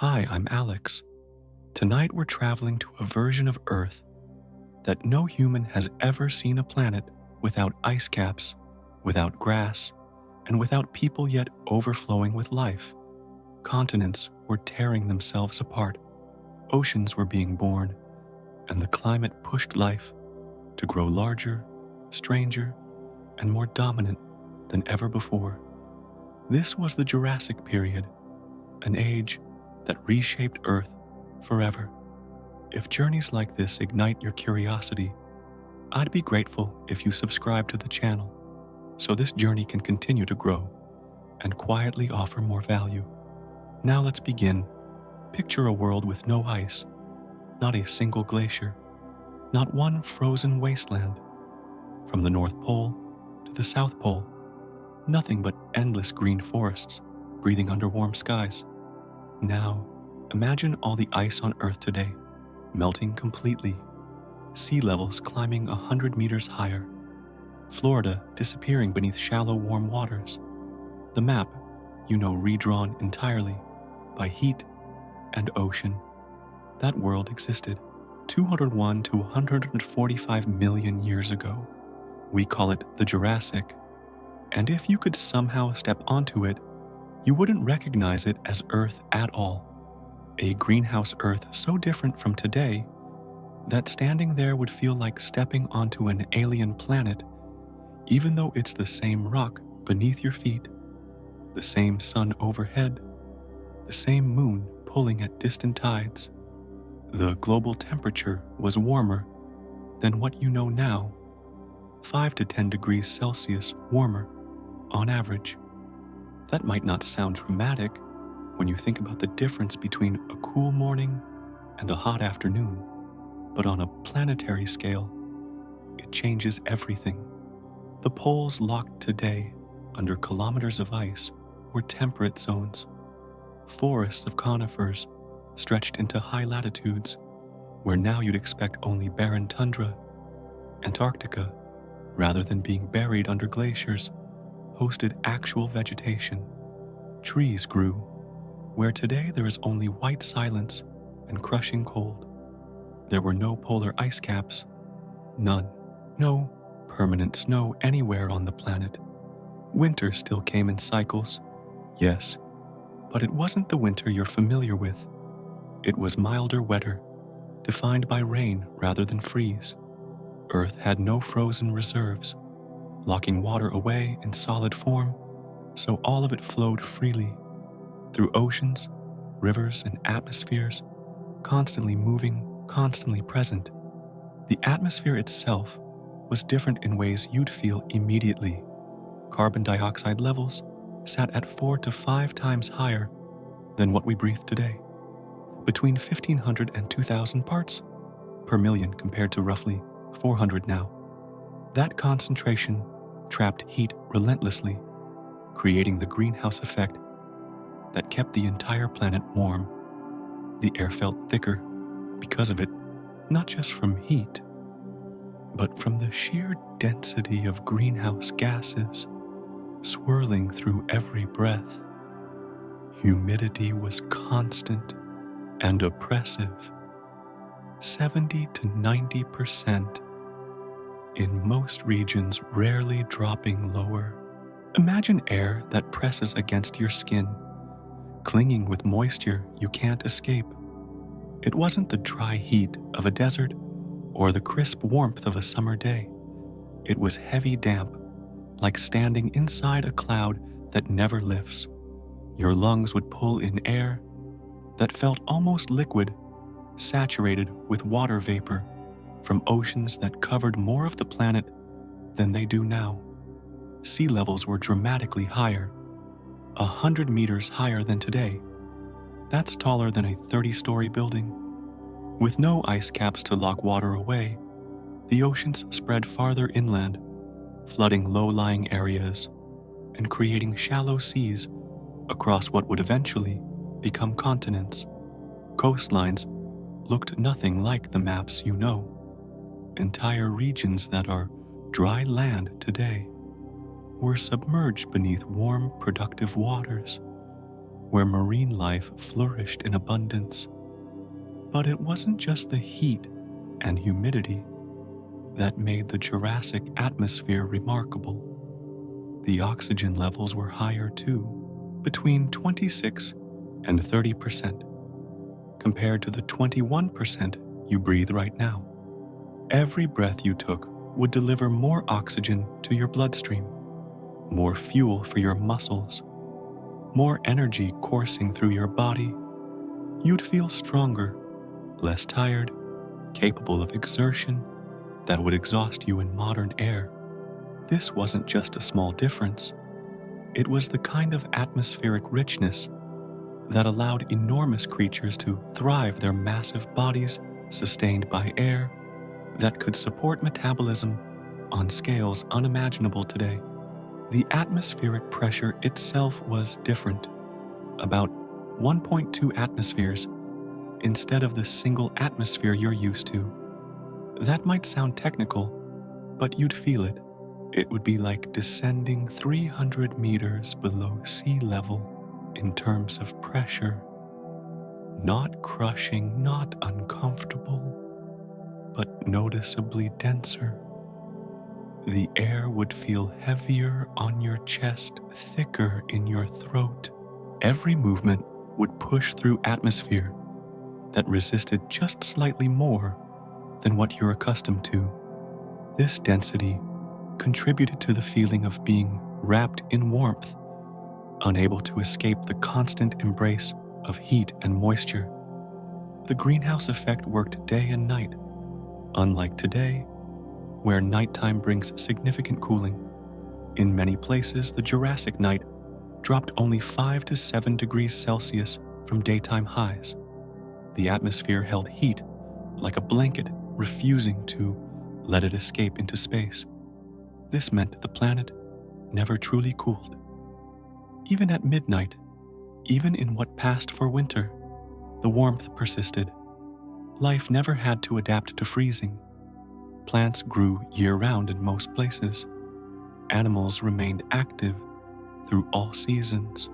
Hi, I'm Alex. Tonight we're traveling to a version of Earth that no human has ever seen, a planet without ice caps, without grass, and without people yet overflowing with life. Continents were tearing themselves apart, oceans were being born, and the climate pushed life to grow larger, stranger, and more dominant than ever before. This was the Jurassic Period, an age that reshaped Earth forever. If journeys like this ignite your curiosity, I'd be grateful if you subscribe to the channel so this journey can continue to grow and quietly offer more value. Now let's begin. Picture a world with no ice, not a single glacier, not one frozen wasteland. From the North Pole to the South Pole, nothing but endless green forests breathing under warm skies. Now, imagine all the ice on Earth today melting completely, sea levels climbing 100 meters higher, Florida disappearing beneath shallow warm waters, the map, redrawn entirely by heat and ocean. That world existed 201 to 145 million years ago. We call it the Jurassic, and if you could somehow step onto it, you wouldn't recognize it as Earth at all. A greenhouse Earth so different from today that standing there would feel like stepping onto an alien planet, even though it's the same rock beneath your feet, the same sun overhead, the same moon pulling at distant tides. The global temperature was warmer than what you know now, 5 to 10 degrees Celsius warmer on average. That might not sound dramatic when you think about the difference between a cool morning and a hot afternoon, but on a planetary scale, it changes everything. The poles locked today under kilometers of ice were temperate zones, forests of conifers stretched into high latitudes, where now you'd expect only barren tundra. Antarctica, rather than being buried under glaciers, hosted actual vegetation. Trees grew, where today there is only white silence and crushing cold. There were no polar ice caps, none, no permanent snow anywhere on the planet. Winter still came in cycles, yes, but it wasn't the winter you're familiar with. It was milder, wetter, defined by rain rather than freeze. Earth had no frozen reserves, locking water away in solid form, so all of it flowed freely through oceans, rivers, and atmospheres, constantly moving, constantly present. The atmosphere itself was different in ways you'd feel immediately. Carbon dioxide levels sat at 4 to 5 times higher than what we breathe today, between 1,500 and 2,000 parts per million compared to roughly 400 now. That concentration trapped heat relentlessly, creating the greenhouse effect that kept the entire planet warm. The air felt thicker because of it, not just from heat, but from the sheer density of greenhouse gases swirling through every breath. Humidity was constant and oppressive, 70 to 90%, in most regions rarely dropping lower. Imagine air that presses against your skin, clinging with moisture you can't escape. It wasn't the dry heat of a desert or the crisp warmth of a summer day. It was heavy damp, like standing inside a cloud that never lifts. Your lungs would pull in air that felt almost liquid, saturated with water vapor from oceans that covered more of the planet than they do now. Sea levels were dramatically higher, 100 meters higher than today. That's taller than a 30-story building. With no ice caps to lock water away, the oceans spread farther inland, flooding low-lying areas and creating shallow seas across what would eventually become continents. Coastlines looked nothing like the maps you know. Entire regions that are dry land today were submerged beneath warm, productive waters. where marine life flourished in abundance. But it wasn't just the heat and humidity that made the Jurassic atmosphere remarkable. The oxygen levels were higher too, between 26 and 30%, compared to the 21% you breathe right now. Every breath you took would deliver more oxygen to your bloodstream, more fuel for your muscles, more energy coursing through your body. You'd feel stronger, less tired, capable of exertion that would exhaust you in modern air. This wasn't just a small difference. It was the kind of atmospheric richness that allowed enormous creatures to thrive, their massive bodies sustained by air that could support metabolism on scales unimaginable today. The atmospheric pressure itself was different, about 1.2 atmospheres instead of the single atmosphere you're used to. That might sound technical, but you'd feel it. It would be like descending 300 meters below sea level in terms of pressure. Not crushing, not uncomfortable, but noticeably denser. The air would feel heavier on your chest, thicker in your throat. Every movement would push through atmosphere that resisted just slightly more than what you're accustomed to. This density contributed to the feeling of being wrapped in warmth, unable to escape the constant embrace of heat and moisture. The greenhouse effect worked day and night, unlike today, where nighttime brings significant cooling. In many places, the Jurassic night dropped only 5 to 7 degrees Celsius from daytime highs. The atmosphere held heat like a blanket, refusing to let it escape into space. This meant the planet never truly cooled. Even at midnight, even in what passed for winter, the warmth persisted. Life never had to adapt to freezing. Plants grew year-round in most places. Animals remained active through all seasons.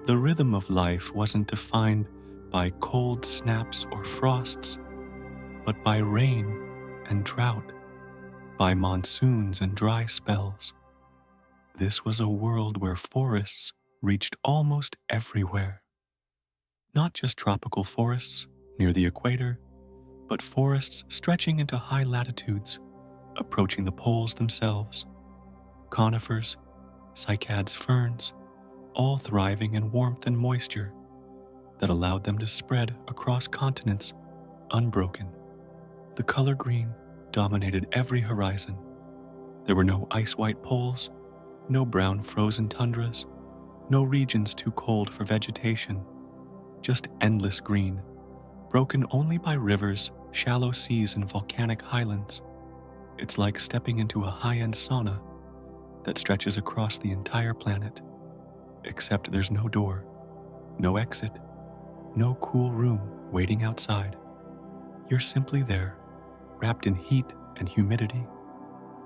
The rhythm of life wasn't defined by cold snaps or frosts, but by rain and drought, by monsoons and dry spells. This was a world where forests reached almost everywhere. Not just tropical forests near the equator, but forests stretching into high latitudes, approaching the poles themselves. Conifers, cycads, ferns, all thriving in warmth and moisture that allowed them to spread across continents unbroken. The color green dominated every horizon. There were no ice-white poles, no brown frozen tundras, no regions too cold for vegetation, just endless green, broken only by rivers, shallow seas, and volcanic highlands. It's like stepping into a high-end sauna that stretches across the entire planet, except there's no door, no exit, no cool room waiting outside. You're simply there, wrapped in heat and humidity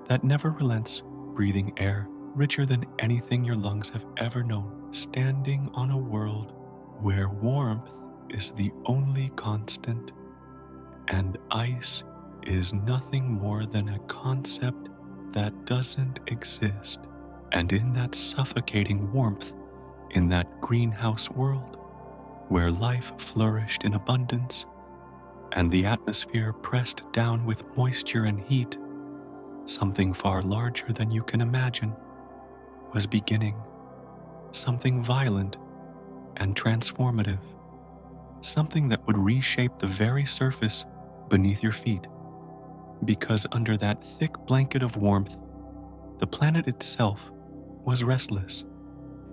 that never relents, breathing air richer than anything your lungs have ever known, standing on a world where warmth is the only constant and ice is nothing more than a concept that doesn't exist. And in that suffocating warmth, in that greenhouse world, where life flourished in abundance, and the atmosphere pressed down with moisture and heat, something far larger than you can imagine was beginning, something violent and transformative, something that would reshape the very surface beneath your feet. Because under that thick blanket of warmth, the planet itself was restless,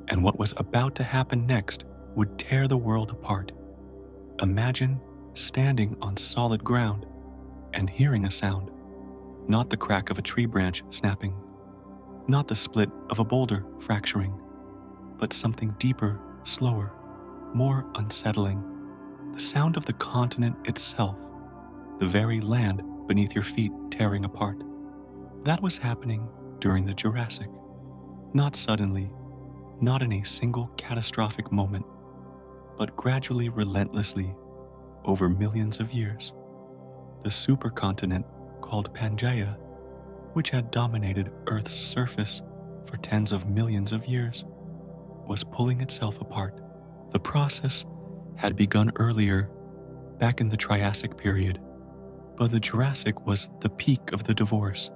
and what was about to happen next would tear the world apart. Imagine standing on solid ground and hearing a sound, not the crack of a tree branch snapping, not the split of a boulder fracturing, but something deeper, slower, more unsettling, the sound of the continent itself, the very land beneath your feet tearing apart. That was happening during the Jurassic. Not suddenly, not in a single catastrophic moment, but gradually, relentlessly, over millions of years. The supercontinent called Pangaea, which had dominated Earth's surface for tens of millions of years, was pulling itself apart. The process had begun earlier, back in the Triassic period, but the Jurassic was the peak of the divorce.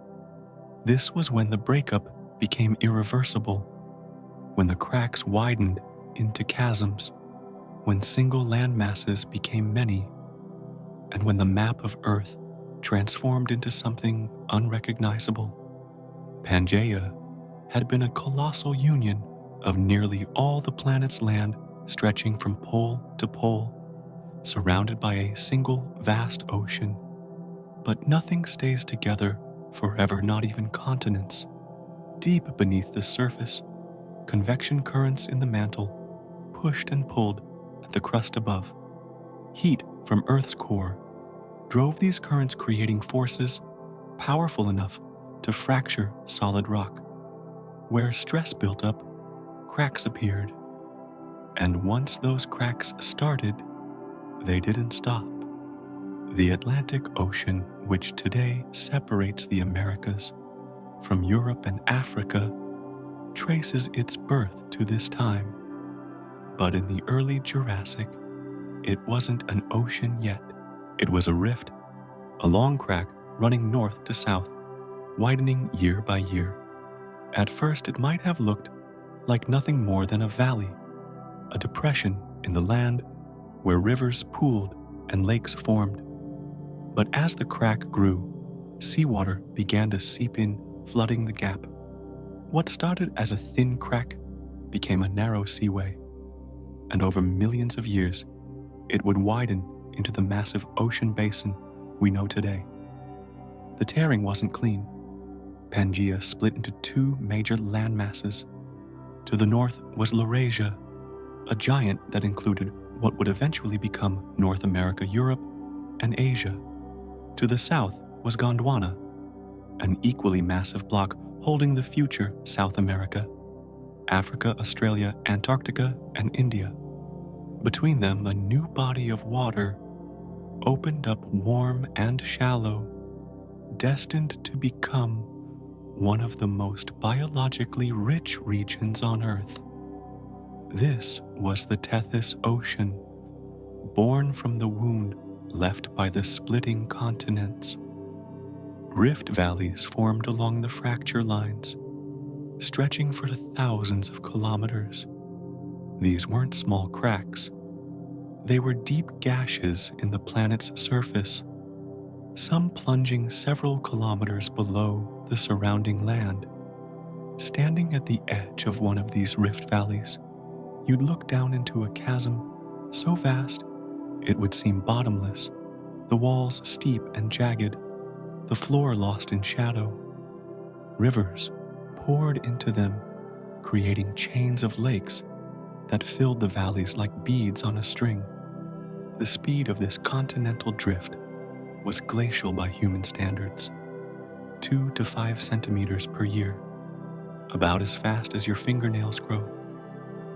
This was when the breakup became irreversible, when the cracks widened into chasms, when single land masses became many, and when the map of Earth transformed into something unrecognizable. Pangaea had been a colossal union of nearly all the planet's land stretching from pole to pole, surrounded by a single vast ocean. But nothing stays together forever, not even continents. Deep beneath the surface, convection currents in the mantle pushed and pulled at the crust above. Heat from Earth's core drove these currents, creating forces powerful enough to fracture solid rock. Where stress built up, cracks appeared. And once those cracks started, they didn't stop. The Atlantic Ocean, which today separates the Americas from Europe and Africa, traces its birth to this time. But in the early Jurassic, it wasn't an ocean yet. It was a rift, a long crack running north to south, widening year by year. At first, it might have looked like nothing more than a valley, a depression in the land where rivers pooled and lakes formed. But as the crack grew, seawater began to seep in, flooding the gap. What started as a thin crack became a narrow seaway, and over millions of years, it would widen into the massive ocean basin we know today. The tearing wasn't clean. Pangaea split into two major land masses. To the north was Laurasia, a giant that included what would eventually become North America, Europe, and Asia. To the south was Gondwana, an equally massive block holding the future South America, Africa, Australia, Antarctica, and India. Between them, a new body of water opened up, warm and shallow, destined to become one of the most biologically rich regions on Earth. This was the Tethys Ocean, born from the wound left by the splitting continents. Rift valleys formed along the fracture lines, stretching for thousands of kilometers. These weren't small cracks. They were deep gashes in the planet's surface, some plunging several kilometers below the surrounding land. Standing at the edge of one of these rift valleys, you'd look down into a chasm so vast it would seem bottomless, the walls steep and jagged, the floor lost in shadow. Rivers poured into them, creating chains of lakes that filled the valleys like beads on a string. The speed of this continental drift was glacial by human standards, 2 to 5 centimeters per year, about as fast as your fingernails grow,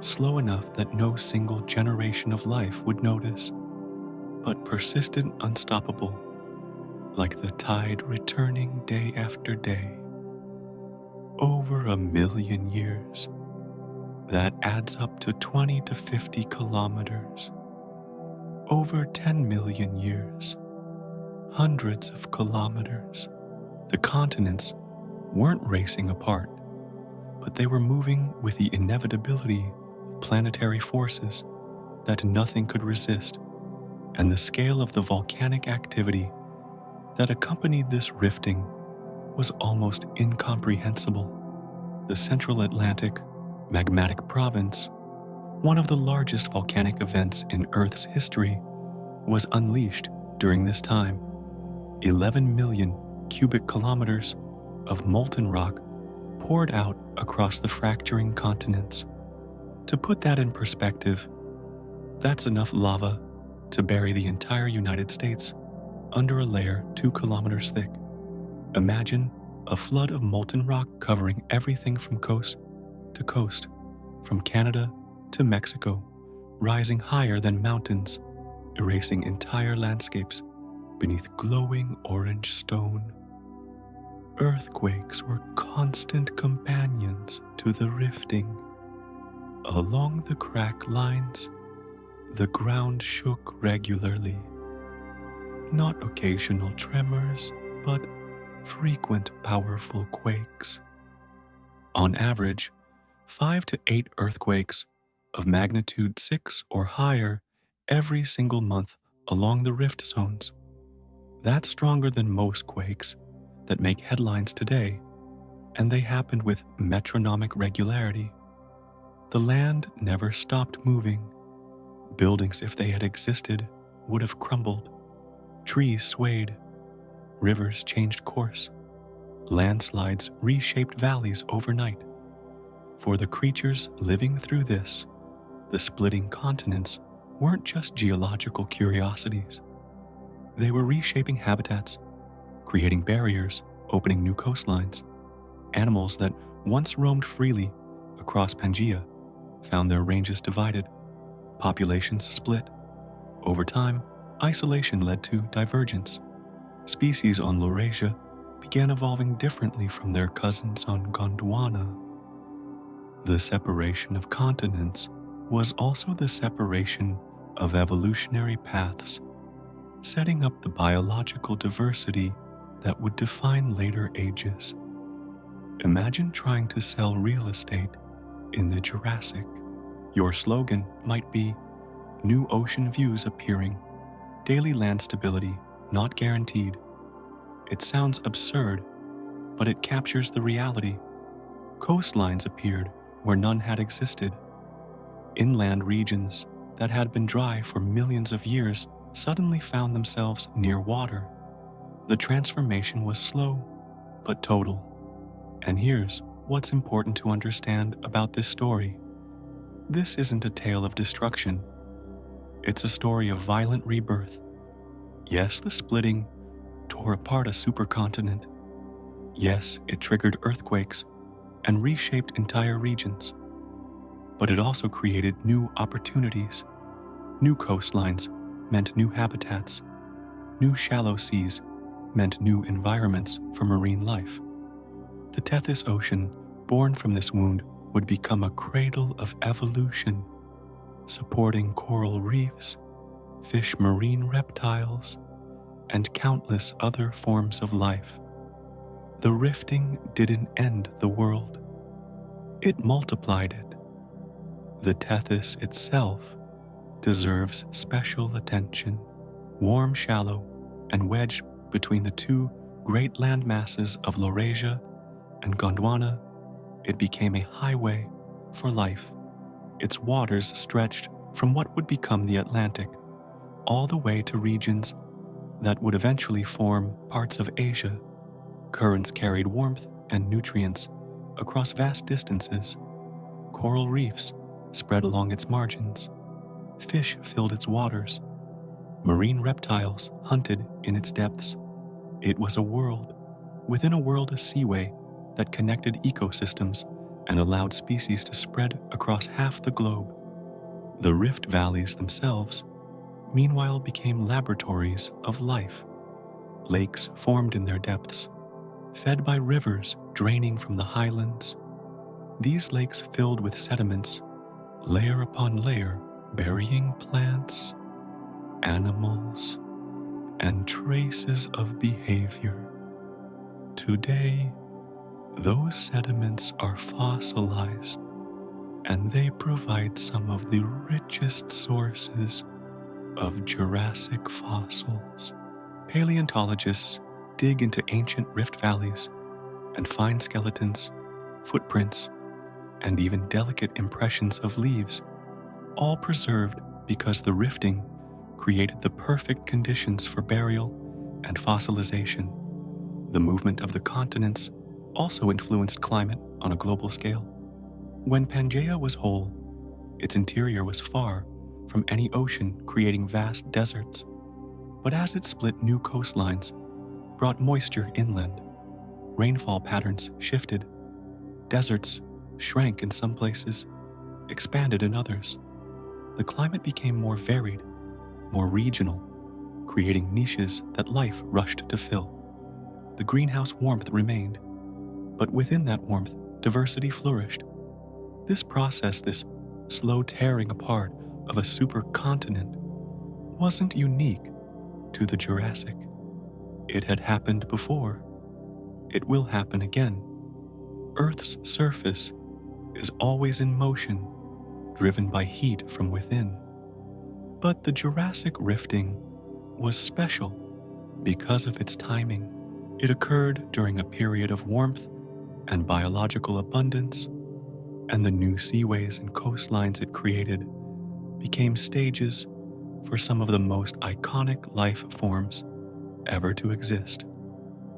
slow enough that no single generation of life would notice, but persistent, unstoppable, like the tide returning day after day. Over 1 million years. That adds up to 20 to 50 kilometers. Over 10 million years. Hundreds of kilometers. The continents weren't racing apart, but they were moving with the inevitability of planetary forces that nothing could resist, and the scale of the volcanic activity that accompanied this rifting was almost incomprehensible. The Central Atlantic Magmatic Province, one of the largest volcanic events in Earth's history, was unleashed during this time. 11 million cubic kilometers of molten rock poured out across the fracturing continents. To put that in perspective, that's enough lava to bury the entire United States under a layer 2 kilometers thick. Imagine a flood of molten rock covering everything from coast to coast, from Canada to Mexico, rising higher than mountains, erasing entire landscapes beneath glowing orange stone. Earthquakes were constant companions to the rifting. Along the crack lines, the ground shook regularly. Not occasional tremors, but frequent powerful quakes. On average, 5 to 8 earthquakes of magnitude 6 or higher every single month along the rift zones. That's stronger than most quakes that make headlines today, and they happened with metronomic regularity. The land never stopped moving. Buildings, if they had existed, would have crumbled. Trees swayed. Rivers changed course. Landslides reshaped valleys overnight. For the creatures living through this, the splitting continents weren't just geological curiosities. They were reshaping habitats, creating barriers, opening new coastlines. Animals that once roamed freely across Pangaea found their ranges divided, populations split. Over time, isolation led to divergence. Species on Laurasia began evolving differently from their cousins on Gondwana. The separation of continents was also the separation of evolutionary paths, setting up the biological diversity that would define later ages. Imagine trying to sell real estate in the Jurassic. Your slogan might be "New ocean views appearing, daily land stability not guaranteed." It sounds absurd, but it captures the reality. Coastlines appeared where none had existed. Inland regions that had been dry for millions of years suddenly found themselves near water. The transformation was slow, but total. And here's what's important to understand about this story. This isn't a tale of destruction. It's a story of violent rebirth. Yes, the splitting tore apart a supercontinent. Yes, it triggered earthquakes and reshaped entire regions. But it also created new opportunities. New coastlines meant new habitats. New shallow seas meant new environments for marine life. The Tethys Ocean, born from this wound, would become a cradle of evolution, supporting coral reefs, fish marine reptiles, and countless other forms of life. The rifting didn't end the world. It multiplied it. The Tethys itself deserves special attention. Warm, shallow, and wedged between the two great land masses of Laurasia and Gondwana, it became a highway for life. Its waters stretched from what would become the Atlantic all the way to regions that would eventually form parts of Asia. Currents carried warmth and nutrients across vast distances. Coral reefs spread along its margins. Fish filled its waters. Marine reptiles hunted in its depths. It was a world within a world, a seaway that connected ecosystems and allowed species to spread across half the globe. The rift valleys themselves, meanwhile, became laboratories of life. Lakes formed in their depths, fed by rivers draining from the highlands. These lakes filled with sediments, layer upon layer, burying plants, animals, and traces of behavior. Today, those sediments are fossilized, and they provide some of the richest sources of Jurassic fossils. Paleontologists dig into ancient rift valleys and find skeletons, footprints, and even delicate impressions of leaves, all preserved because the rifting created the perfect conditions for burial and fossilization. The movement of the continents also influenced climate on a global scale. When Pangaea was whole, its interior was far from any ocean, creating vast deserts. But as it split, new coastlines brought moisture inland. Rainfall patterns shifted. Deserts shrank in some places, expanded in others. the climate became more varied, more regional, creating niches that life rushed to fill. The greenhouse warmth remained, but within that warmth, diversity flourished. This process, this slow tearing apart of a supercontinent, wasn't unique to the Jurassic. It had happened before. It will happen again. Earth's surface is always in motion, driven by heat from within. But the Jurassic rifting was special because of its timing. It occurred during a period of warmth and biological abundance, and the new seaways and coastlines it created became stages for some of the most iconic life forms ever to exist.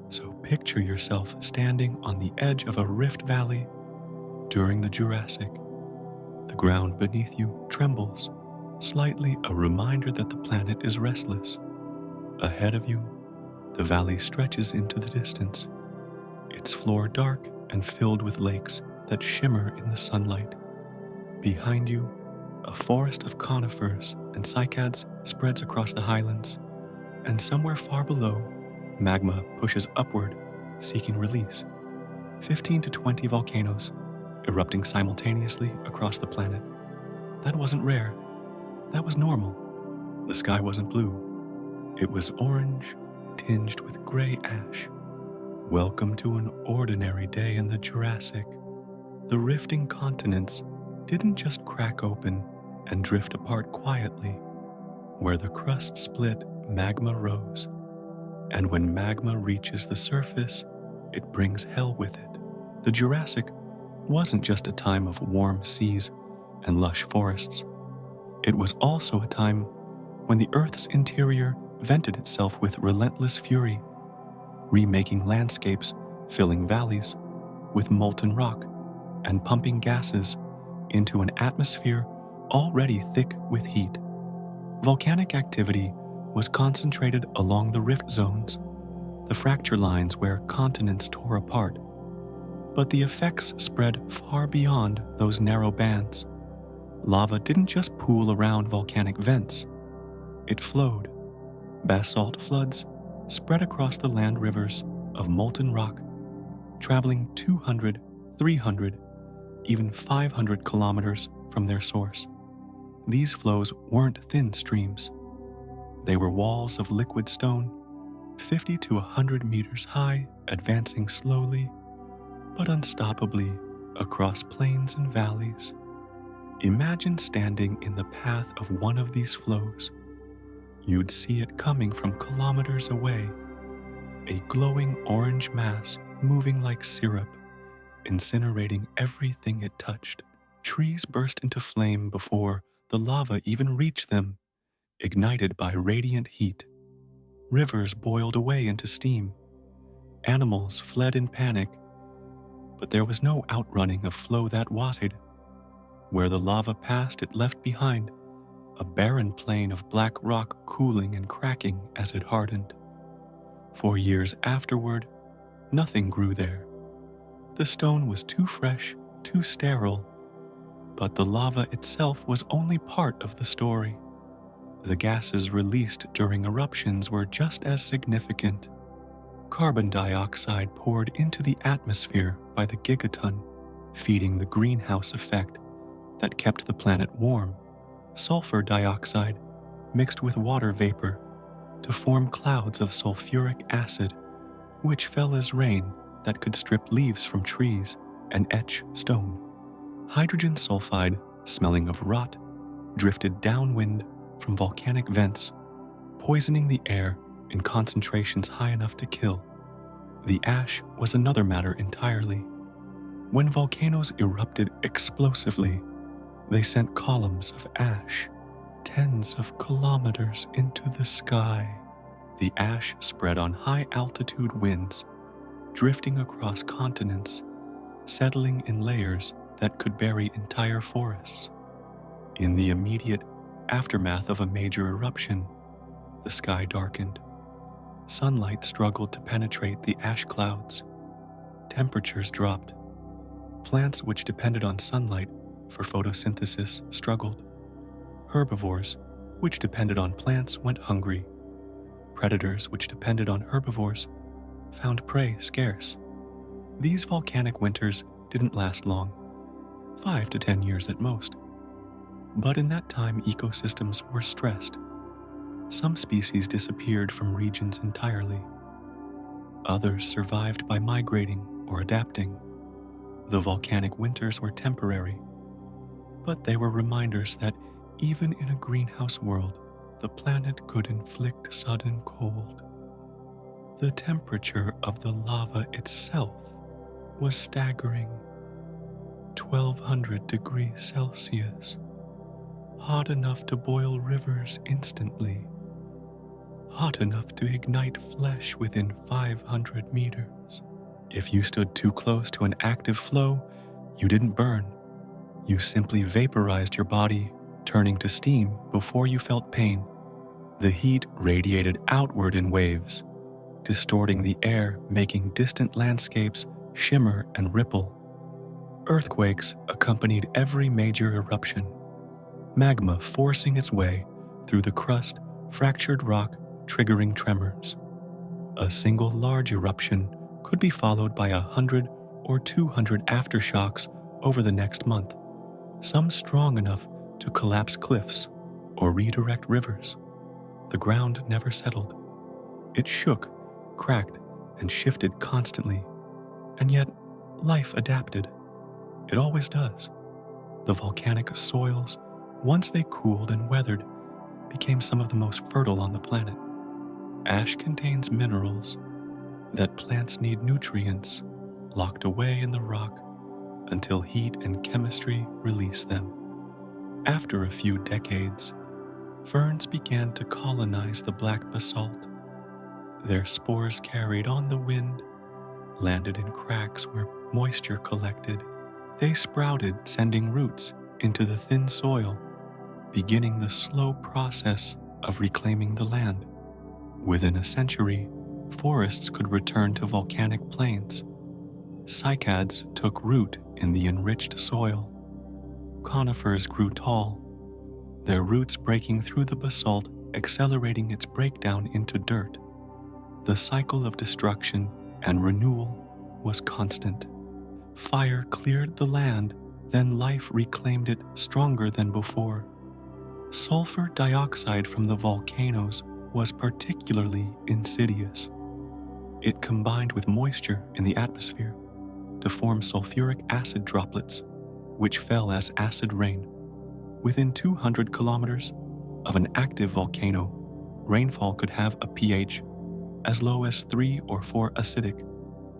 So picture yourself standing on the edge of a rift valley during the Jurassic. The ground beneath you trembles, slightly a reminder that the planet is restless. Ahead of you, the valley stretches into the distance, its floor dark and filled with lakes that shimmer in the sunlight. Behind you, a forest of conifers and cycads spreads across the highlands, and somewhere far below, magma pushes upward, seeking release. 15 to 20 volcanoes erupting simultaneously across the planet. That wasn't rare. That was normal. The sky wasn't blue. It was orange, tinged with gray ash. Welcome to an ordinary day in the Jurassic. The rifting continents didn't just crack open and drift apart quietly. Where the crust split, magma rose. And when magma reaches the surface, it brings hell with it. The Jurassic wasn't just a time of warm seas and lush forests. It was also a time when the Earth's interior vented itself with relentless fury, remaking landscapes, filling valleys with molten rock, and pumping gases into an atmosphere already thick with heat. Volcanic activity was concentrated along the rift zones, the fracture lines where continents tore apart. But the effects spread far beyond those narrow bands. Lava didn't just pool around volcanic vents. It flowed. Basalt floods spread across the land rivers of molten rock, traveling 200, 300, even 500 kilometers from their source. These flows weren't thin streams. They were walls of liquid stone, 50 to 100 meters high, advancing slowly but unstoppably across plains and valleys. Imagine standing in the path of one of these flows. You'd see it coming from kilometers away, a glowing orange mass moving like syrup, incinerating everything it touched. Trees burst into flame before the lava even reached them, ignited by radiant heat. Rivers boiled away into steam. Animals fled in panic, but there was no outrunning a flow that waited. Where the lava passed, it left behind a barren plain of black rock cooling and cracking as it hardened. For years afterward, nothing grew there. The stone was too fresh, too sterile, but the lava itself was only part of the story. The gases released during eruptions were just as significant. Carbon dioxide poured into the atmosphere by the gigaton, feeding the greenhouse effect that kept the planet warm. Sulfur dioxide mixed with water vapor to form clouds of sulfuric acid, which fell as rain that could strip leaves from trees and etch stone. Hydrogen sulfide, smelling of rot, drifted downwind from volcanic vents, poisoning the air in concentrations high enough to kill. The ash was another matter entirely. When volcanoes erupted explosively, they sent columns of ash tens of kilometers into the sky. The ash spread on high-altitude winds, drifting across continents, settling in layers that could bury entire forests. In the immediate aftermath of a major eruption, the sky darkened. Sunlight struggled to penetrate the ash clouds. Temperatures dropped. Plants which depended on sunlight for photosynthesis struggled. Herbivores, which depended on plants, went hungry. Predators, which depended on herbivores, found prey scarce. These volcanic winters didn't last long, 5 to 10 years at most. But in that time, ecosystems were stressed. Some species disappeared from regions entirely. Others survived by migrating or adapting. The volcanic winters were temporary, but they were reminders that even in a greenhouse world, the planet could inflict sudden cold. The temperature of the lava itself was staggering, 1200 degrees Celsius, hot enough to boil rivers instantly, hot enough to ignite flesh within 500 meters. If you stood too close to an active flow, you didn't burn. You simply vaporized your body, turning to steam before you felt pain. The heat radiated outward in waves, distorting the air, making distant landscapes shimmer and ripple. Earthquakes accompanied every major eruption, magma forcing its way through the crust, fractured rock, triggering tremors. A single large eruption could be followed by 100 or 200 aftershocks over the next month, some strong enough to collapse cliffs or redirect rivers. The ground never settled. It shook, cracked, and shifted constantly, and yet life adapted. It always does. The volcanic soils, once they cooled and weathered, became some of the most fertile on the planet. Ash contains minerals that plants need nutrients locked away in the rock until heat and chemistry release them. After a few decades, ferns began to colonize the black basalt. Their spores carried on the wind, landed in cracks where moisture collected. They sprouted, sending roots into the thin soil, beginning the slow process of reclaiming the land. Within a century, forests could return to volcanic plains. Cycads took root in the enriched soil. Conifers grew tall, their roots breaking through the basalt, accelerating its breakdown into dirt. The cycle of destruction and renewal was constant. Fire cleared the land, then life reclaimed it stronger than before. Sulfur dioxide from the volcanoes was particularly insidious. It combined with moisture in the atmosphere to form sulfuric acid droplets, which fell as acid rain. Within 200 kilometers of an active volcano, rainfall could have a pH as low as 3 or 4 acidic,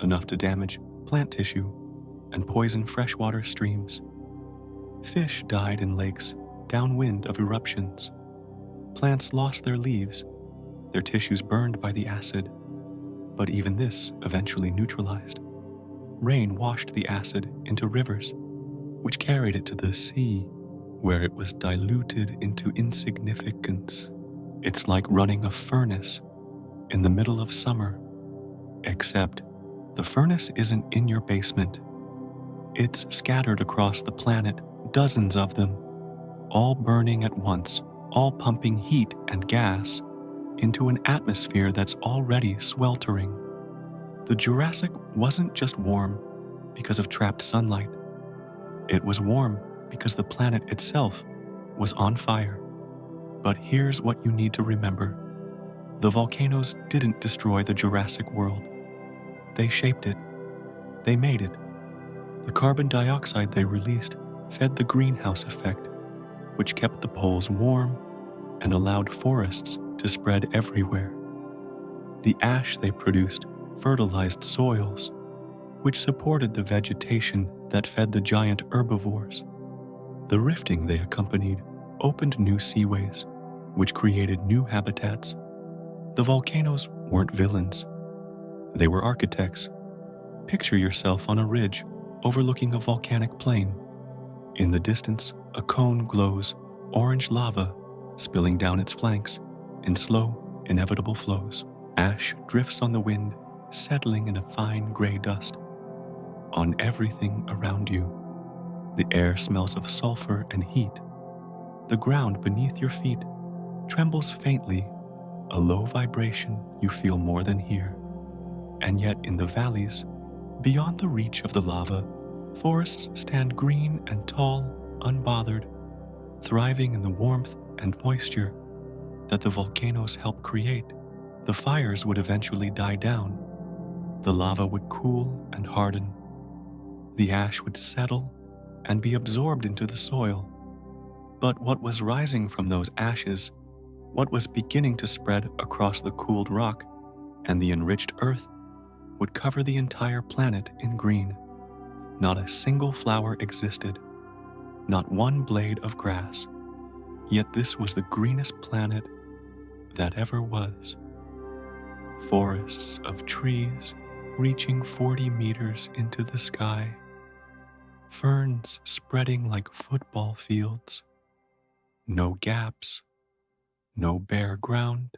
enough to damage plant tissue and poison freshwater streams. Fish died in lakes downwind of eruptions. Plants lost their leaves, their tissues burned by the acid, but even this eventually neutralized. Rain washed the acid into rivers, which carried it to the sea, where it was diluted into insignificance. It's like running a furnace in the middle of summer, except the furnace isn't in your basement. It's scattered across the planet, dozens of them, all burning at once, all pumping heat and gas into an atmosphere that's already sweltering. The Jurassic wasn't just warm because of trapped sunlight. It was warm because the planet itself was on fire. But here's what you need to remember. The volcanoes didn't destroy the Jurassic world. They shaped it. They made it. The carbon dioxide they released fed the greenhouse effect, which kept the poles warm and allowed forests to spread everywhere. The ash they produced fertilized soils, which supported the vegetation that fed the giant herbivores. The rifting they accompanied opened new seaways, which created new habitats. The volcanoes weren't villains. They were architects. Picture yourself on a ridge overlooking a volcanic plain. In the distance, a cone glows, orange lava spilling down its flanks in slow, inevitable flows. Ash drifts on the wind, settling in a fine gray dust on everything around you. The air smells of sulfur and heat. The ground beneath your feet trembles faintly, a low vibration you feel more than hear. And yet in the valleys, beyond the reach of the lava, forests stand green and tall, unbothered, thriving in the warmth and moisture that the volcanoes help create. The fires would eventually die down. The lava would cool and harden. The ash would settle and be absorbed into the soil. But what was rising from those ashes, what was beginning to spread across the cooled rock and the enriched earth, would cover the entire planet in green. Not a single flower existed, not one blade of grass. Yet this was the greenest planet that ever was. Forests of trees reaching 40 meters into the sky, ferns spreading like football fields, no gaps, no bare ground,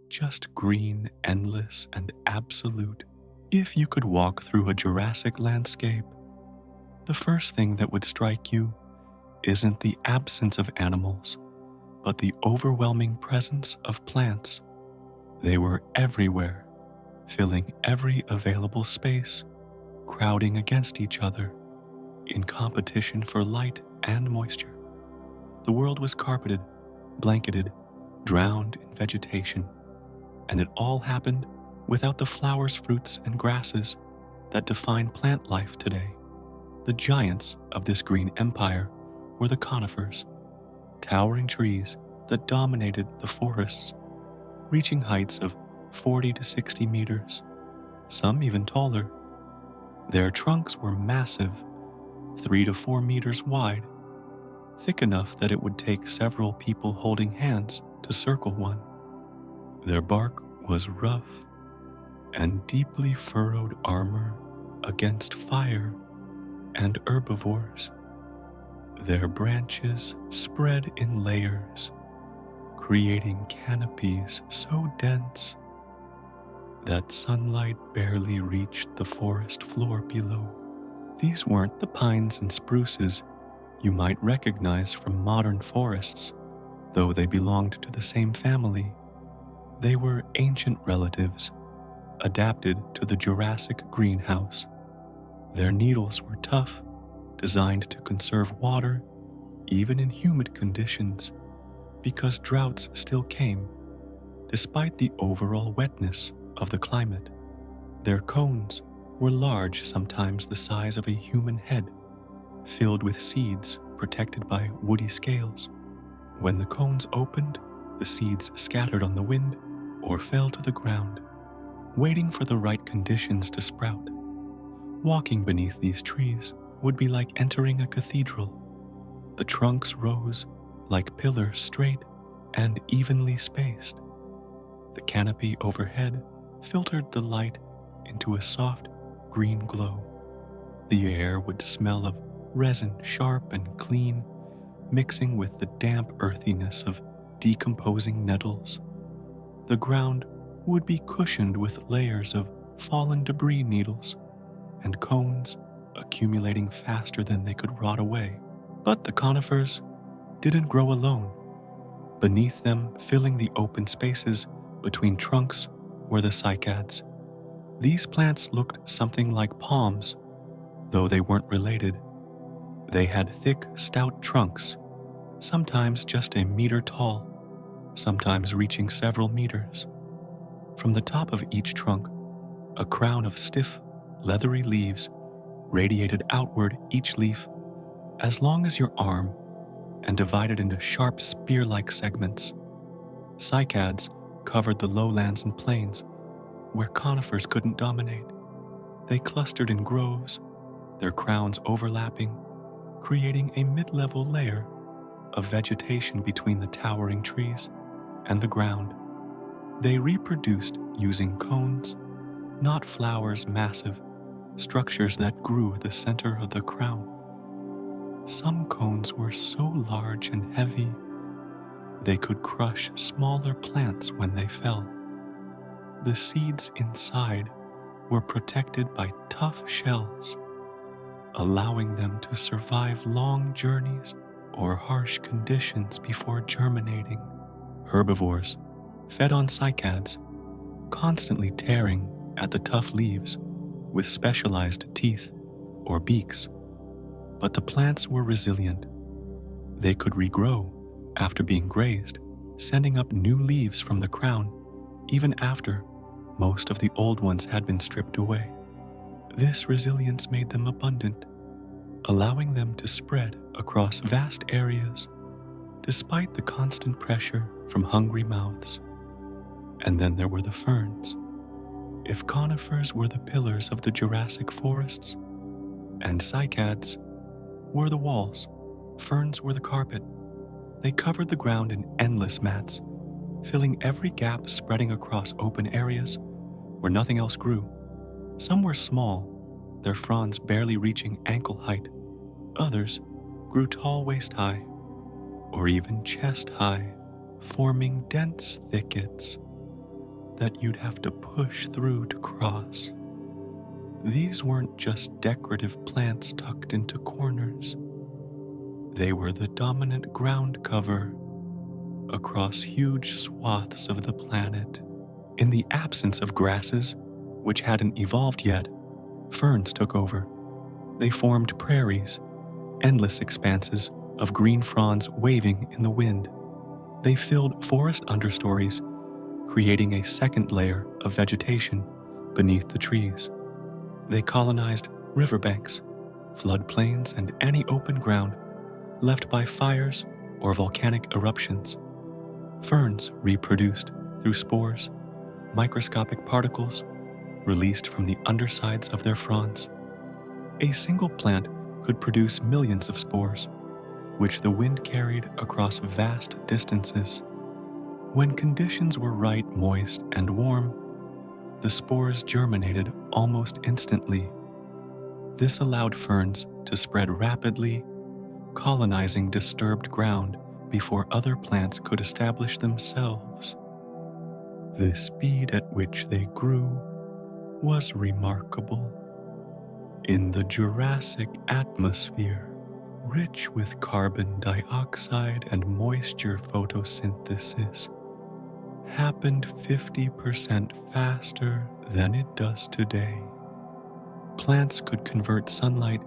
just green, endless, and absolute. If you could walk through a Jurassic landscape, the first thing that would strike you isn't the absence of animals, but the overwhelming presence of plants. They were everywhere, filling every available space, crowding against each other, in competition for light and moisture. The world was carpeted, blanketed, drowned in vegetation, and it all happened without the flowers, fruits, and grasses that define plant life today. The giants of this green empire were the conifers, towering trees that dominated the forests, reaching heights of 40 to 60 meters, some even taller. Their trunks were massive, 3 to 4 meters wide, thick enough that it would take several people holding hands to circle one. Their bark was rough and deeply furrowed armor against fire and herbivores. Their branches spread in layers, creating canopies so dense that sunlight barely reached the forest floor below. These weren't the pines and spruces you might recognize from modern forests, though they belonged to the same family. They were ancient relatives, adapted to the Jurassic greenhouse. Their needles were tough, designed to conserve water, even in humid conditions, because droughts still came, despite the overall wetness of the climate. Their cones were large, sometimes the size of a human head, filled with seeds protected by woody scales. When the cones opened, the seeds scattered on the wind or fell to the ground, waiting for the right conditions to sprout. Walking beneath these trees would be like entering a cathedral. The trunks rose like pillars, straight and evenly spaced. The canopy overhead filtered the light into a soft green glow. The air would smell of resin, sharp and clean, mixing with the damp earthiness of decomposing nettles. The ground would be cushioned with layers of fallen debris needles and cones accumulating faster than they could rot away. But the conifers didn't grow alone. Beneath them, filling the open spaces between trunks, were the cycads. These plants looked something like palms, though they weren't related. They had thick, stout trunks, sometimes just a meter tall, sometimes reaching several meters. From the top of each trunk, a crown of stiff, leathery leaves radiated outward, each leaf as long as your arm and divided into sharp spear-like segments. Cycads covered the lowlands and plains where conifers couldn't dominate. They clustered in groves, their crowns overlapping, creating a mid-level layer of vegetation between the towering trees and the ground. They reproduced using cones, not flowers, massive structures that grew at the center of the crown. Some cones were so large and heavy, they could crush smaller plants when they fell. The seeds inside were protected by tough shells, allowing them to survive long journeys or harsh conditions before germinating. Herbivores fed on cycads, constantly tearing at the tough leaves with specialized teeth or beaks. But the plants were resilient. They could regrow after being grazed, sending up new leaves from the crown even after most of the old ones had been stripped away. This resilience made them abundant, allowing them to spread across vast areas despite the constant pressure from hungry mouths. And then there were the ferns. If conifers were the pillars of the Jurassic forests, and cycads were the walls, ferns were the carpet. They covered the ground in endless mats, filling every gap, spreading across open areas where nothing else grew. Some were small, their fronds barely reaching ankle height. Others grew tall, waist high, or even chest high, forming dense thickets that you'd have to push through to cross. These weren't just decorative plants tucked into corners. They were the dominant ground cover across huge swaths of the planet. In the absence of grasses, which hadn't evolved yet, ferns took over. They formed prairies, endless expanses of green fronds waving in the wind. They filled forest understories, creating a second layer of vegetation beneath the trees. They colonized riverbanks, floodplains, and any open ground left by fires or volcanic eruptions. Ferns reproduced through spores, microscopic particles released from the undersides of their fronds. A single plant could produce millions of spores, which the wind carried across vast distances. When conditions were right, moist, and warm, the spores germinated almost instantly. This allowed ferns to spread rapidly, colonizing disturbed ground before other plants could establish themselves. The speed at which they grew was remarkable. In the Jurassic atmosphere, rich with carbon dioxide and moisture, photosynthesis happened 50% faster than it does today. Plants could convert sunlight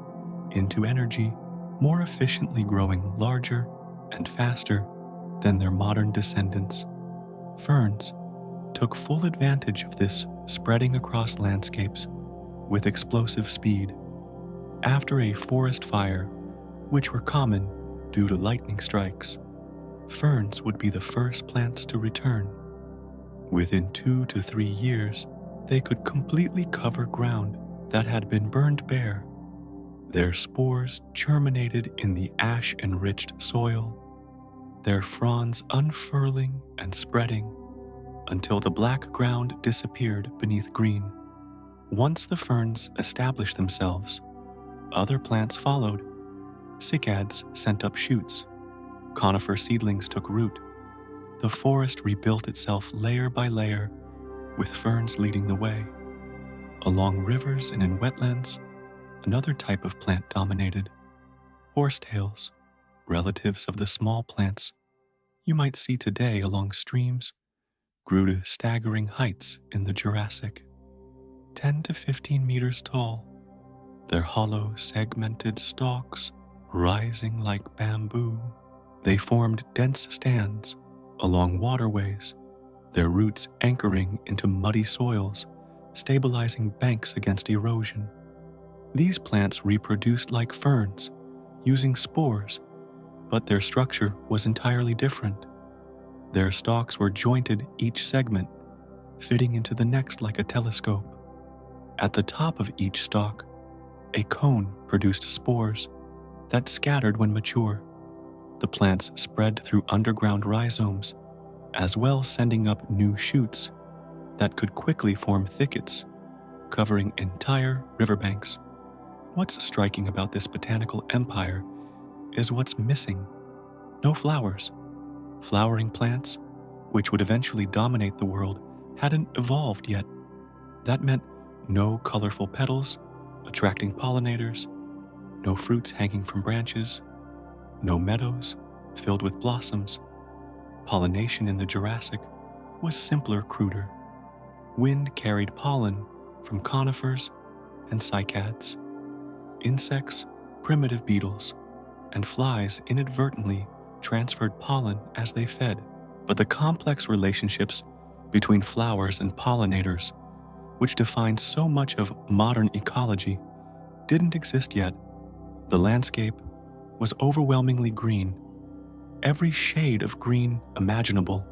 into energy more efficiently, growing larger and faster than their modern descendants. Ferns took full advantage of this, spreading across landscapes with explosive speed. After a forest fire, which were common due to lightning strikes, ferns would be the first plants to return. Within 2 to 3 years, they could completely cover ground that had been burned bare. Their spores germinated in the ash-enriched soil, their fronds unfurling and spreading until the black ground disappeared beneath green. Once the ferns established themselves, other plants followed. Cycads sent up shoots. Conifer seedlings took root. The forest rebuilt itself layer by layer, with ferns leading the way. Along rivers and in wetlands, another type of plant dominated. Horsetails, relatives of the small plants you might see today along streams, grew to staggering heights in the Jurassic, 10 to 15 meters tall, their hollow, segmented stalks rising like bamboo. They formed dense stands along waterways, their roots anchoring into muddy soils, stabilizing banks against erosion. These plants reproduced like ferns, using spores, but their structure was entirely different. Their stalks were jointed, each segment fitting into the next like a telescope. At the top of each stalk, a cone produced spores that scattered when mature. The plants spread through underground rhizomes, as well sending up new shoots that could quickly form thickets, covering entire riverbanks. What's striking about this botanical empire is what's missing. No flowers. Flowering plants, which would eventually dominate the world, hadn't evolved yet. That meant no colorful petals attracting pollinators, no fruits hanging from branches, no meadows filled with blossoms. Pollination in the Jurassic was simpler, cruder. Wind carried pollen from conifers and cycads. Insects, primitive beetles, and flies inadvertently transferred pollen as they fed. But the complex relationships between flowers and pollinators, which defined so much of modern ecology, didn't exist yet. The landscape was overwhelmingly green, every shade of green imaginable,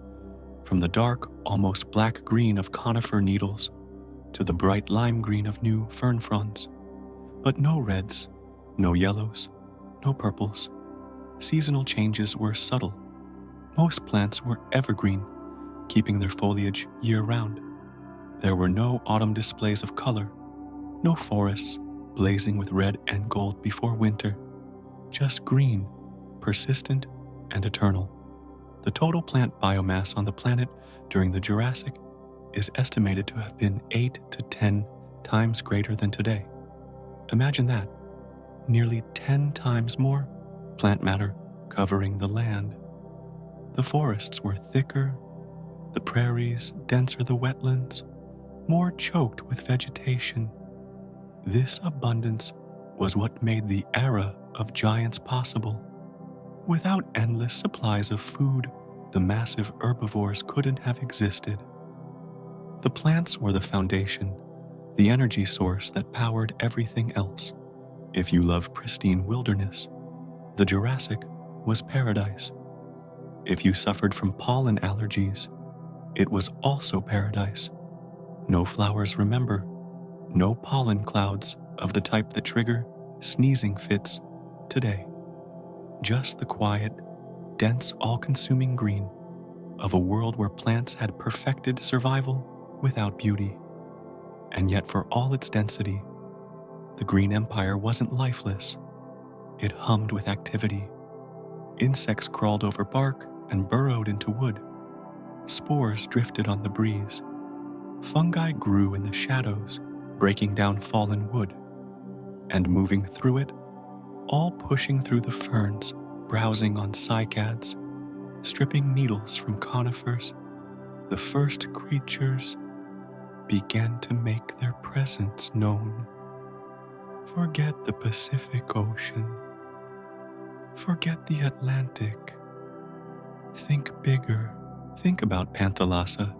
from the dark, almost black green of conifer needles to the bright lime green of new fern fronds. But no reds, no yellows, no purples. Seasonal changes were subtle. Most plants were evergreen, keeping their foliage year-round. There were no autumn displays of color, no forests blazing with red and gold before winter, just green, persistent, and eternal. The total plant biomass on the planet during the Jurassic is estimated to have been 8 to 10 times greater than today. Imagine that, nearly 10 times more plant matter covering the land. The forests were thicker, the prairies denser, the wetlands more choked with vegetation. This abundance was what made the era of giants possible. Without endless supplies of food, the massive herbivores couldn't have existed. The plants were the foundation, the energy source that powered everything else. If you love pristine wilderness, the Jurassic was paradise. If you suffered from pollen allergies, it was also paradise. No flowers, remember, no pollen clouds of the type that trigger sneezing fits today. Just the quiet, dense, all-consuming green of a world where plants had perfected survival without beauty. And yet, for all its density, the Green Empire wasn't lifeless. It hummed with activity. Insects crawled over bark and burrowed into wood. Spores drifted on the breeze. Fungi grew in the shadows, breaking down fallen wood. And moving through it, all pushing through the ferns, browsing on cycads, stripping needles from conifers, the first creatures began to make their presence known. Forget the Pacific Ocean. Forget the Atlantic. Think bigger. Think about Panthalassa,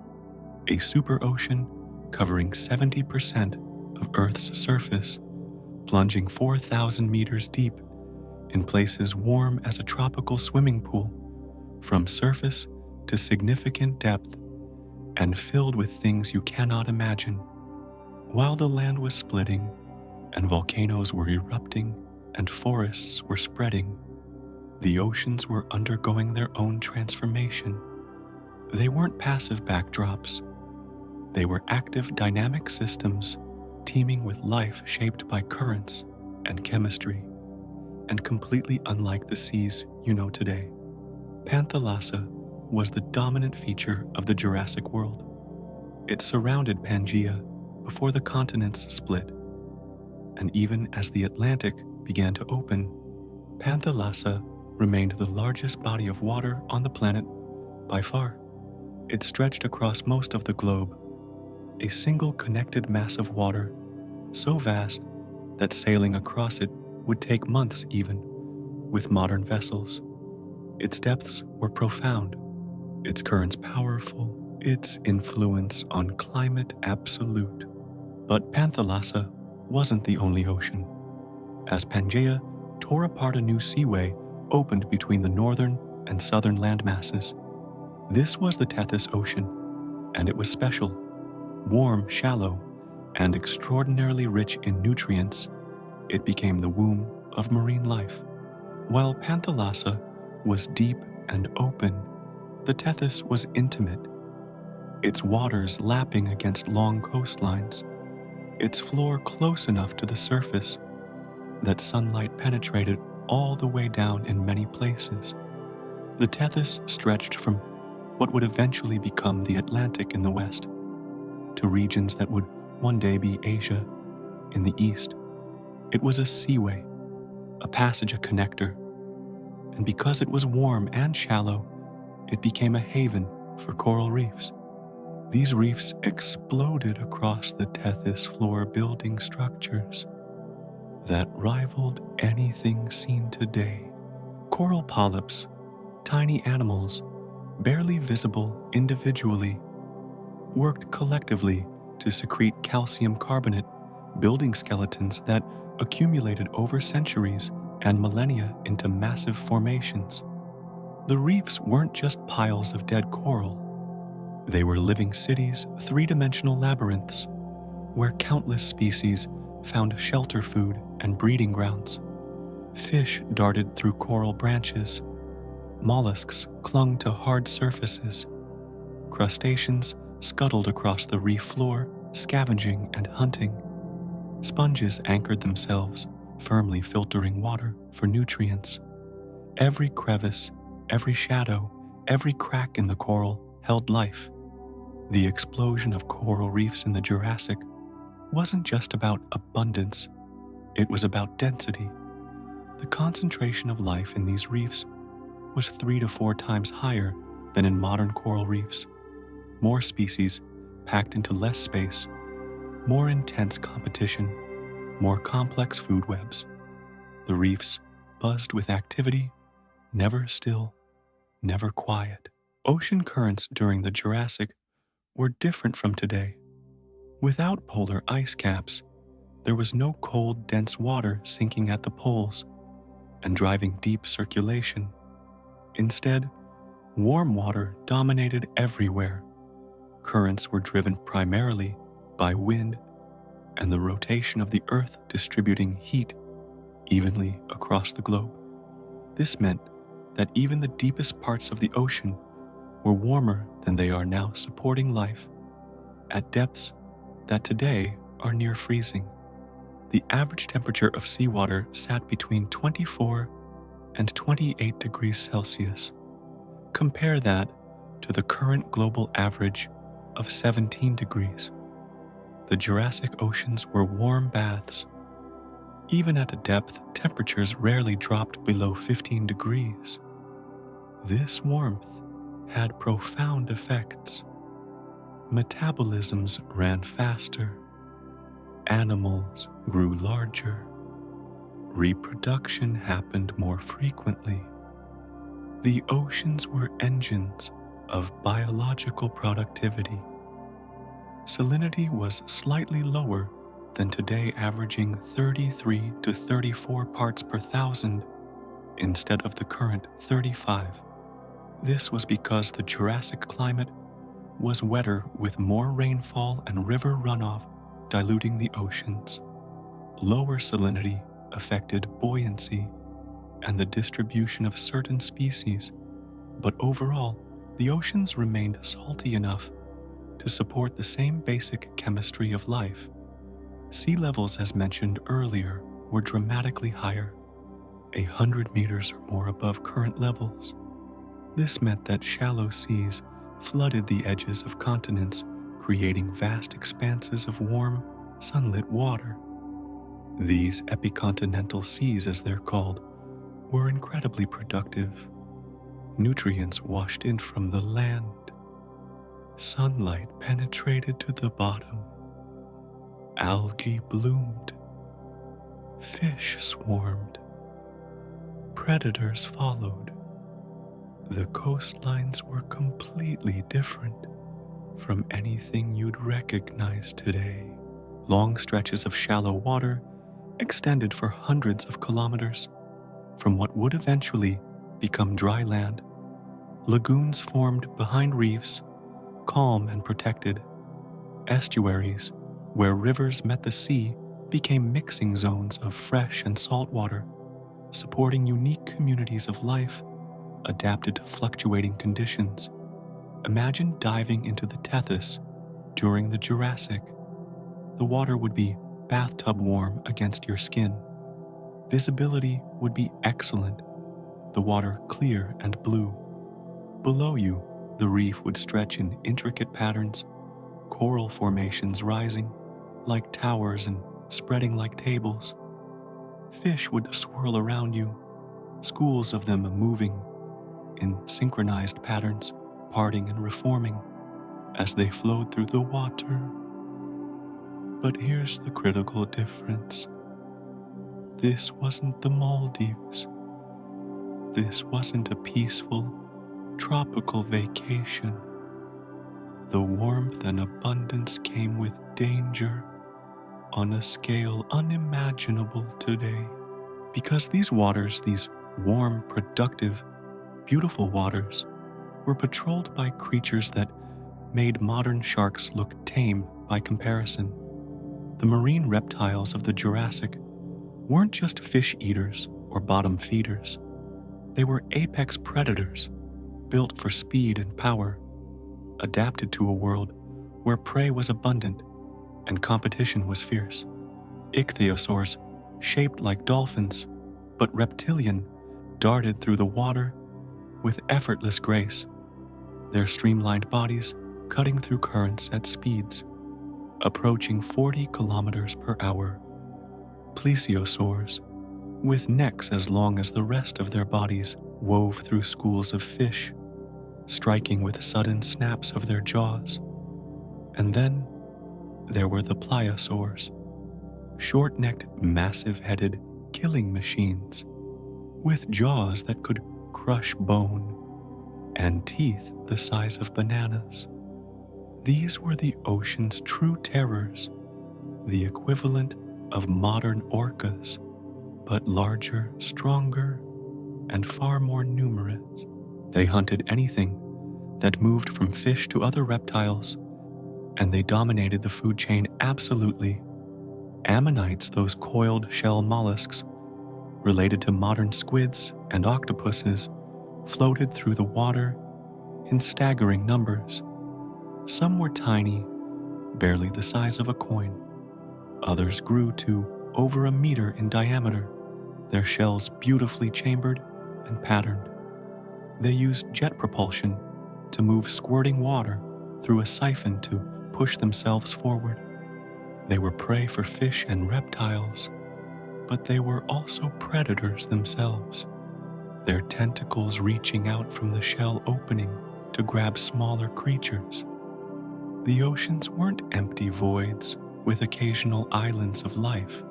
a super ocean covering 70% of Earth's surface, plunging 4,000 meters deep in places warm as a tropical swimming pool, from surface to significant depth, and filled with things you cannot imagine. While the land was splitting, and volcanoes were erupting, and forests were spreading, the oceans were undergoing their own transformation. They weren't passive backdrops. They were active, dynamic systems teeming with life shaped by currents and chemistry, and completely unlike the seas you know today. Panthalassa was the dominant feature of the Jurassic world. It surrounded Pangaea before the continents split, and even as the Atlantic began to open, Panthalassa remained the largest body of water on the planet by far. It stretched across most of the globe, a single connected mass of water so vast that sailing across it would take months even, with modern vessels. Its depths were profound, its currents powerful, its influence on climate absolute. But Panthalassa wasn't the only ocean. As Pangaea tore apart, a new seaway opened between the northern and southern landmasses. This was the Tethys Ocean, and it was special, warm, shallow, and extraordinarily rich in nutrients. It became the womb of marine life. While Panthalassa was deep and open, the Tethys was intimate, its waters lapping against long coastlines, its floor close enough to the surface that sunlight penetrated all the way down in many places. The Tethys stretched from what would eventually become the Atlantic in the west to regions that would one day be Asia in the east. It was a seaway, a passage, a connector. and because it was warm and shallow, it became a haven for coral reefs. These reefs exploded across the Tethys floor, building structures that rivaled anything seen today. Coral polyps, tiny animals, barely visible individually, worked collectively to secrete calcium carbonate, building skeletons that accumulated over centuries and millennia into massive formations. The reefs weren't just piles of dead coral. They were living cities, three-dimensional labyrinths, where countless species found shelter, food, and breeding grounds. Fish darted through coral branches. Mollusks clung to hard surfaces. Crustaceans scuttled across the reef floor, scavenging and hunting. Sponges anchored themselves, firmly filtering water for nutrients. Every crevice, every shadow, every crack in the coral held life. The explosion of coral reefs in the Jurassic wasn't just about abundance, it was about density. The concentration of life in these reefs was 3 to 4 times higher than in modern coral reefs. More species packed into less space, more intense competition, more complex food webs. The reefs buzzed with activity, never still, never quiet. Ocean currents during the Jurassic were different from today. Without polar ice caps, there was no cold, dense water sinking at the poles and driving deep circulation. Instead, warm water dominated everywhere. Currents were driven primarily by wind and the rotation of the Earth distributing heat evenly across the globe. This meant that even the deepest parts of the ocean were warmer than they are now, supporting life at depths that today are near freezing. The average temperature of seawater sat between 24 and 28 degrees Celsius. Compare that to the current global average of 17 degrees. The Jurassic oceans were warm baths. Even at a depth, temperatures rarely dropped below 15 degrees. This warmth had profound effects. Metabolisms ran faster. Animals grew larger. Reproduction happened more frequently. The oceans were engines of biological productivity. Salinity was slightly lower than today, averaging 33 to 34 parts per thousand instead of the current 35. This was because the Jurassic climate was wetter with more rainfall and river runoff diluting the oceans. Lower salinity affected buoyancy and the distribution of certain species, but overall, the oceans remained salty enough to support the same basic chemistry of life. Sea levels, as mentioned earlier, were dramatically higher, 100 meters or more above current levels. This meant that shallow seas flooded the edges of continents, creating vast expanses of warm, sunlit water. These epicontinental seas, as they're called, were incredibly productive. Nutrients washed in from the land. Sunlight penetrated to the bottom. Algae bloomed. Fish swarmed. Predators followed. The coastlines were completely different from anything you'd recognize today. Long stretches of shallow water extended for hundreds of kilometers from what would eventually become dry land. Lagoons formed behind reefs, calm and protected. Estuaries, where rivers met the sea, became mixing zones of fresh and salt water, supporting unique communities of life adapted to fluctuating conditions. Imagine diving into the Tethys during the Jurassic. The water would be bathtub warm against your skin. Visibility would be excellent, the water clear and blue. Below you, the reef would stretch in intricate patterns, coral formations rising like towers and spreading like tables. Fish would swirl around you, schools of them moving in synchronized patterns, parting and reforming as they flowed through the water. But here's the critical difference. This wasn't the Maldives. This wasn't a peaceful, tropical vacation. The warmth and abundance came with danger on a scale unimaginable today. Because these waters, these warm, productive, beautiful waters, were patrolled by creatures that made modern sharks look tame by comparison. The marine reptiles of the Jurassic weren't just fish eaters or bottom feeders. They were apex predators, built for speed and power, adapted to a world where prey was abundant and competition was fierce. Ichthyosaurs, shaped like dolphins, but reptilian, darted through the water with effortless grace, their streamlined bodies cutting through currents at speeds approaching 40 kilometers per hour. Plesiosaurs, with necks as long as the rest of their bodies, wove through schools of fish, striking with sudden snaps of their jaws. And then there were the pliosaurs, short-necked, massive-headed killing machines, with jaws that could crush bone and teeth the size of bananas. These were the ocean's true terrors, the equivalent of modern orcas, but larger, stronger, and far more numerous. They hunted anything that moved from fish to other reptiles, and they dominated the food chain absolutely. Ammonites, those coiled shell mollusks, related to modern squids and octopuses, floated through the water in staggering numbers. Some were tiny, barely the size of a coin. Others grew to over a meter in diameter, their shells beautifully chambered and patterned. They used jet propulsion to move squirting water through a siphon to push themselves forward. They were prey for fish and reptiles, but they were also predators themselves, their tentacles reaching out from the shell opening to grab smaller creatures. The oceans weren't empty voids with occasional islands of life.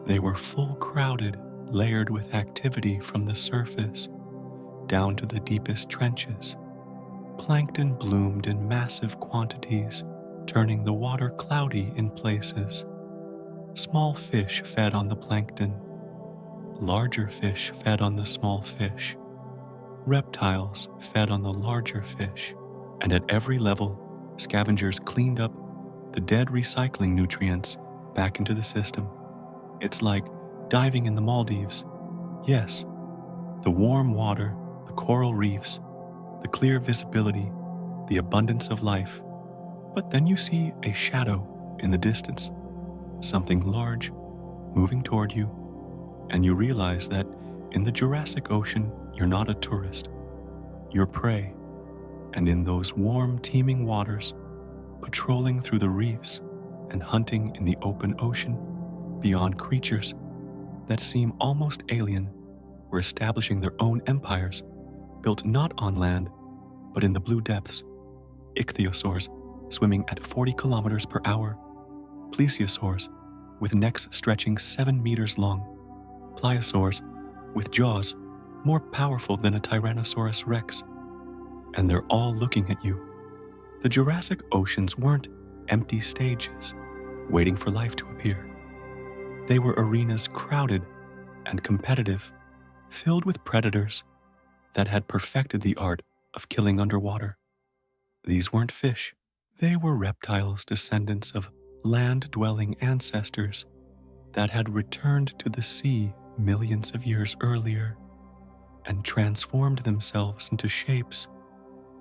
They were full crowded, layered with activity from the surface down to the deepest trenches. Plankton bloomed in massive quantities, turning the water cloudy in places. Small fish fed on the plankton. Larger fish fed on the small fish. Reptiles fed on the larger fish. And at every level, scavengers cleaned up the dead recycling nutrients back into the system. It's like diving in the Maldives. Yes, the warm water, the coral reefs, the clear visibility, the abundance of life. But then you see a shadow in the distance, something large moving toward you, and you realize that in the Jurassic Ocean, you're not a tourist. You're prey. And in those warm, teeming waters, patrolling through the reefs and hunting in the open ocean beyond creatures that seem almost alien, were establishing their own empires, built not on land, but in the blue depths. Ichthyosaurs swimming at 40 kilometers per hour, plesiosaurs with necks stretching 7 meters long, pliosaurs with jaws more powerful than a Tyrannosaurus rex. And they're all looking at you. The Jurassic oceans weren't empty stages waiting for life to appear. They were arenas crowded and competitive, filled with predators that had perfected the art of killing underwater. These weren't fish. They were reptiles, descendants of land-dwelling ancestors that had returned to the sea millions of years earlier and transformed themselves into shapes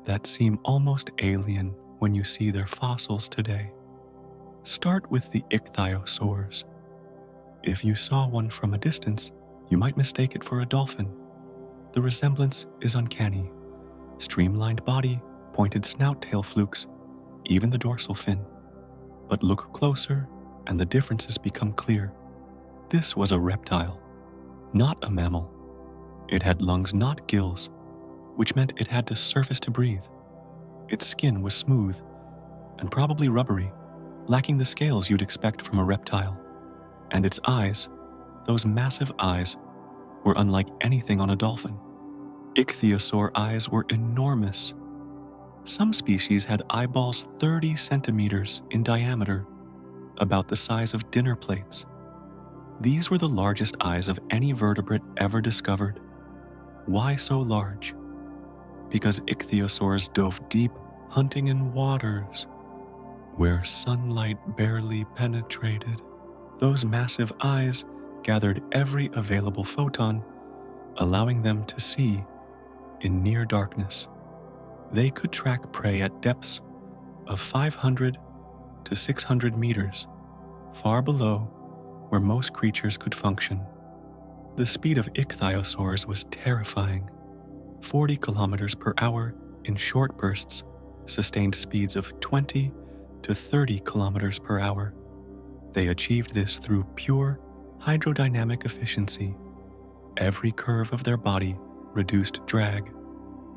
that seem almost alien when you see their fossils today. Start with the ichthyosaurs. If you saw one from a distance, you might mistake it for a dolphin. The resemblance is uncanny. Streamlined body, pointed snout tail flukes, even the dorsal fin. But look closer and the differences become clear. This was a reptile, not a mammal. It had lungs, not gills, which meant it had to surface to breathe. Its skin was smooth and probably rubbery, lacking the scales you'd expect from a reptile. And its eyes, those massive eyes, were unlike anything on a dolphin. Ichthyosaur eyes were enormous. Some species had eyeballs 30 centimeters in diameter, about the size of dinner plates. These were the largest eyes of any vertebrate ever discovered. Why so large? Because ichthyosaurs dove deep, hunting in waters where sunlight barely penetrated. Those massive eyes gathered every available photon, allowing them to see in near darkness. They could track prey at depths of 500 to 600 meters, far below where most creatures could function. The speed of ichthyosaurs was terrifying. 40 kilometers per hour in short bursts, sustained speeds of 20 to 30 kilometers per hour. They achieved this through pure hydrodynamic efficiency. Every curve of their body reduced drag.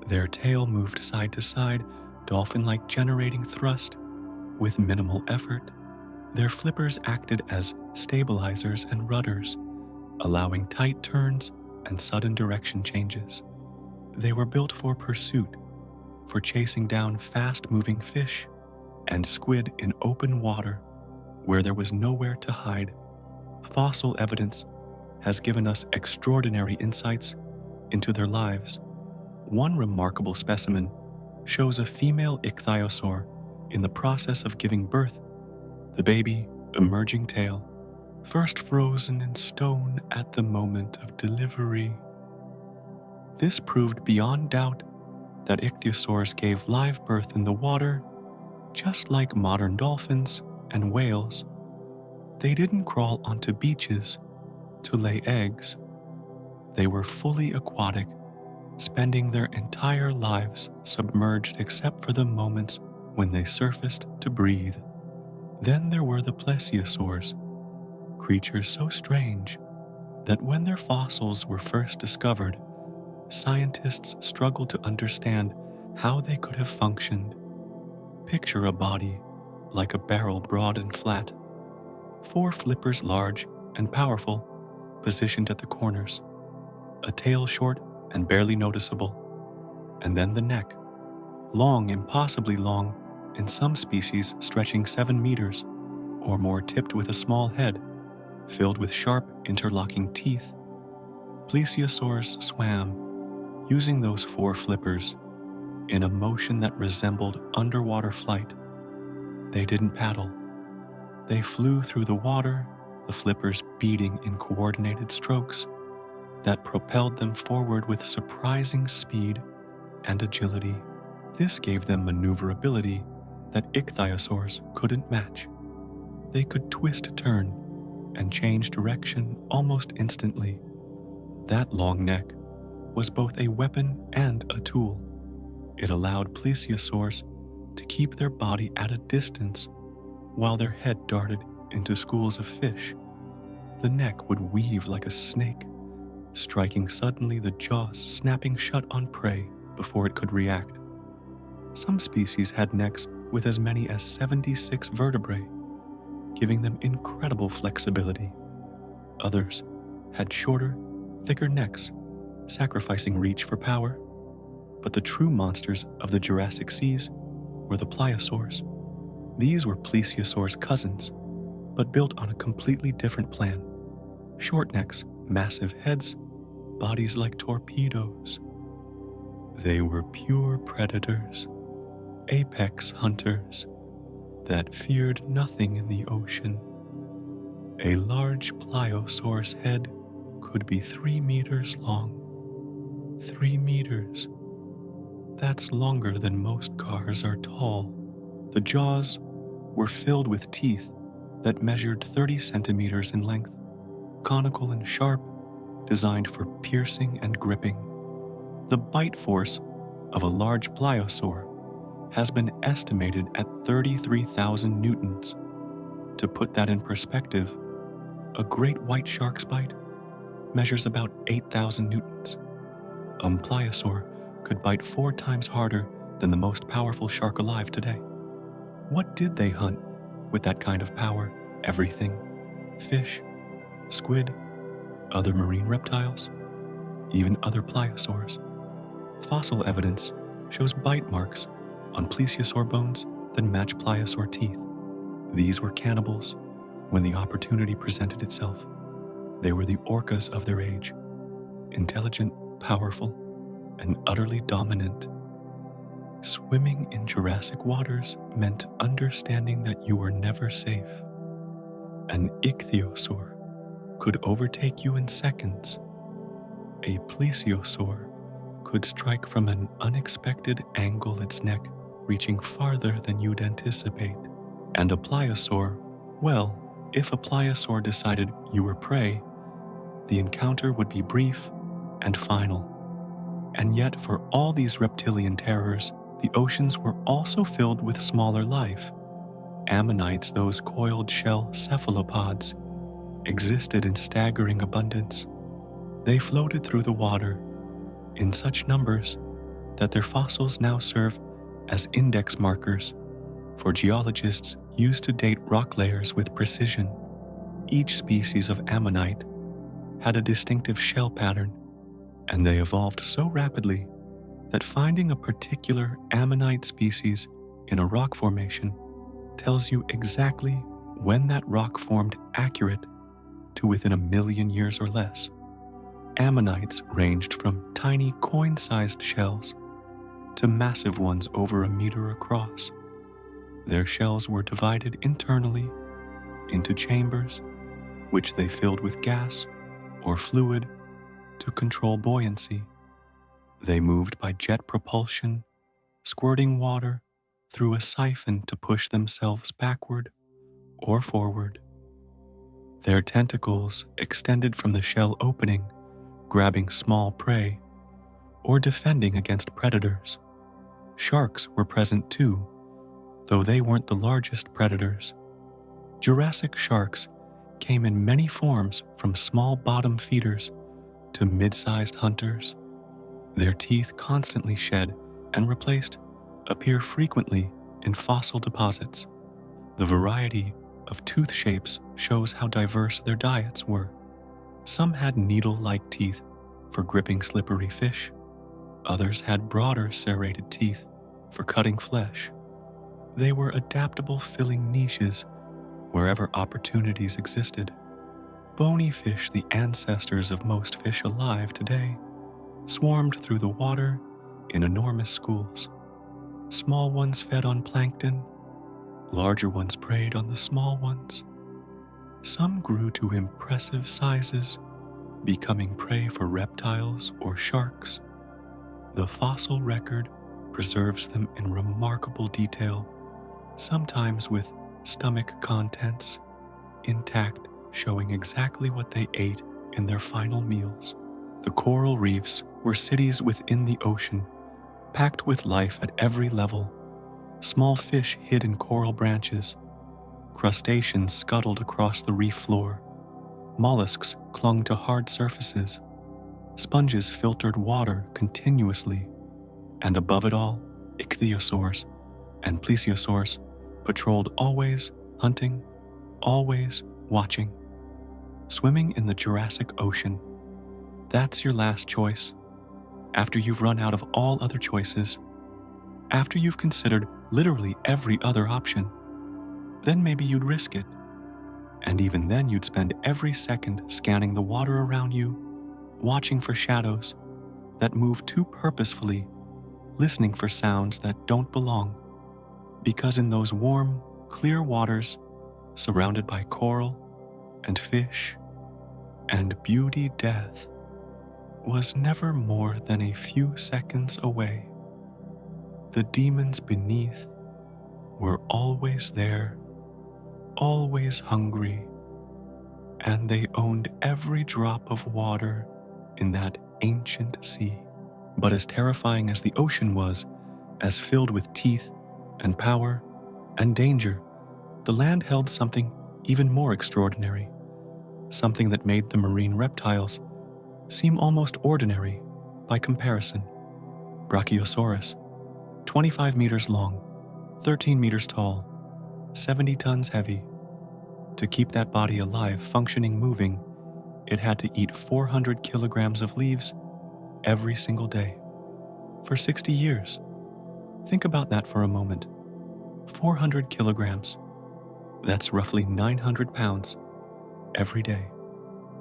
Their tail moved side to side, dolphin-like, generating thrust with minimal effort. Their flippers acted as stabilizers and rudders, allowing tight turns and sudden direction changes. They were built for pursuit, for chasing down fast-moving fish and squid in open water where there was nowhere to hide. Fossil evidence has given us extraordinary insights into their lives. One remarkable specimen shows a female ichthyosaur in the process of giving birth, the baby emerging tail, first frozen in stone at the moment of delivery. This proved beyond doubt that ichthyosaurs gave live birth in the water, just like modern dolphins and whales. They didn't crawl onto beaches to lay eggs. They were fully aquatic, spending their entire lives submerged except for the moments when they surfaced to breathe. Then there were the plesiosaurs, creatures so strange that when their fossils were first discovered, scientists struggled to understand how they could have functioned. Picture a body like a barrel, broad and flat, 4 flippers large and powerful, positioned at the corners, a tail short and barely noticeable, and then the neck, long, impossibly long, in some species stretching 7 meters or more, tipped with a small head filled with sharp interlocking teeth. Plesiosaurs swam, using those 4 flippers in a motion that resembled underwater flight. They didn't paddle. They flew through the water, the flippers beating in coordinated strokes that propelled them forward with surprising speed and agility. This gave them maneuverability that ichthyosaurs couldn't match. They could twist, turn, and change direction almost instantly. That long neck was both a weapon and a tool. It allowed plesiosaurs to keep their body at a distance while their head darted into schools of fish. The neck would weave like a snake, striking suddenly, the jaws snapping shut on prey before it could react. Some species had necks with as many as 76 vertebrae, giving them incredible flexibility. Others had shorter, thicker necks, sacrificing reach for power. But the true monsters of the Jurassic Seas were the pliosaurs. These were plesiosaurs' cousins, but built on a completely different plan. Short necks, massive heads, bodies like torpedoes. They were pure predators, apex hunters that feared nothing in the ocean. A large pliosaur's head could be 3 meters long. 3 meters. That's longer than most cars are tall. The jaws were filled with teeth that measured 30 centimeters in length, conical and sharp, designed for piercing and gripping. The bite force of a large pliosaur has been estimated at 33,000 newtons. To put that in perspective, a great white shark's bite measures about 8,000 newtons. pliosaur could bite 4 times harder than the most powerful shark alive today. What did they hunt with that kind of power? Everything. Fish, squid, other marine reptiles, even other pliosaurs. Fossil evidence shows bite marks on plesiosaur bones that match pliosaur teeth. These were cannibals when the opportunity presented itself. They were the orcas of their age, intelligent, powerful, and utterly dominant. Swimming in Jurassic waters meant understanding that you were never safe. An ichthyosaur could overtake you in seconds. A plesiosaur could strike from an unexpected angle, its neck reaching farther than you'd anticipate. And a pliosaur, well, if a pliosaur decided you were prey, the encounter would be brief and final. And yet, for all these reptilian terrors, the oceans were also filled with smaller life. Ammonites, those coiled shell cephalopods, existed in staggering abundance. They floated through the water in such numbers that their fossils now serve as index markers for geologists used to date rock layers with precision. Each species of ammonite had a distinctive shell pattern, and they evolved so rapidly that finding a particular ammonite species in a rock formation tells you exactly when that rock formed, accurate to within 1 million years or less. Ammonites ranged from tiny coin-sized shells to massive ones over 1 meter across. Their shells were divided internally into chambers, which they filled with gas or fluid to control buoyancy. They moved by jet propulsion, squirting water through a siphon to push themselves backward or forward. Their tentacles extended from the shell opening, grabbing small prey or defending against predators. Sharks were present too, though they weren't the largest predators. Jurassic sharks came in many forms, from small bottom feeders to mid-sized hunters. Their teeth, constantly shed and replaced, appear frequently in fossil deposits. The variety of tooth shapes shows how diverse their diets were. Some had needle-like teeth for gripping slippery fish. Others had broader serrated teeth for cutting flesh. They were adaptable, filling niches wherever opportunities existed. Bony fish, the ancestors of most fish alive today, swarmed through the water in enormous schools. Small ones fed on plankton, larger ones preyed on the small ones. Some grew to impressive sizes, becoming prey for reptiles or sharks. The fossil record preserves them in remarkable detail, sometimes with stomach contents intact, showing exactly what they ate in their final meals. The coral reefs were cities within the ocean, packed with life at every level. Small fish hid in coral branches. Crustaceans scuttled across the reef floor. Mollusks clung to hard surfaces. Sponges filtered water continuously. And above it all, ichthyosaurs and plesiosaurs patrolled, always hunting, always watching. Swimming in the Jurassic Ocean. That's your last choice. After you've run out of all other choices, after you've considered literally every other option, then maybe you'd risk it. And even then you'd spend every second scanning the water around you, watching for shadows that move too purposefully, listening for sounds that don't belong. Because in those warm, clear waters, surrounded by coral and fish and beauty, death was never more than a few seconds away. The demons beneath were always there, always hungry, and they owned every drop of water in that ancient sea. But as terrifying as the ocean was, as filled with teeth and power and danger, the land held something even more extraordinary, something that made the marine reptiles seem almost ordinary By comparison, Brachiosaurus, 25 meters long, 13 meters tall, 70 tons heavy. To keep that body alive, functioning, moving, it had to eat 400 kilograms of leaves every single day for 60 years. Think about that for a moment. 400 kilograms. That's roughly 900 pounds every day,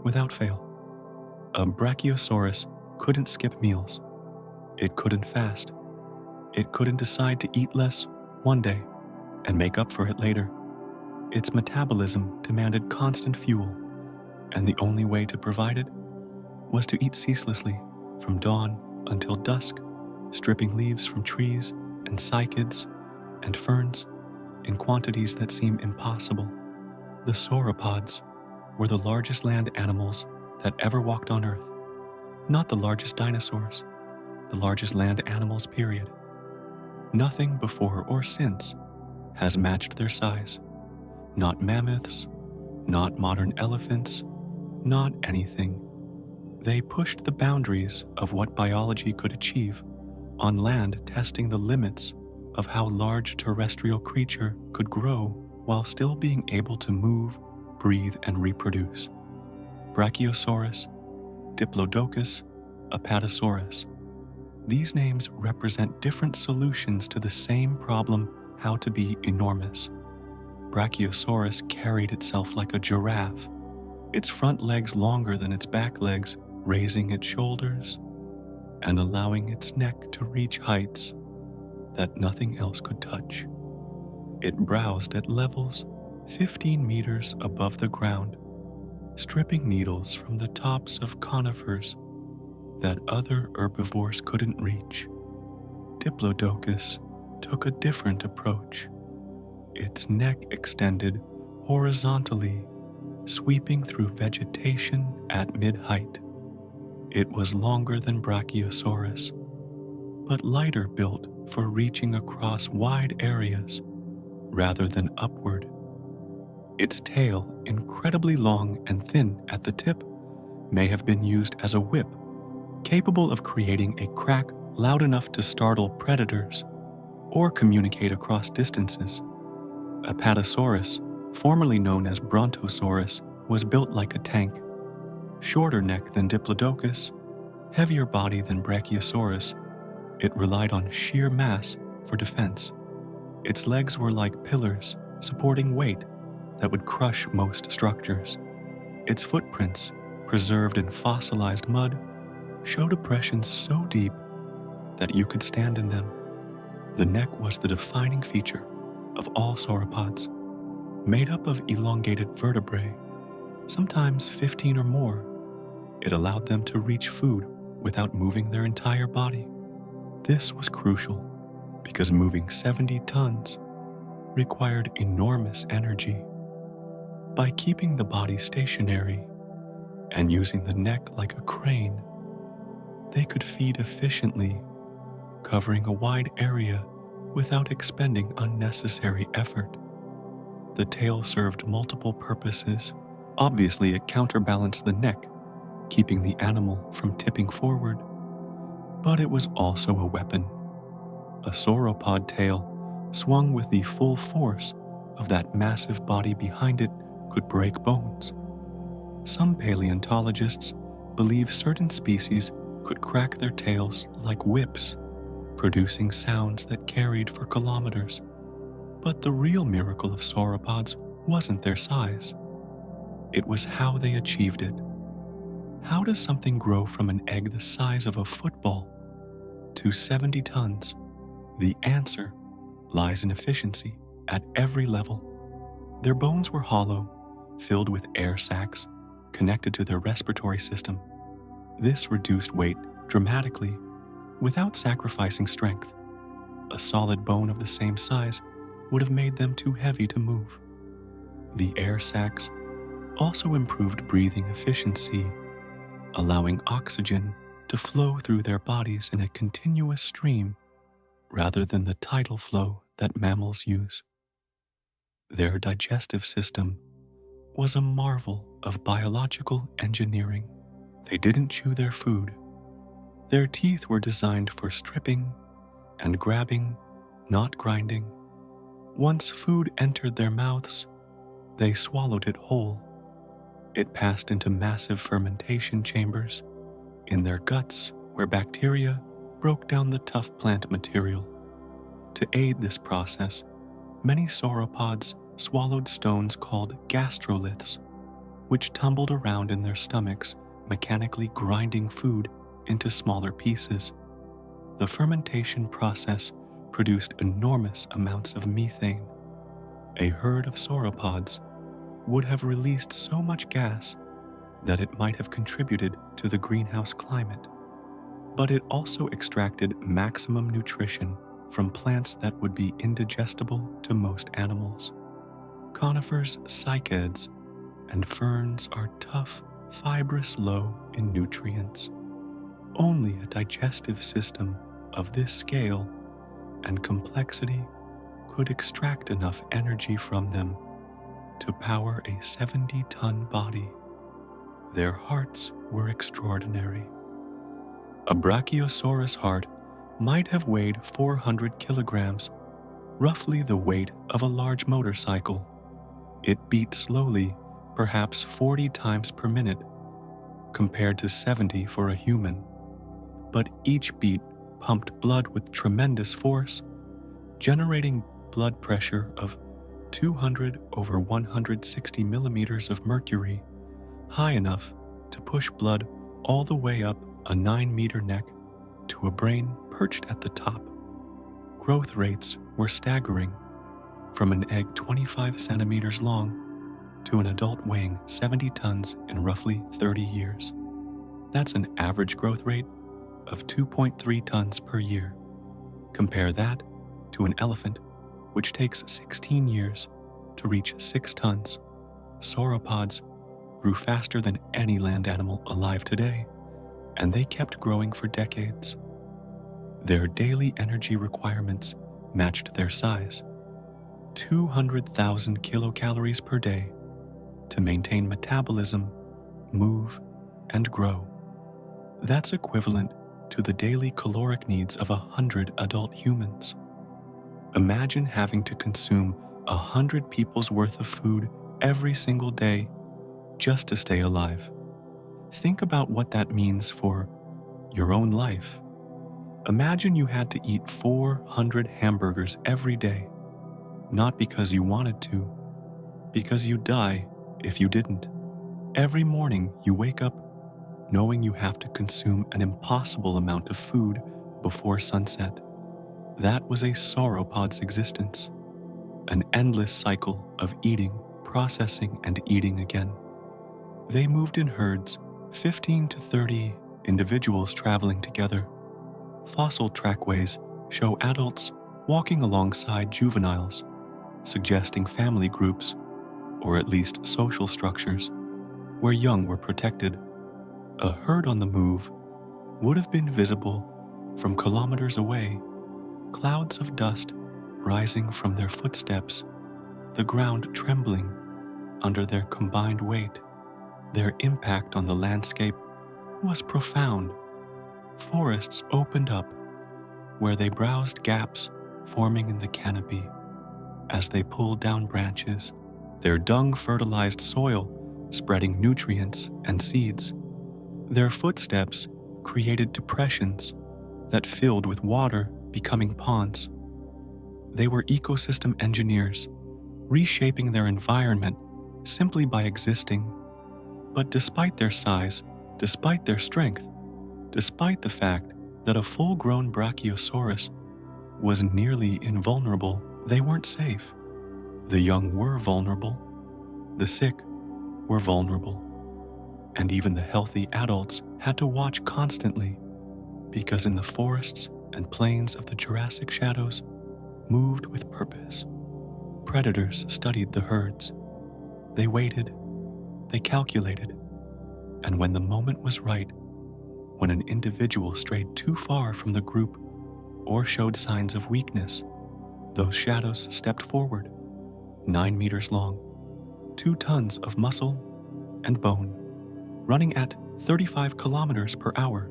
without fail. A Brachiosaurus couldn't skip meals. It couldn't fast. It couldn't decide to eat less one day and make up for it later. Its metabolism demanded constant fuel, and the only way to provide it was to eat ceaselessly from dawn until dusk, stripping leaves from trees and cycads and ferns in quantities that seem impossible. The sauropods were the largest land animals that ever walked on Earth. Not the largest dinosaurs, the largest land animals, period. Nothing before or since has matched their size. Not mammoths, not modern elephants, not anything. They pushed the boundaries of what biology could achieve on land, testing the limits of how large a terrestrial creature could grow while still being able to move, breathe, and reproduce. Brachiosaurus, Diplodocus, Apatosaurus. These names represent different solutions to the same problem: how to be enormous. Brachiosaurus carried itself like a giraffe, its front legs longer than its back legs, raising its shoulders and allowing its neck to reach heights that nothing else could touch. It browsed at levels 15 meters above the ground, stripping needles from the tops of conifers that other herbivores couldn't reach. Diplodocus took a different approach. Its neck extended horizontally, sweeping through vegetation at mid-height. It was longer than Brachiosaurus, but lighter built for reaching across wide areas rather than upward. Its tail, incredibly long and thin at the tip, may have been used as a whip, capable of creating a crack loud enough to startle predators or communicate across distances. Apatosaurus, formerly known as Brontosaurus, was built like a tank. Shorter neck than Diplodocus, heavier body than Brachiosaurus, it relied on sheer mass for defense. Its legs were like pillars, supporting weight that would crush most structures. Its footprints, preserved in fossilized mud, showed impressions so deep that you could stand in them. The neck was the defining feature of all sauropods, made up of elongated vertebrae, sometimes 15 or more. It allowed them to reach food without moving their entire body. This was crucial because moving 70 tons required enormous energy. By keeping the body stationary and using the neck like a crane, they could feed efficiently, covering a wide area without expending unnecessary effort. The tail served multiple purposes. Obviously, it counterbalanced the neck, keeping the animal from tipping forward, but it was also a weapon. A sauropod tail, swung with the full force of that massive body behind it, could break bones. Some paleontologists believe certain species could crack their tails like whips, producing sounds that carried for kilometers. But the real miracle of sauropods wasn't their size. It was how they achieved it. How does something grow from an egg the size of a football to 70 tons? The answer lies in efficiency at every level. Their bones were hollow, filled with air sacs connected to their respiratory system. This reduced weight dramatically without sacrificing strength. A solid bone of the same size would have made them too heavy to move. The air sacs also improved breathing efficiency, allowing oxygen to flow through their bodies in a continuous stream rather than the tidal flow that mammals use. Their digestive system was a marvel of biological engineering. They didn't chew their food. Their teeth were designed for stripping and grabbing, not grinding. Once food entered their mouths, they swallowed it whole. It passed into massive fermentation chambers in their guts where bacteria broke down the tough plant material. To aid this process, many sauropods swallowed stones called gastroliths, which tumbled around in their stomachs, mechanically grinding food into smaller pieces. The fermentation process produced enormous amounts of methane. A herd of sauropods would have released so much gas that it might have contributed to the greenhouse climate. But it also extracted maximum nutrition from plants that would be indigestible to most animals. Conifers, cycads, and ferns are tough, fibrous, low in nutrients. Only a digestive system of this scale and complexity could extract enough energy from them to power a 70-ton body. Their hearts were extraordinary. A Brachiosaurus heart might have weighed 400 kilograms, roughly the weight of a large motorcycle. It beat slowly, perhaps 40 times per minute, compared to 70 for a human. But each beat pumped blood with tremendous force, generating blood pressure of 200 over 160 millimeters of mercury, high enough to push blood all the way up a 9-meter neck to a brain perched at the top. Growth rates were staggering, from an egg 25 centimeters long to an adult weighing 70 tons in roughly 30 years. That's an average growth rate of 2.3 tons per year. Compare that to an elephant, which takes 16 years to reach 6 tons. Sauropods grew faster than any land animal alive today, and they kept growing for decades. Their daily energy requirements matched their size, 200,000 kilocalories per day to maintain metabolism, move, and grow. That's equivalent to the daily caloric needs of 100 adult humans. Imagine having to consume 100 people's worth of food every single day just to stay alive. Think about what that means for your own life. Imagine you had to eat 400 hamburgers every day, not because you wanted to, because you'd die if you didn't. Every morning you wake up knowing you have to consume an impossible amount of food before sunset. That was a sauropod's existence, an endless cycle of eating, processing, and eating again. They moved in herds, 15 to 30 individuals traveling together. Fossil trackways show adults walking alongside juveniles, suggesting family groups, or at least social structures, where young were protected. A herd on the move would have been visible from kilometers away, clouds of dust rising from their footsteps, the ground trembling under their combined weight. Their impact on the landscape was profound. Forests opened up where they browsed gaps forming in the canopy. As they pulled down branches, their dung fertilized soil, spreading nutrients and seeds. Their footsteps created depressions that filled with water, becoming ponds. They were ecosystem engineers, reshaping their environment simply by existing. But despite their size, despite their strength, despite the fact that a full-grown Brachiosaurus was nearly invulnerable, they weren't safe. The young were vulnerable, the sick were vulnerable, and even the healthy adults had to watch constantly, because in the forests and plains of the Jurassic shadows moved with purpose. Predators studied the herds. They waited, they calculated, and when the moment was right, when an individual strayed too far from the group or showed signs of weakness, those shadows stepped forward, 9 meters long, 2 tons of muscle and bone, running at 35 kilometers per hour.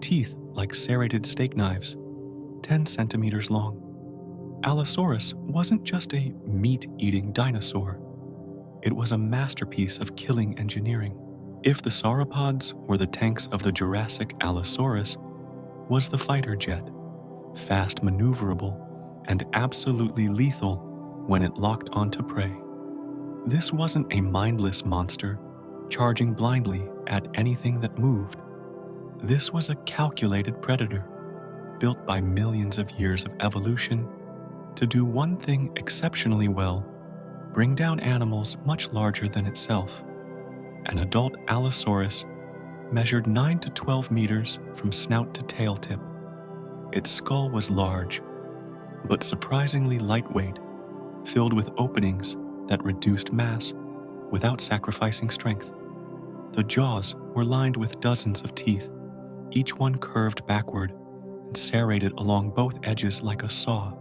teeth like serrated steak knives, 10 centimeters long. Allosaurus wasn't just a meat-eating dinosaur. It was a masterpiece of killing engineering. If the sauropods were the tanks of the Jurassic, Allosaurus was the fighter jet, fast maneuverable and absolutely lethal when it locked onto prey. This wasn't a mindless monster charging blindly at anything that moved. This was a calculated predator, built by millions of years of evolution to do one thing exceptionally well: bring down animals much larger than itself. An adult Allosaurus measured 9 to 12 meters from snout to tail tip. Its skull was large, but surprisingly lightweight, filled with openings that reduced mass without sacrificing strength. The jaws were lined with dozens of teeth, each one curved backward and serrated along both edges like a saw.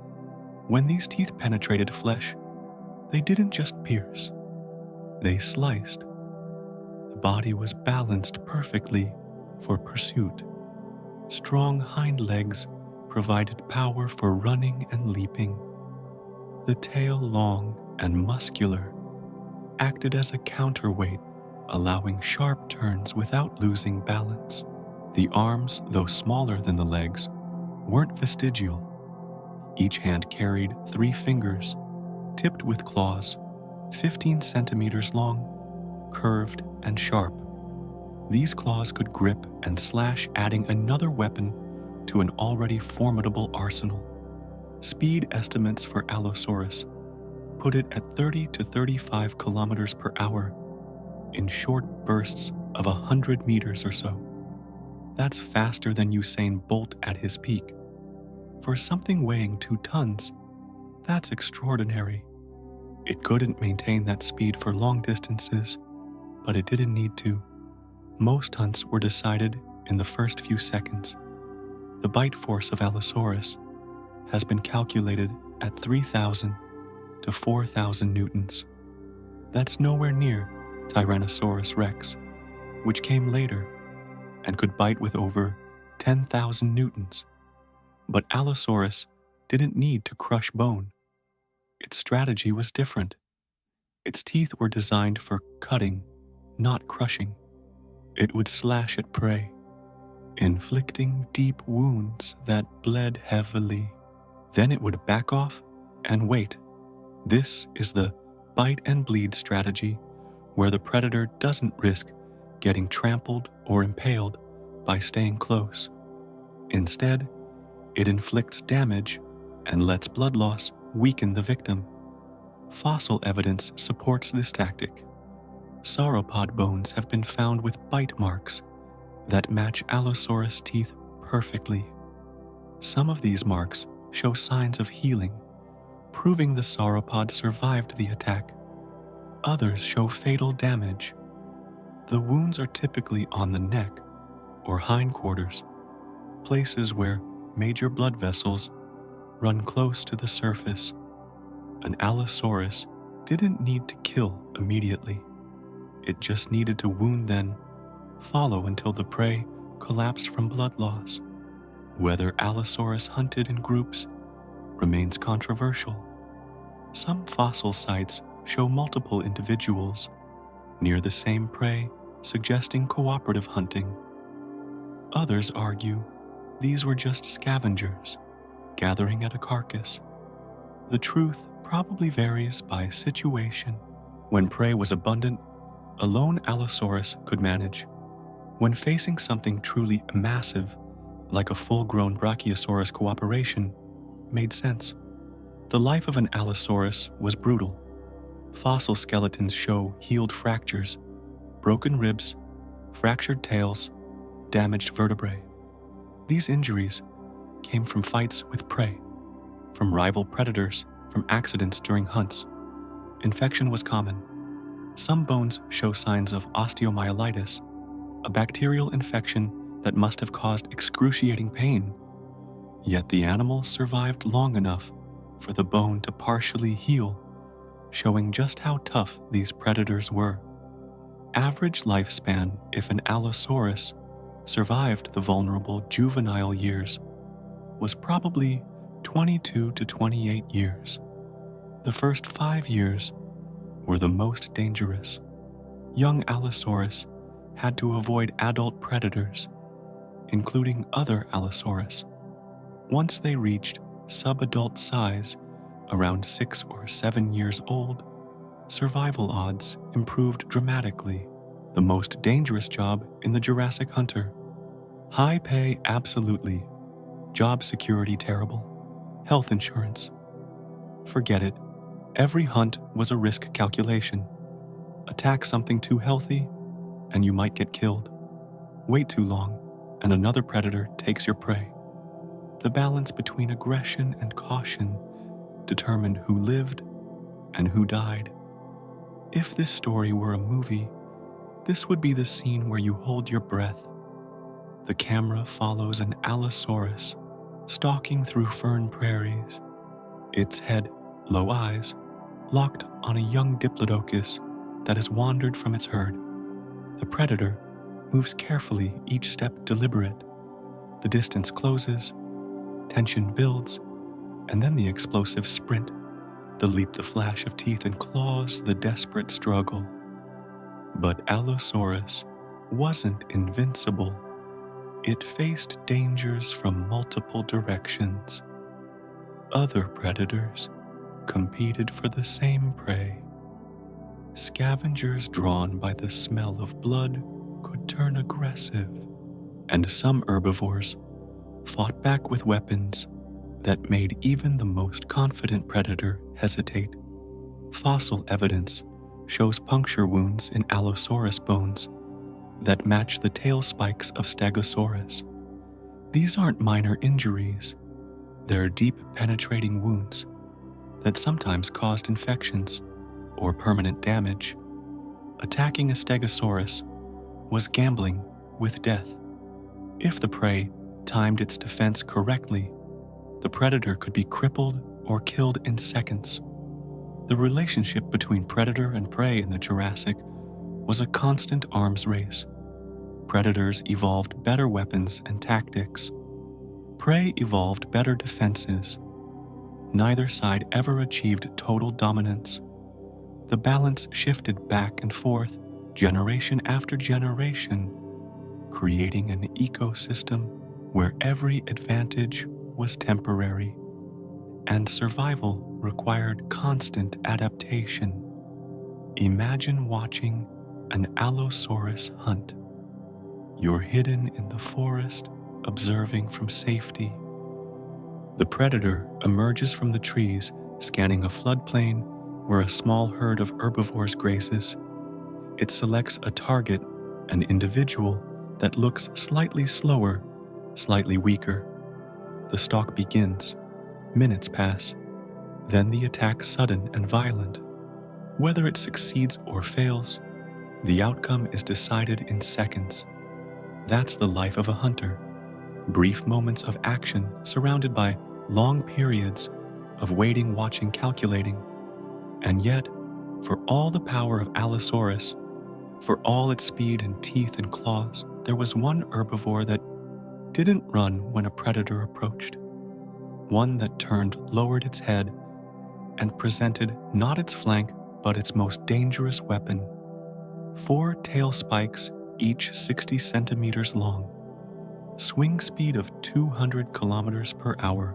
When these teeth penetrated flesh, they didn't just pierce, they sliced. The body was balanced perfectly for pursuit. Strong hind legs provided power for running and leaping. The tail, long and muscular, acted as a counterweight, allowing sharp turns without losing balance. The arms, though smaller than the legs, weren't vestigial. Each hand carried 3 fingers, tipped with claws, 15 centimeters long, curved and sharp. These claws could grip and slash, adding another weapon to an already formidable arsenal. Speed estimates for Allosaurus put it at 30 to 35 kilometers per hour in short bursts of 100 meters or so. That's faster than Usain Bolt at his peak. For something weighing 2 tons, that's extraordinary. It couldn't maintain that speed for long distances, but it didn't need to. Most hunts were decided in the first few seconds. The bite force of Allosaurus has been calculated at 3,000 to 4,000 newtons. That's nowhere near Tyrannosaurus rex, which came later and could bite with over 10,000 newtons. But Allosaurus didn't need to crush bone. Its strategy was different. Its teeth were designed for cutting, not crushing. It would slash at prey, inflicting deep wounds that bled heavily. Then it would back off and wait. This is the bite and bleed strategy, where the predator doesn't risk getting trampled or impaled by staying close. Instead, it inflicts damage and lets blood loss weaken the victim. Fossil evidence supports this tactic. Sauropod bones have been found with bite marks that match Allosaurus teeth perfectly. Some of these marks show signs of healing, proving the sauropod survived the attack. Others show fatal damage. The wounds are typically on the neck or hindquarters, places where major blood vessels run close to the surface. An Allosaurus didn't need to kill immediately. It just needed to wound, then follow until the prey collapsed from blood loss. Whether Allosaurus hunted in groups remains controversial. Some fossil sites show multiple individuals near the same prey, suggesting cooperative hunting. Others argue these were just scavengers gathering at a carcass. The truth probably varies by situation. When prey was abundant, a lone Allosaurus could manage. When facing something truly massive, like a full-grown Brachiosaurus, cooperation made sense. The life of an Allosaurus was brutal. Fossil skeletons show healed fractures, broken ribs, fractured tails, damaged vertebrae. These injuries came from fights with prey, from rival predators, from accidents during hunts. Infection was common. Some bones show signs of osteomyelitis, a bacterial infection that must have caused excruciating pain. Yet the animal survived long enough for the bone to partially heal, showing just how tough these predators were. Average lifespan if an Allosaurus survived the vulnerable juvenile years was probably 22 to 28 years. The first 5 years were the most dangerous. Young Allosaurus had to avoid adult predators, including other Allosaurus. Once they reached subadult size, around 6 or 7 years old, survival odds improved dramatically. The most dangerous job in the Jurassic Hunter. High pay, absolutely. Job security, terrible. Health insurance. Forget it. Every hunt was a risk calculation. Attack something too healthy, and you might get killed. Wait too long, and another predator takes your prey. The balance between aggression and caution determined who lived and who died. If this story were a movie, this would be the scene where you hold your breath. The camera follows an Allosaurus stalking through fern prairies, its head, low eyes, locked on a young diplodocus that has wandered from its herd. The predator moves carefully, each step deliberate. The distance closes, tension builds, and then the explosive sprint, the leap, the flash of teeth and claws, the desperate struggle. But Allosaurus wasn't invincible. It faced dangers from multiple directions. Other predators competed for the same prey. Scavengers drawn by the smell of blood could turn aggressive, and some herbivores fought back with weapons that made even the most confident predator hesitate. Fossil evidence shows puncture wounds in Allosaurus bones that match the tail spikes of Stegosaurus. These aren't minor injuries. They're deep, penetrating wounds that sometimes caused infections or permanent damage. Attacking a Stegosaurus was gambling with death. If the prey timed its defense correctly, the predator could be crippled or killed in seconds. The relationship between predator and prey in the Jurassic was a constant arms race. Predators evolved better weapons and tactics. Prey evolved better defenses. Neither side ever achieved total dominance. The balance shifted back and forth, generation after generation, creating an ecosystem where every advantage was temporary, and survival required constant adaptation. Imagine watching an Allosaurus hunt. You're hidden in the forest, observing from safety. The predator emerges from the trees, scanning a floodplain where a small herd of herbivores grazes. It selects a target, an individual that looks slightly slower, slightly weaker. The stalk begins. Minutes pass. Then the attack sudden and violent. Whether it succeeds or fails, the outcome is decided in seconds. That's the life of a hunter. Brief moments of action surrounded by long periods of waiting, watching, calculating. And yet, for all the power of Allosaurus, for all its speed and teeth and claws, there was one herbivore that didn't run when a predator approached. One that turned, lowered its head, and presented not its flank, but its most dangerous weapon. 4 tail spikes, each 60 centimeters long. Swing speed of 200 kilometers per hour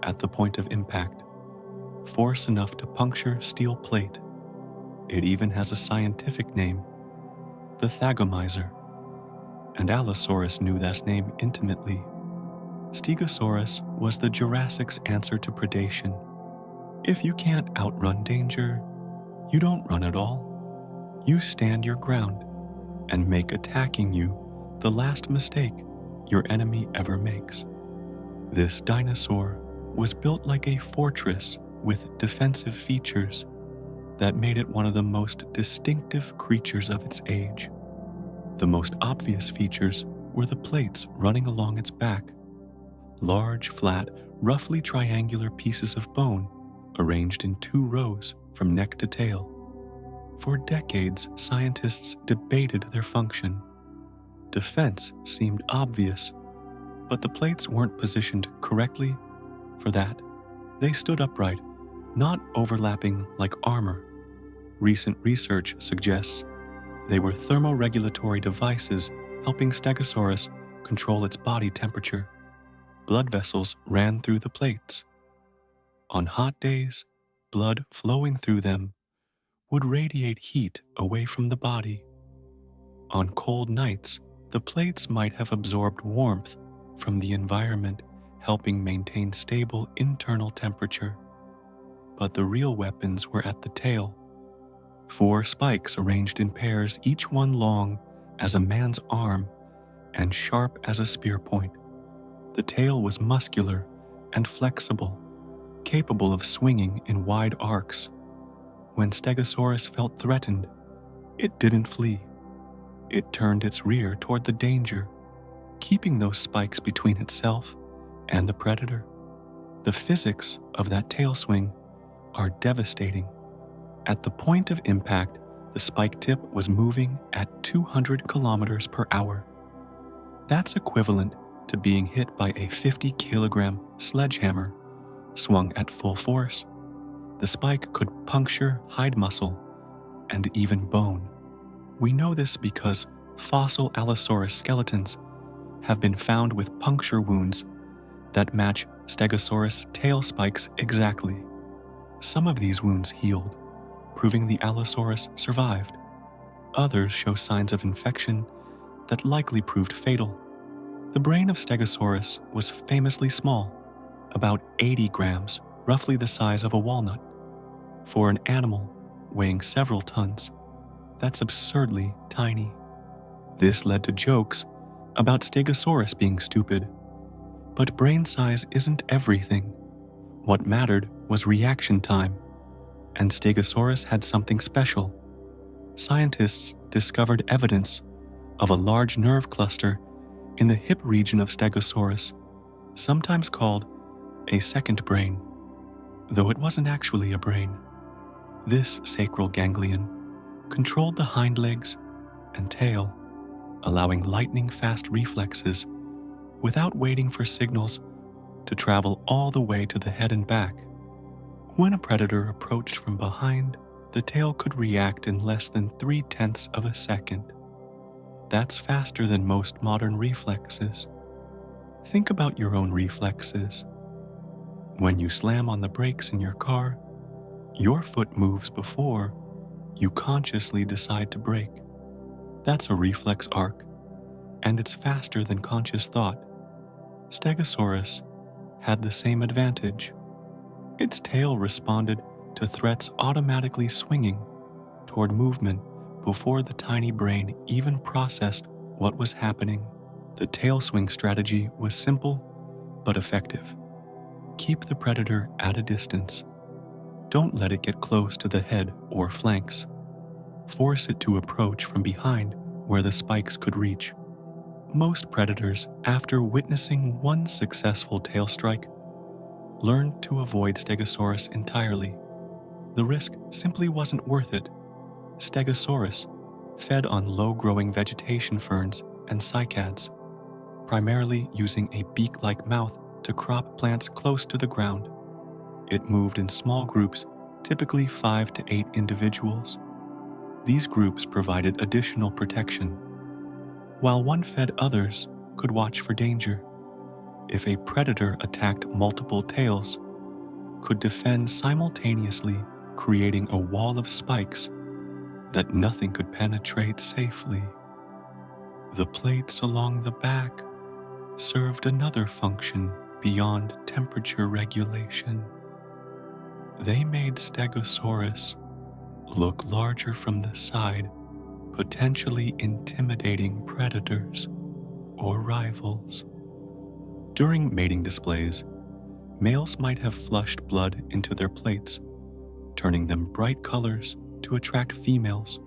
at the point of impact. Force enough to puncture steel plate. It even has a scientific name, the Thagomizer. And Allosaurus knew that name intimately. Stegosaurus was the Jurassic's answer to predation. If you can't outrun danger, you don't run at all. You stand your ground and make attacking you the last mistake your enemy ever makes. This dinosaur was built like a fortress with defensive features that made it one of the most distinctive creatures of its age. The most obvious features were the plates running along its back. Large, flat, roughly triangular pieces of bone arranged in 2 rows from neck to tail. For decades, scientists debated their function. Defense seemed obvious, but the plates weren't positioned correctly for that. They stood upright, not overlapping like armor. Recent research suggests they were thermoregulatory devices helping Stegosaurus control its body temperature. Blood vessels ran through the plates. On hot days, blood flowing through them would radiate heat away from the body. On cold nights, the plates might have absorbed warmth from the environment, helping maintain stable internal temperature. But the real weapons were at the tail. 4 spikes arranged in pairs, each one long as a man's arm and sharp as a spear point. The tail was muscular and flexible, capable of swinging in wide arcs. When Stegosaurus felt threatened, it didn't flee. It turned its rear toward the danger, keeping those spikes between itself and the predator. The physics of that tail swing are devastating. At the point of impact, the spike tip was moving at 200 kilometers per hour. That's equivalent to being hit by a 50-kilogram sledgehammer swung at full force. The spike could puncture hide muscle and even bone. We know this because fossil Allosaurus skeletons have been found with puncture wounds that match Stegosaurus tail spikes exactly. Some of these wounds healed, proving the Allosaurus survived. Others show signs of infection that likely proved fatal. The brain of Stegosaurus was famously small, about 80 grams, roughly the size of a walnut. For an animal weighing several tons, that's absurdly tiny. This led to jokes about Stegosaurus being stupid. But brain size isn't everything. What mattered was reaction time, and Stegosaurus had something special. Scientists discovered evidence of a large nerve cluster in the hip region of Stegosaurus, sometimes called a second brain, though it wasn't actually a brain. This sacral ganglion controlled the hind legs and tail, allowing lightning-fast reflexes without waiting for signals to travel all the way to the head and back. When a predator approached from behind, the tail could react in less than 0.3 of a second. That's faster than most modern reflexes. Think about your own reflexes. When you slam on the brakes in your car, your foot moves before you consciously decide to brake. That's a reflex arc, and it's faster than conscious thought. Stegosaurus had the same advantage. Its tail responded to threats automatically swinging toward movement before the tiny brain even processed what was happening. The tail swing strategy was simple but effective. Keep the predator at a distance. Don't let it get close to the head or flanks. Force it to approach from behind where the spikes could reach. Most predators, after witnessing one successful tail strike, learned to avoid Stegosaurus entirely. The risk simply wasn't worth it. Stegosaurus fed on low-growing vegetation ferns and cycads, primarily using a beak-like mouth to crop plants close to the ground. It moved in small groups, typically 5 to 8 individuals. These groups provided additional protection, while one fed others could watch for danger. If a predator attacked multiple tails, could defend simultaneously, creating a wall of spikes that nothing could penetrate safely. The plates along the back served another function beyond temperature regulation. They made Stegosaurus look larger from the side, potentially intimidating predators or rivals. During mating displays, males might have flushed blood into their plates, turning them bright colors to attract females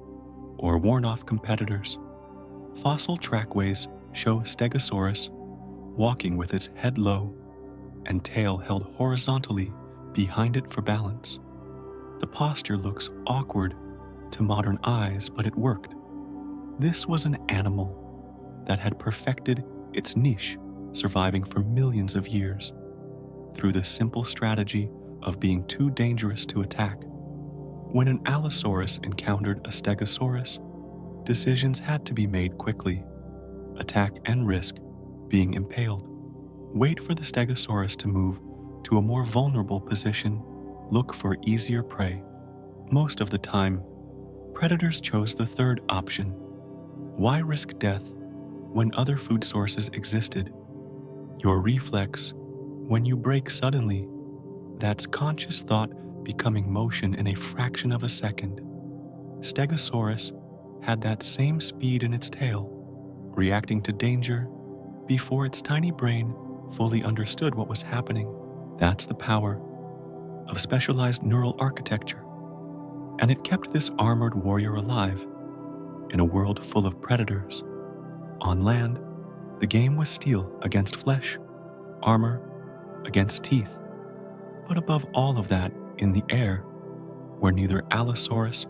or warn off competitors. Fossil trackways show Stegosaurus walking with its head low and tail held horizontally behind it for balance. The posture looks awkward to modern eyes, but it worked. This was an animal, that had perfected its niche, surviving for millions of years through the simple strategy of being too dangerous to attack. When an Allosaurus encountered a Stegosaurus, decisions had to be made quickly: attack and risk being impaled. Wait for the Stegosaurus to move to a more vulnerable position, look for easier prey. Most of the time, predators chose the third option. Why risk death when other food sources existed? Your reflex, when you break suddenly, that's conscious thought becoming motion in a fraction of a second. Stegosaurus had that same speed in its tail, reacting to danger before its tiny brain fully understood what was happening. That's the power of specialized neural architecture, and it kept this armored warrior alive in a world full of predators. On land, the game was steel against flesh, armor against teeth. But above all of that, in the air, where neither Allosaurus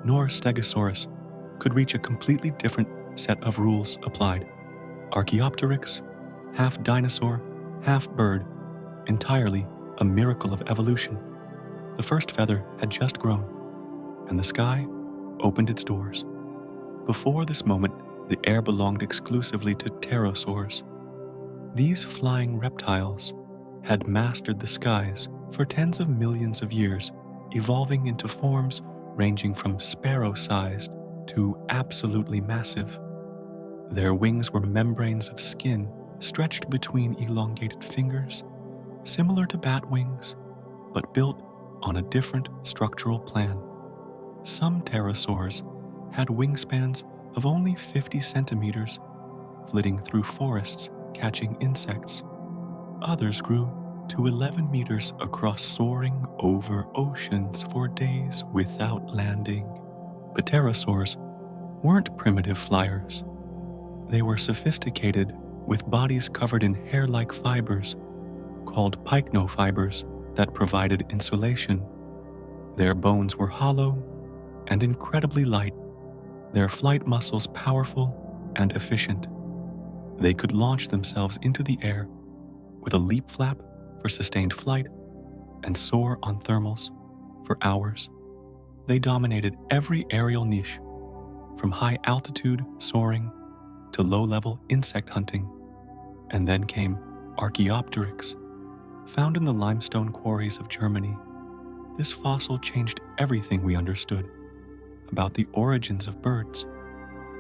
nor Stegosaurus could reach, a completely different set of rules applied. Archaeopteryx, half dinosaur, half bird, entirely a miracle of evolution. The first feather had just grown, and the sky opened its doors. Before this moment, the air belonged exclusively to pterosaurs. These flying reptiles had mastered the skies for tens of millions of years, evolving into forms ranging from sparrow-sized to absolutely massive. Their wings were membranes of skin stretched between elongated fingers, similar to bat wings, but built on a different structural plan. Some pterosaurs had wingspans of only 50 centimeters, flitting through forests catching insects. Others grew to 11 meters across, soaring over oceans for days without landing. But pterosaurs weren't primitive flyers. They were sophisticated, with bodies covered in hair-like fibers called pycnofibers that provided insulation. Their bones were hollow and incredibly light, their flight muscles powerful and efficient. They could launch themselves into the air with a leap flap for sustained flight and soar on thermals for hours. They dominated every aerial niche, from high altitude soaring to low-level insect hunting. And then came Archaeopteryx, found in the limestone quarries of Germany. This fossil changed everything we understood about the origins of birds.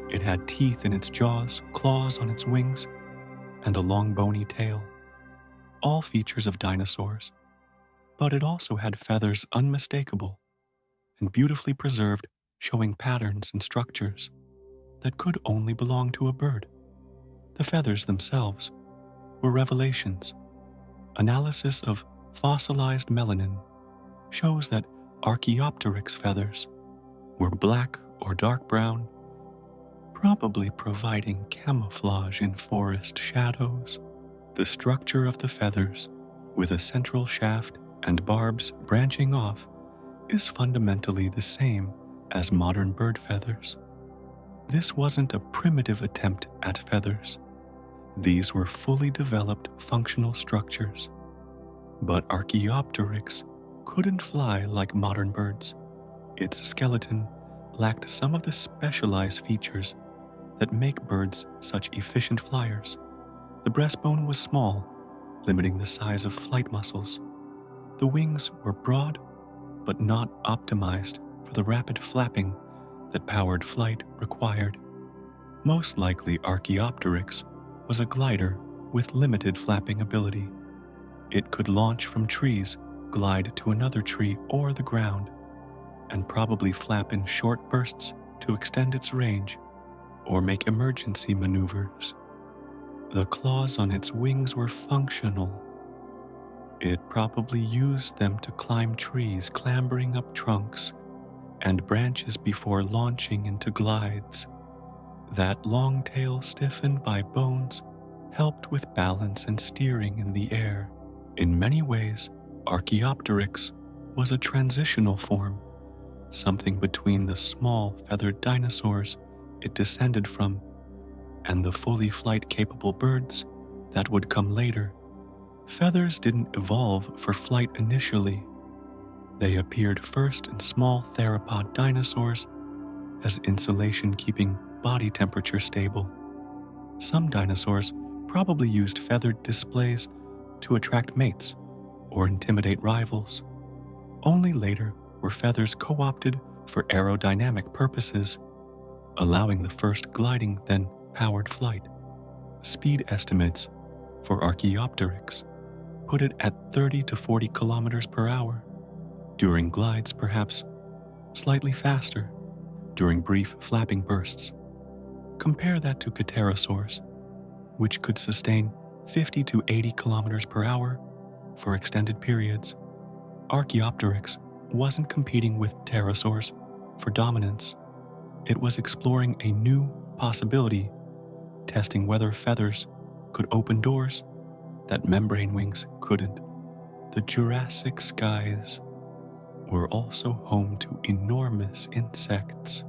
It had teeth in its jaws, claws on its wings, and a long bony tail, all features of dinosaurs. But it also had feathers unmistakable and beautifully preserved, showing patterns and structures that could only belong to a bird. The feathers themselves were revelations. Analysis of fossilized melanin shows that Archaeopteryx feathers were black or dark brown, probably providing camouflage in forest shadows. The structure of the feathers, with a central shaft and barbs branching off, is fundamentally the same as modern bird feathers. This wasn't a primitive attempt at feathers. These were fully developed functional structures. But Archaeopteryx couldn't fly like modern birds. Its skeleton lacked some of the specialized features that make birds such efficient flyers. The breastbone was small, limiting the size of flight muscles. The wings were broad, but not optimized for the rapid flapping that powered flight required. Most likely, Archaeopteryx was a glider with limited flapping ability. It could launch from trees, glide to another tree or the ground, and probably flap in short bursts to extend its range or make emergency maneuvers. The claws on its wings were functional. It probably used them to climb trees, clambering up trunks and branches before launching into glides. That long tail, stiffened by bones, helped with balance and steering in the air. In many ways, Archaeopteryx was a transitional form, something between the small feathered dinosaurs it descended from and the fully flight-capable birds that would come later, feathers didn't evolve for flight initially. They appeared first in small theropod dinosaurs as insulation keeping body temperature stable. Some dinosaurs probably used feathered displays to attract mates or intimidate rivals. Only later were feathers co-opted for aerodynamic purposes, allowing the first gliding then powered flight. Speed estimates for Archaeopteryx put it at 30 to 40 kilometers per hour. During glides, perhaps slightly faster during brief flapping bursts. Compare that to pterosaurs, which could sustain 50 to 80 kilometers per hour for extended periods. Archaeopteryx wasn't competing with pterosaurs for dominance. It was exploring a new possibility, testing whether feathers could open doors that membrane wings couldn't. The Jurassic skies were also home to enormous insects.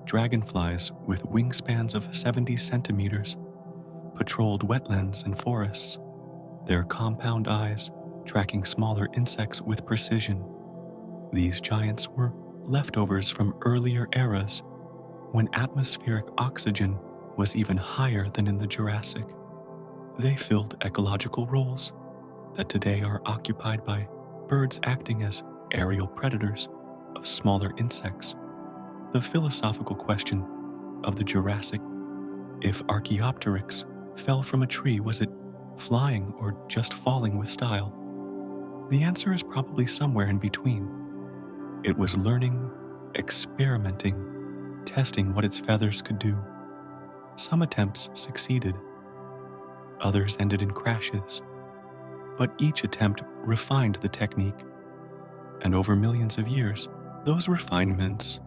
Dragonflies with wingspans of 70 centimeters patrolled wetlands and forests, their compound eyes tracking smaller insects with precision. These giants were leftovers from earlier eras when atmospheric oxygen was even higher than in the Jurassic. They filled ecological roles that today are occupied by birds acting as aerial predators of smaller insects. The philosophical question of the Jurassic: if Archaeopteryx fell from a tree, was it flying or just falling with style? The answer is probably somewhere in between. It was learning, experimenting, testing what its feathers could do. Some attempts succeeded. Others ended in crashes. But each attempt refined the technique. And over millions of years, those refinements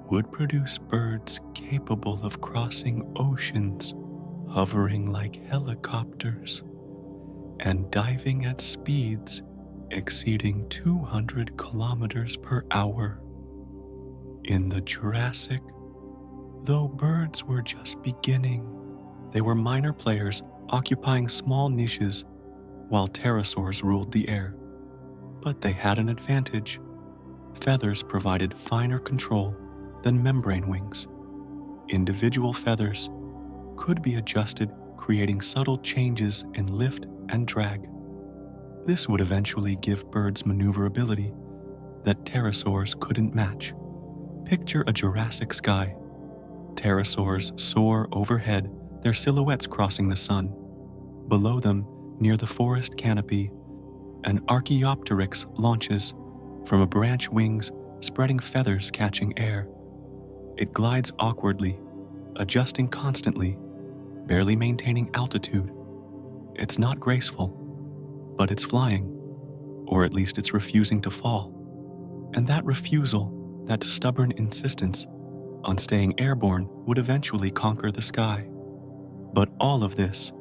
would produce birds capable of crossing oceans, hovering like helicopters, and diving at speeds exceeding 200 kilometers per hour. In the Jurassic, though birds were just beginning, they were minor players occupying small niches while pterosaurs ruled the air. But they had an advantage. Feathers provided finer control than membrane wings. Individual feathers could be adjusted, creating subtle changes in lift and drag. This would eventually give birds maneuverability that pterosaurs couldn't match. Picture a Jurassic sky. Pterosaurs soar overhead, their silhouettes crossing the sun. Below them, near the forest canopy, an Archaeopteryx launches from a branch, wings spreading, feathers catching air. It glides awkwardly, adjusting constantly, barely maintaining altitude. It's not graceful, but it's flying, or at least it's refusing to fall. And that refusal, that stubborn insistence on staying airborne, would eventually conquer the sky. But all of this,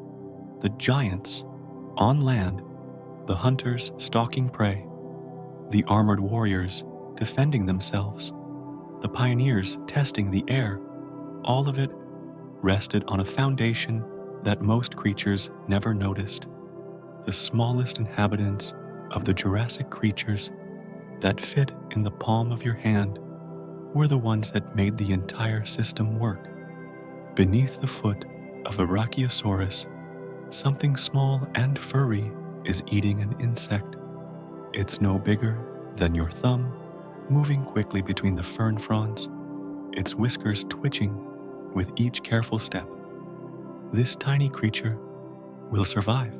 the giants on land, the hunters stalking prey, the armored warriors defending themselves, the pioneers testing the air, all of it rested on a foundation that most creatures never noticed. The smallest inhabitants of the Jurassic creatures that fit in the palm of your hand were the ones that made the entire system work. Beneath the foot of a Brachiosaurus, something small and furry is eating an insect. It's no bigger than your thumb, moving quickly between the fern fronds, its whiskers twitching with each careful step. This tiny creature will survive.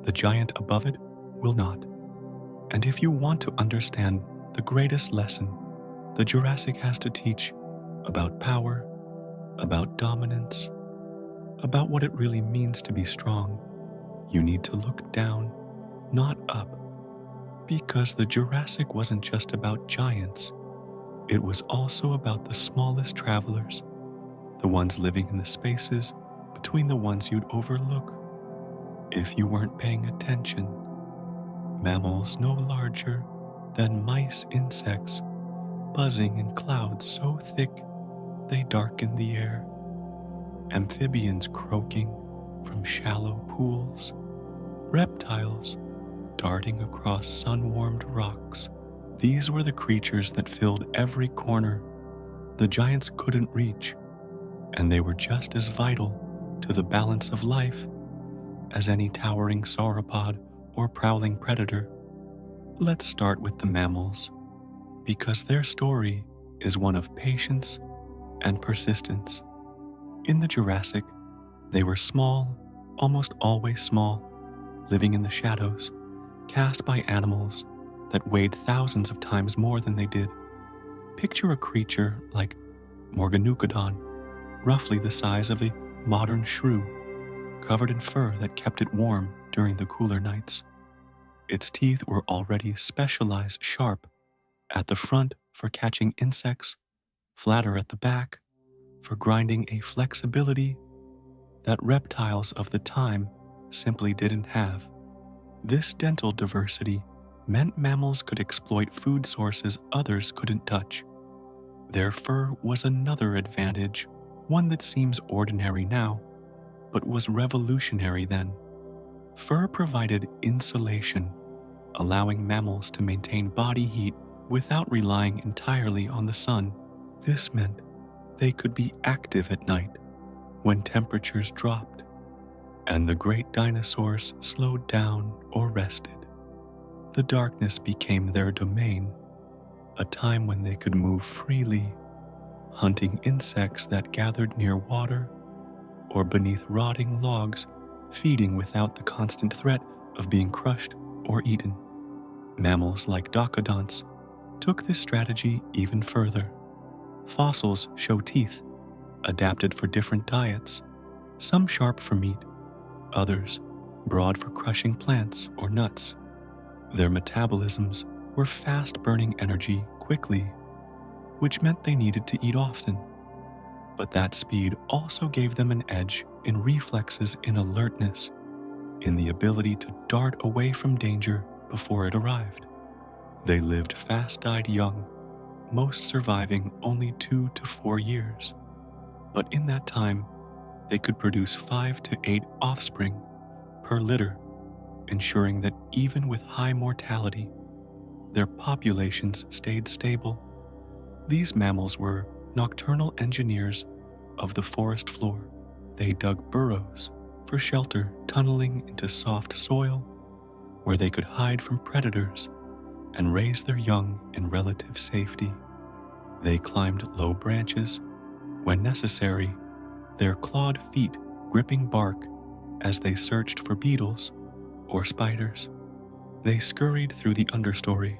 The giant above it will not. And if you want to understand the greatest lesson the Jurassic has to teach about power, about dominance, about what it really means to be strong, you need to look down, not up. Because the Jurassic wasn't just about giants. It was also about the smallest travelers, the ones living in the spaces between the ones you'd overlook if you weren't paying attention. Mammals no larger than mice insects, buzzing in clouds so thick they darken the air. amphibians croaking from shallow pools, reptiles darting across sun-warmed rocks. These were the creatures that filled every corner the giants couldn't reach, and they were just as vital to the balance of life as any towering sauropod or prowling predator. Let's start with the mammals, because their story is one of patience and persistence. In the Jurassic, they were small, almost always small, living in the shadows, cast by animals that weighed thousands of times more than they did. Picture a creature like Morganucodon, roughly the size of a modern shrew, covered in fur that kept it warm during the cooler nights. Its teeth were already specialized sharp at the front for catching insects, flatter at the back for grinding a flexibility that reptiles of the time simply didn't have. This dental diversity meant mammals could exploit food sources others couldn't touch. Their fur was another advantage, one that seems ordinary now, but was revolutionary then. Fur provided insulation, allowing mammals to maintain body heat without relying entirely on the sun. This meant they could be active at night when temperatures dropped and the great dinosaurs slowed down or rested. The darkness became their domain, a time when they could move freely, hunting insects that gathered near water or beneath rotting logs, feeding without the constant threat of being crushed or eaten. Mammals like docodonts took this strategy even further. Fossils show teeth, adapted for different diets, some sharp for meat, others broad for crushing plants or nuts. Their metabolisms were fast-burning energy quickly, which meant they needed to eat often. But that speed also gave them an edge in reflexes, in alertness, in the ability to dart away from danger before it arrived. They lived fast, died young, most surviving only 2 to 4 years. But in that time, they could produce 5 to 8 offspring per litter, ensuring that even with high mortality, their populations stayed stable. These mammals were nocturnal engineers of the forest floor. They dug burrows for shelter, tunneling into soft soil where they could hide from predators and raise their young in relative safety. They climbed low branches when necessary, their clawed feet gripping bark as they searched for beetles or spiders. They scurried through the understory,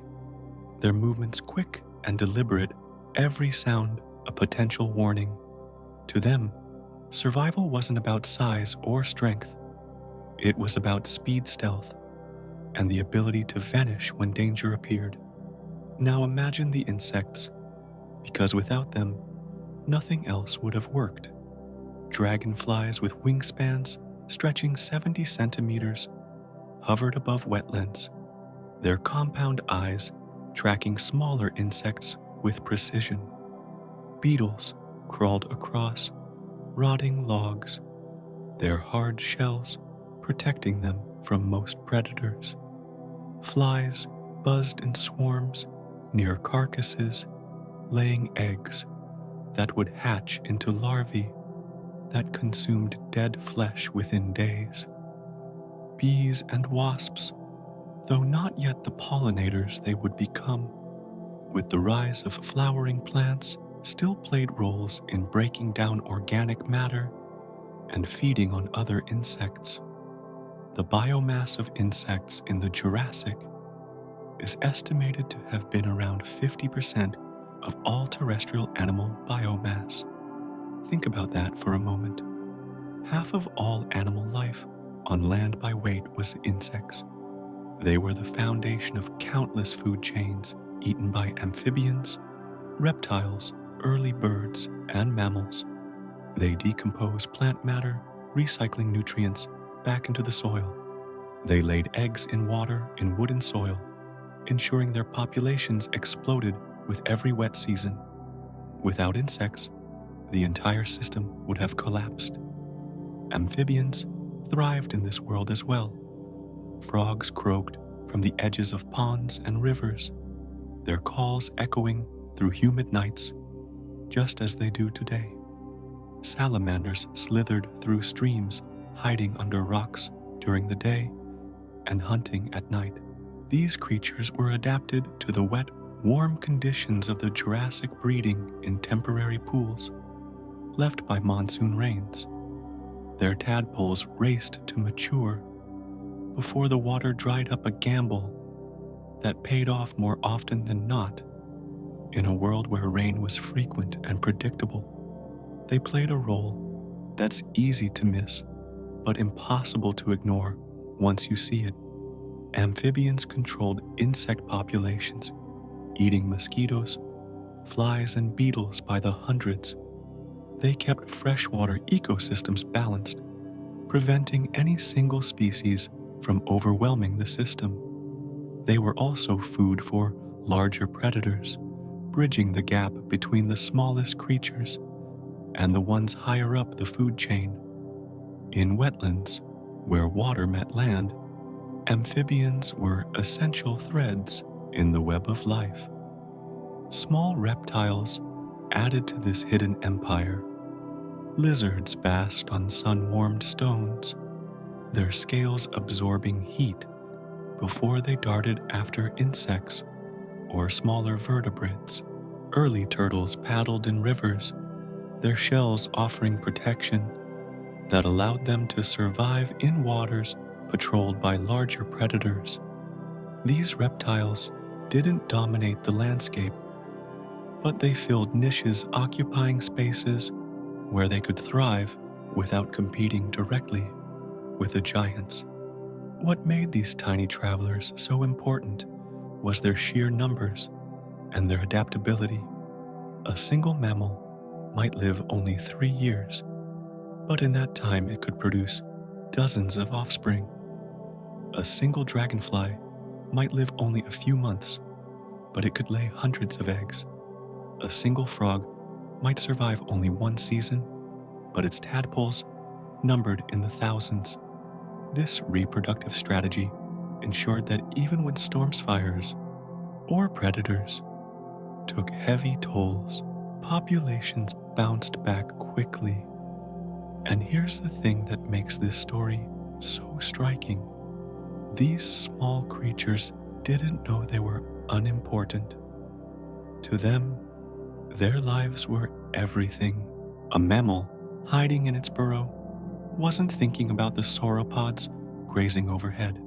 their movements quick and deliberate, every sound a potential warning. To them, survival wasn't about size or strength. It was about speed, stealth, and the ability to vanish when danger appeared. Now imagine the insects, because without them, nothing else would have worked. Dragonflies with wingspans stretching 70 centimeters hovered above wetlands, their compound eyes tracking smaller insects with precision. Beetles crawled across rotting logs, their hard shells protecting them from most predators. Flies buzzed in swarms near carcasses, laying eggs that would hatch into larvae that consumed dead flesh within days. Bees and wasps, though not yet the pollinators they would become, with the rise of flowering plants, still played roles in breaking down organic matter and feeding on other insects. The biomass of insects in the Jurassic is estimated to have been around 50% of all terrestrial animal biomass. Think about that for a moment. Half of all animal life on land by weight was insects. They were the foundation of countless food chains eaten by amphibians, reptiles, early birds, and mammals. They decompose plant matter, recycling nutrients back into the soil. They laid eggs in water in wooden soil, ensuring their populations exploded with every wet season. Without insects, the entire system would have collapsed. Amphibians thrived in this world as well. Frogs croaked from the edges of ponds and rivers, their calls echoing through humid nights, just as they do today. Salamanders slithered through streams, hiding under rocks during the day and hunting at night. These creatures were adapted to the wet, warm conditions of the Jurassic, breeding in temporary pools left by monsoon rains. Their tadpoles raced to mature before the water dried up, a gamble that paid off more often than not. In a world where rain was frequent and predictable, they played a role that's easy to miss, but impossible to ignore once you see it. Amphibians controlled insect populations, eating mosquitoes, flies, and beetles by the hundreds. They kept freshwater ecosystems balanced, preventing any single species from overwhelming the system. They were also food for larger predators, bridging the gap between the smallest creatures and the ones higher up the food chain. In wetlands, where water met land, amphibians were essential threads in the web of life. Small reptiles added to this hidden empire. Lizards basked on sun-warmed stones, their scales absorbing heat before they darted after insects or smaller vertebrates. Early turtles paddled in rivers, their shells offering protection that allowed them to survive in waters patrolled by larger predators. These reptiles didn't dominate the landscape, but they filled niches, occupying spaces where they could thrive without competing directly with the giants. What made these tiny travelers so important was their sheer numbers and their adaptability. A single mammal might live only 3 years, but in that time it could produce dozens of offspring. A single dragonfly might live only a few months, but it could lay hundreds of eggs. A single frog might survive only 1 season, but its tadpoles numbered in the thousands. This reproductive strategy ensured that even when storms, fires, or predators took heavy tolls, populations bounced back quickly. And here's the thing that makes this story so striking. These small creatures didn't know they were unimportant. To them, their lives were everything. A mammal hiding in its burrow wasn't thinking about the sauropods grazing overhead.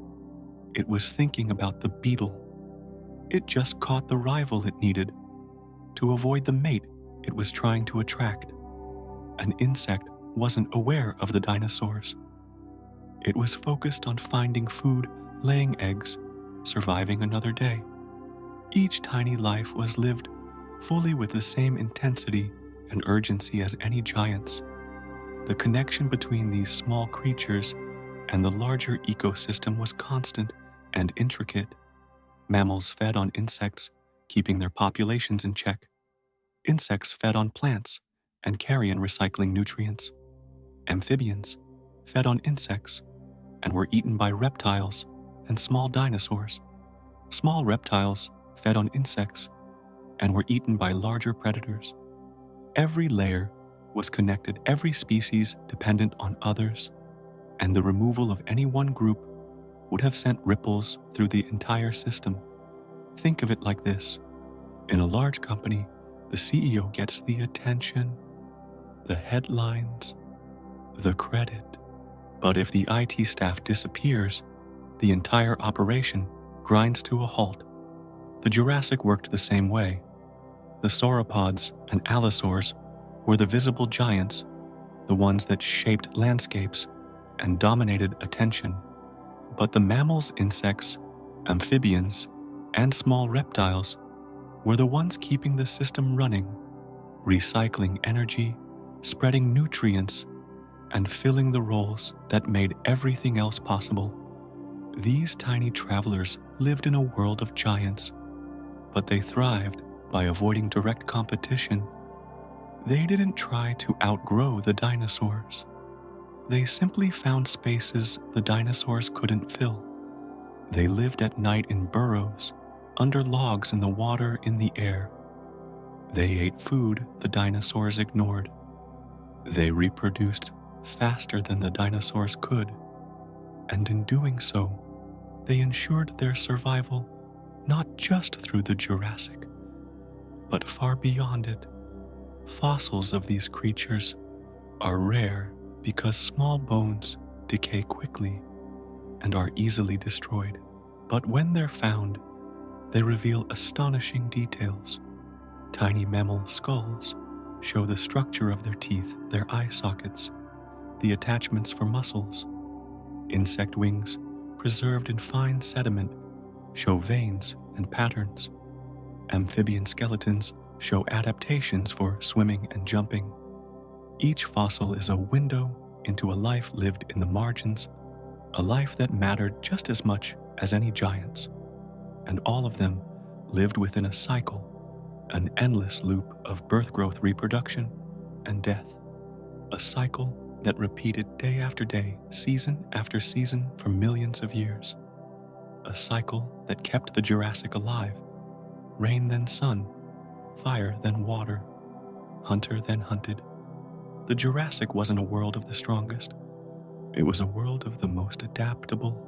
It was thinking about the beetle. It just caught the rival it needed to avoid the mate it was trying to attract. An insect wasn't aware of the dinosaurs. It was focused on finding food, laying eggs, surviving another day. Each tiny life was lived fully with the same intensity and urgency as any giant's. The connection between these small creatures and the larger ecosystem was constant and intricate. Mammals fed on insects, keeping their populations in check. Insects fed on plants and carrion, recycling nutrients. Amphibians fed on insects and were eaten by reptiles and small dinosaurs. Small reptiles fed on insects and were eaten by larger predators. Every layer was connected, every species dependent on others, and the removal of any one group would have sent ripples through the entire system. Think of it like this. In a large company, the CEO gets the attention, the headlines, the credit. But if the IT staff disappears, the entire operation grinds to a halt. The Jurassic worked the same way. The sauropods and allosaurs were the visible giants, the ones that shaped landscapes and dominated attention. But the mammals, insects, amphibians, and small reptiles were the ones keeping the system running, recycling energy, spreading nutrients, and filling the roles that made everything else possible. These tiny travelers lived in a world of giants, but they thrived by avoiding direct competition. They didn't try to outgrow the dinosaurs. They simply found spaces the dinosaurs couldn't fill. They lived at night in burrows, under logs in the water in the air. They ate food the dinosaurs ignored. They reproduced faster than the dinosaurs could, and in doing so, they ensured their survival not just through the Jurassic, but far beyond it. Fossils of these creatures are rare because small bones decay quickly and are easily destroyed. But when they're found, they reveal astonishing details. Tiny mammal skulls show the structure of their teeth, their eye sockets, the attachments for muscles. Insect wings, preserved in fine sediment, show veins and patterns. Amphibian skeletons show adaptations for swimming and jumping. Each fossil is a window into a life lived in the margins, a life that mattered just as much as any giants. And all of them lived within a cycle, an endless loop of birth, growth, reproduction, and death. A cycle that repeated day after day, season after season for millions of years. A cycle that kept the Jurassic alive. Rain then sun, fire then water, hunter then hunted. The Jurassic wasn't a world of the strongest. It was a world of the most adaptable.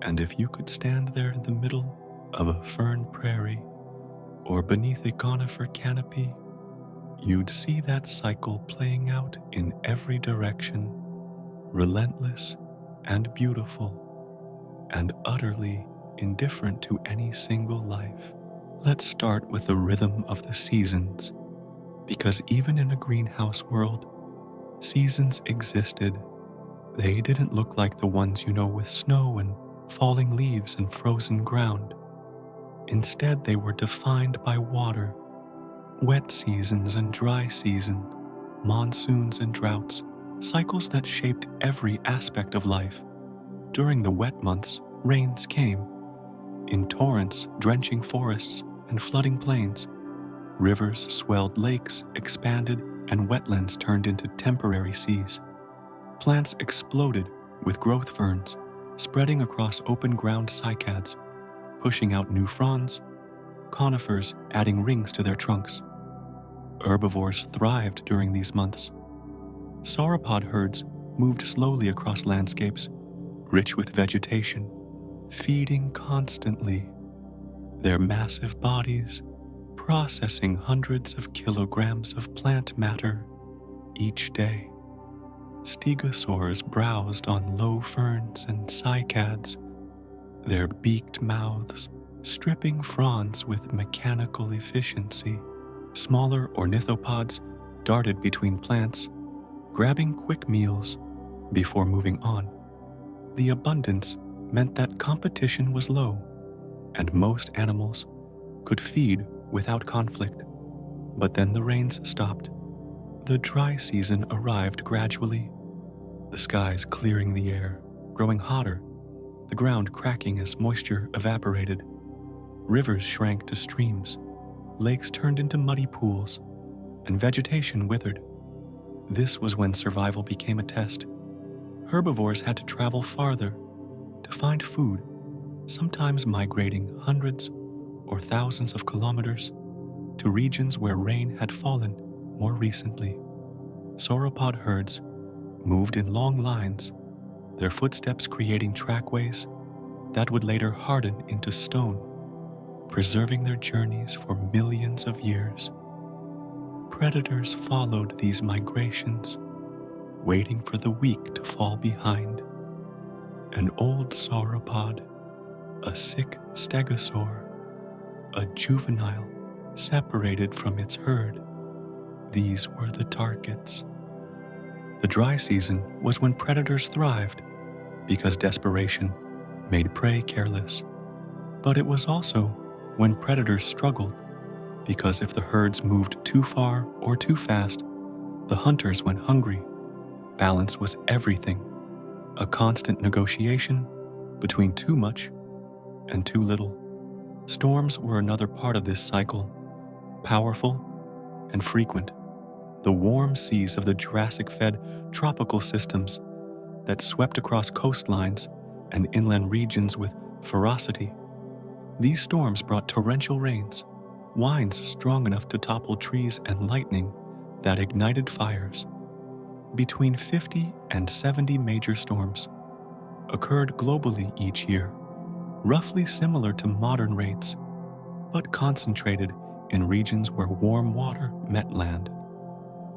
And if you could stand there in the middle of a fern prairie or beneath a conifer canopy, you'd see that cycle playing out in every direction, relentless and beautiful, and utterly indifferent to any single life. Let's start with the rhythm of the seasons, because even in a greenhouse world, seasons existed. They didn't look like the ones you know with snow and falling leaves and frozen ground. Instead, they were defined by water, wet seasons and dry seasons, monsoons and droughts, cycles that shaped every aspect of life. During the wet months, rains came, in torrents drenching forests and flooding plains. Rivers swelled lakes, expanded, and wetlands turned into temporary seas. Plants exploded with growth ferns, spreading across open ground cycads, pushing out new fronds, conifers adding rings to their trunks. Herbivores thrived during these months. Sauropod herds moved slowly across landscapes, rich with vegetation, feeding constantly, their massive bodies processing hundreds of kilograms of plant matter each day. Stegosaurs browsed on low ferns and cycads, their beaked mouths stripping fronds with mechanical efficiency. Smaller ornithopods darted between plants, grabbing quick meals before moving on. The abundance meant that competition was low, and most animals could feed without conflict. But then the rains stopped. The dry season arrived gradually, the skies clearing the air, growing hotter, the ground cracking as moisture evaporated. Rivers shrank to streams, lakes turned into muddy pools, and vegetation withered. This was when survival became a test. Herbivores had to travel farther to find food, sometimes migrating hundreds or thousands of kilometers to regions where rain had fallen more recently. Sauropod herds moved in long lines, their footsteps creating trackways that would later harden into stone, preserving their journeys for millions of years. Predators followed these migrations, waiting for the weak to fall behind. An old sauropod, a sick stegosaur, a juvenile separated from its herd. These were the targets. The dry season was when predators thrived because desperation made prey careless. But it was also when predators struggled because if the herds moved too far or too fast, the hunters went hungry. Balance was everything, a constant negotiation between too much and too little. Storms were another part of this cycle, powerful and frequent. the warm seas of the Jurassic-fed tropical systems that swept across coastlines and inland regions with ferocity. These storms brought torrential rains, winds strong enough to topple trees, and lightning that ignited fires. Between 50 and 70 major storms occurred globally each year, roughly similar to modern rates, but concentrated in regions where warm water met land.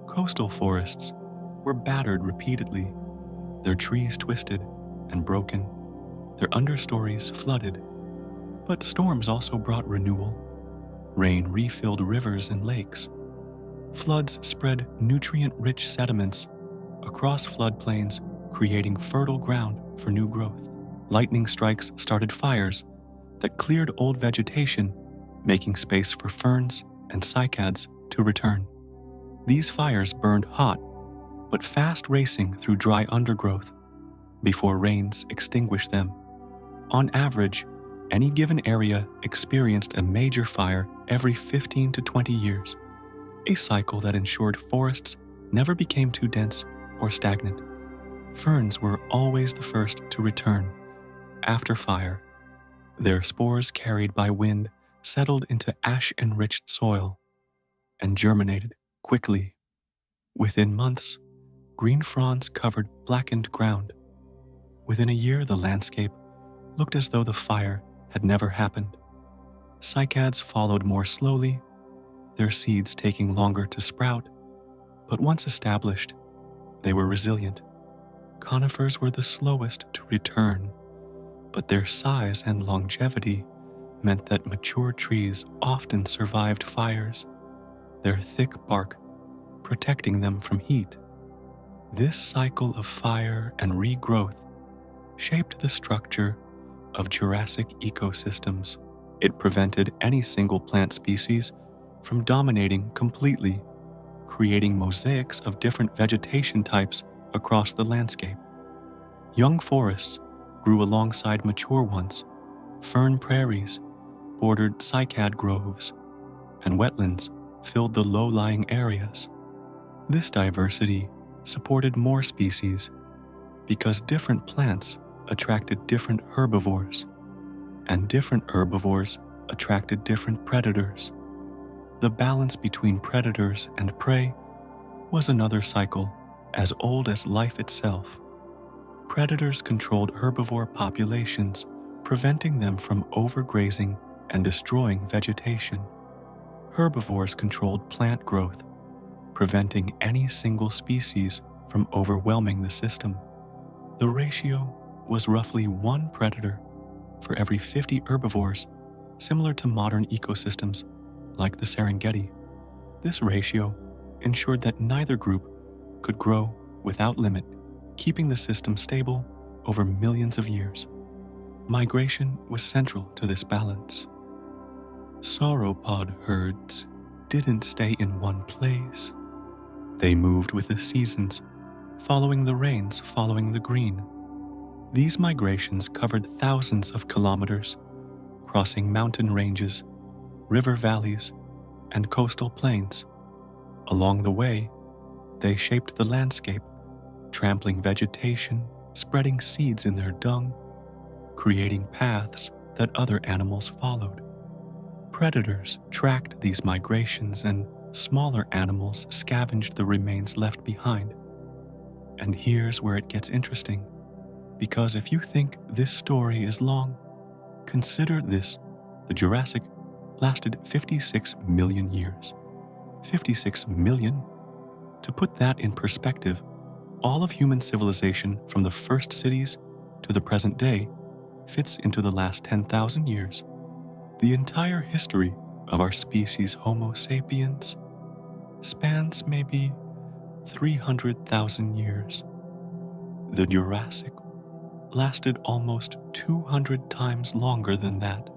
Coastal forests were battered repeatedly, their trees twisted and broken, their understories flooded. But storms also brought renewal. Rain refilled rivers and lakes. Floods spread nutrient-rich sediments across floodplains, creating fertile ground for new growth. Lightning strikes started fires that cleared old vegetation, making space for ferns and cycads to return. These fires burned hot, but fast racing through dry undergrowth before rains extinguished them. On average, any given area experienced a major fire every 15 to 20 years, a cycle that ensured forests never became too dense or stagnant. Ferns were always the first to return after fire. Their spores, carried by wind, settled into ash-enriched soil and germinated quickly. Within months, green fronds covered blackened ground. Within a year, the landscape looked as though the fire had never happened. Cycads followed more slowly, their seeds taking longer to sprout, but once established, they were resilient. Conifers were the slowest to return, but their size and longevity meant that mature trees often survived fires, their thick bark protecting them from heat. This cycle of fire and regrowth shaped the structure of Jurassic ecosystems. It prevented any single plant species from dominating completely, creating mosaics of different vegetation types across the landscape. Young forests grew alongside mature ones, fern prairies bordered cycad groves, and wetlands filled the low-lying areas. This diversity supported more species because different plants attracted different herbivores, and different herbivores attracted different predators. The balance between predators and prey was another cycle as old as life itself. Predators controlled herbivore populations, preventing them from overgrazing and destroying vegetation. Herbivores controlled plant growth, preventing any single species from overwhelming the system. The ratio was roughly one predator for every 50 herbivores, similar to modern ecosystems like the Serengeti. This ratio ensured that neither group could grow without limit, keeping the system stable over millions of years. Migration was central to this balance. Sauropod herds didn't stay in one place. They moved with the seasons, following the rains, following the green. These migrations covered thousands of kilometers, crossing mountain ranges, river valleys, and coastal plains. Along the way, they shaped the landscape, trampling vegetation, spreading seeds in their dung, creating paths that other animals followed. Predators tracked these migrations, and smaller animals scavenged the remains left behind. And here's where it gets interesting, because if you think this story is long, consider this: the Jurassic lasted 56 million years. 56 million? To put that in perspective, all of human civilization from the first cities to the present day fits into the last 10,000 years. The entire history of our species Homo sapiens spans maybe 300,000 years. The Jurassic lasted almost 200 times longer than that.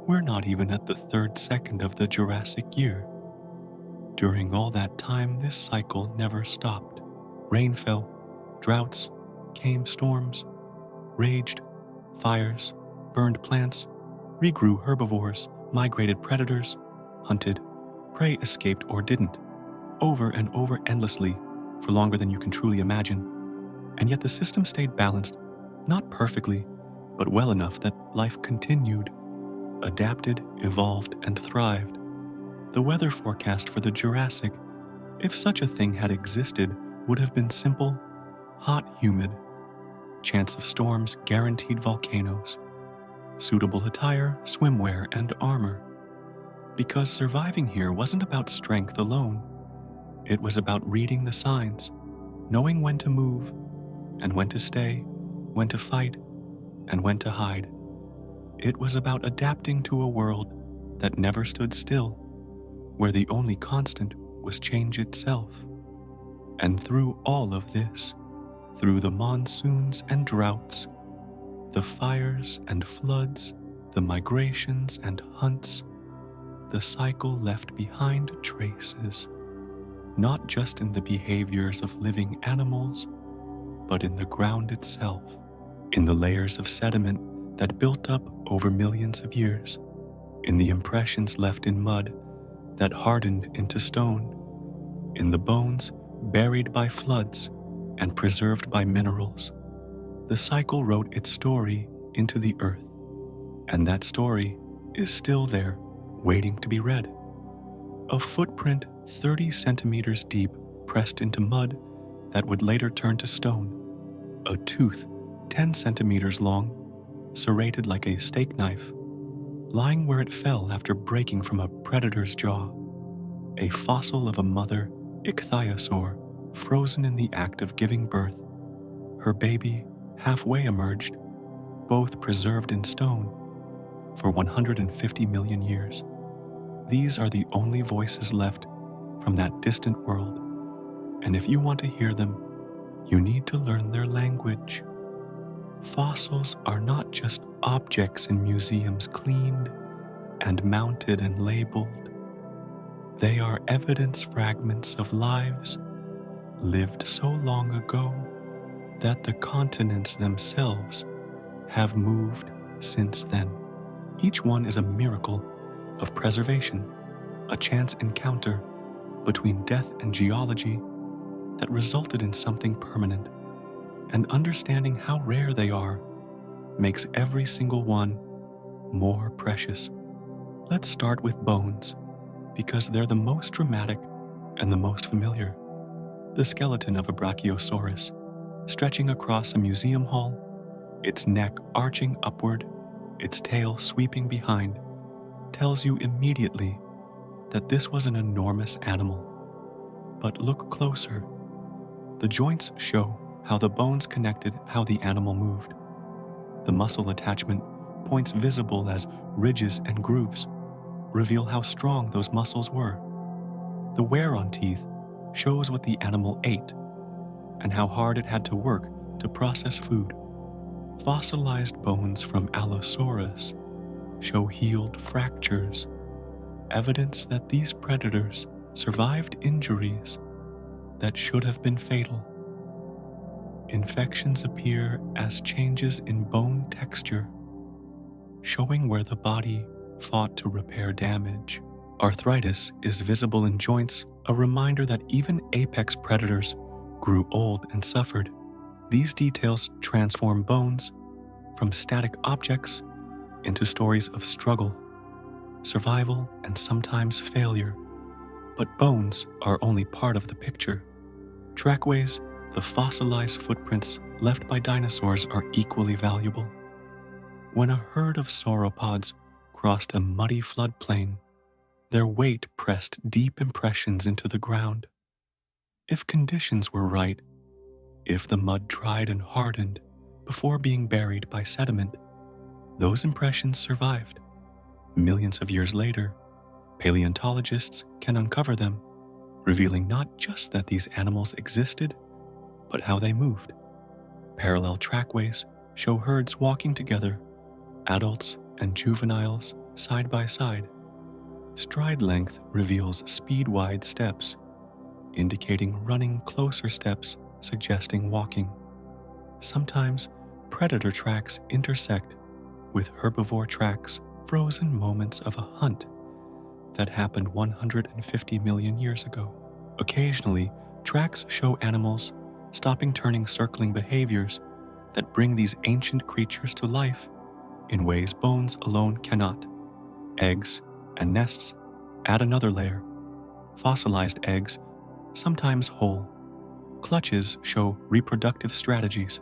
We're not even at the third second of the Jurassic year. During all that time, this cycle never stopped. Rain fell, droughts, came storms, raged, fires, burned plants, regrew herbivores, migrated predators, hunted, prey escaped or didn't. over and over endlessly for longer than you can truly imagine. And yet the system stayed balanced, not perfectly, but well enough that life continued, adapted, evolved, and thrived. The weather forecast for the Jurassic, if such a thing had existed, would have been simple, hot, humid, chance of storms, guaranteed volcanoes, suitable attire, swimwear, and armor. Because surviving here wasn't about strength alone, it was about reading the signs, knowing when to move, and when to stay, when to fight, and when to hide. It was about adapting to a world that never stood still, where the only constant was change itself. And through all of this, through the monsoons and droughts, the fires and floods, the migrations and hunts, the cycle left behind traces, not just in the behaviors of living animals, but in the ground itself, in the layers of sediment that built up over millions of years, in the impressions left in mud that hardened into stone, in the bones buried by floods and preserved by minerals. The cycle wrote its story into the earth, and that story is still there, waiting to be read. A footprint 30 centimeters deep pressed into mud that would later turn to stone. A tooth 10 centimeters long, serrated like a steak knife, lying where it fell after breaking from a predator's jaw. A fossil of a mother ichthyosaur frozen in the act of giving birth. Her baby halfway emerged, both preserved in stone for 150 million years. These are the only voices left from that distant world, and if you want to hear them, you need to learn their language. Fossils are not just objects in museums cleaned and mounted and labeled. They are evidence fragments of lives lived so long ago that the continents themselves have moved since then. Each one is a miracle of preservation, a chance encounter between death and geology that resulted in something permanent. And understanding how rare they are makes every single one more precious. Let's start with bones, because they're the most dramatic and the most familiar. The skeleton of a brachiosaurus, stretching across a museum hall, its neck arching upward, its tail sweeping behind, tells you immediately that this was an enormous animal. But look closer. The joints show how the bones connected how the animal moved. The muscle attachment points visible as ridges and grooves reveal how strong those muscles were. The wear on teeth shows what the animal ate and how hard it had to work to process food. Fossilized bones from Allosaurus show healed fractures, evidence that these predators survived injuries that should have been fatal. Infections appear as changes in bone texture, showing where the body fought to repair damage. Arthritis is visible in joints, a reminder that even apex predators grew old and suffered. These details transform bones from static objects into stories of struggle, survival, and sometimes failure. But bones are only part of the picture. Trackways, the fossilized footprints left by dinosaurs, are equally valuable. When a herd of sauropods crossed a muddy floodplain, their weight pressed deep impressions into the ground. If conditions were right, if the mud dried and hardened before being buried by sediment, those impressions survived. Millions of years later, paleontologists can uncover them, revealing not just that these animals existed, but how they moved. Parallel trackways show herds walking together, adults and juveniles side by side. Stride length reveals speed-wide steps, indicating running. Closer steps suggesting walking. Sometimes predator tracks intersect with herbivore tracks, frozen moments of a hunt that happened 150 million years ago. Occasionally, tracks show animals stopping turning circling behaviors that bring these ancient creatures to life in ways bones alone cannot. Eggs and nests add another layer. Fossilized eggs, sometimes whole. Clutches show reproductive strategies.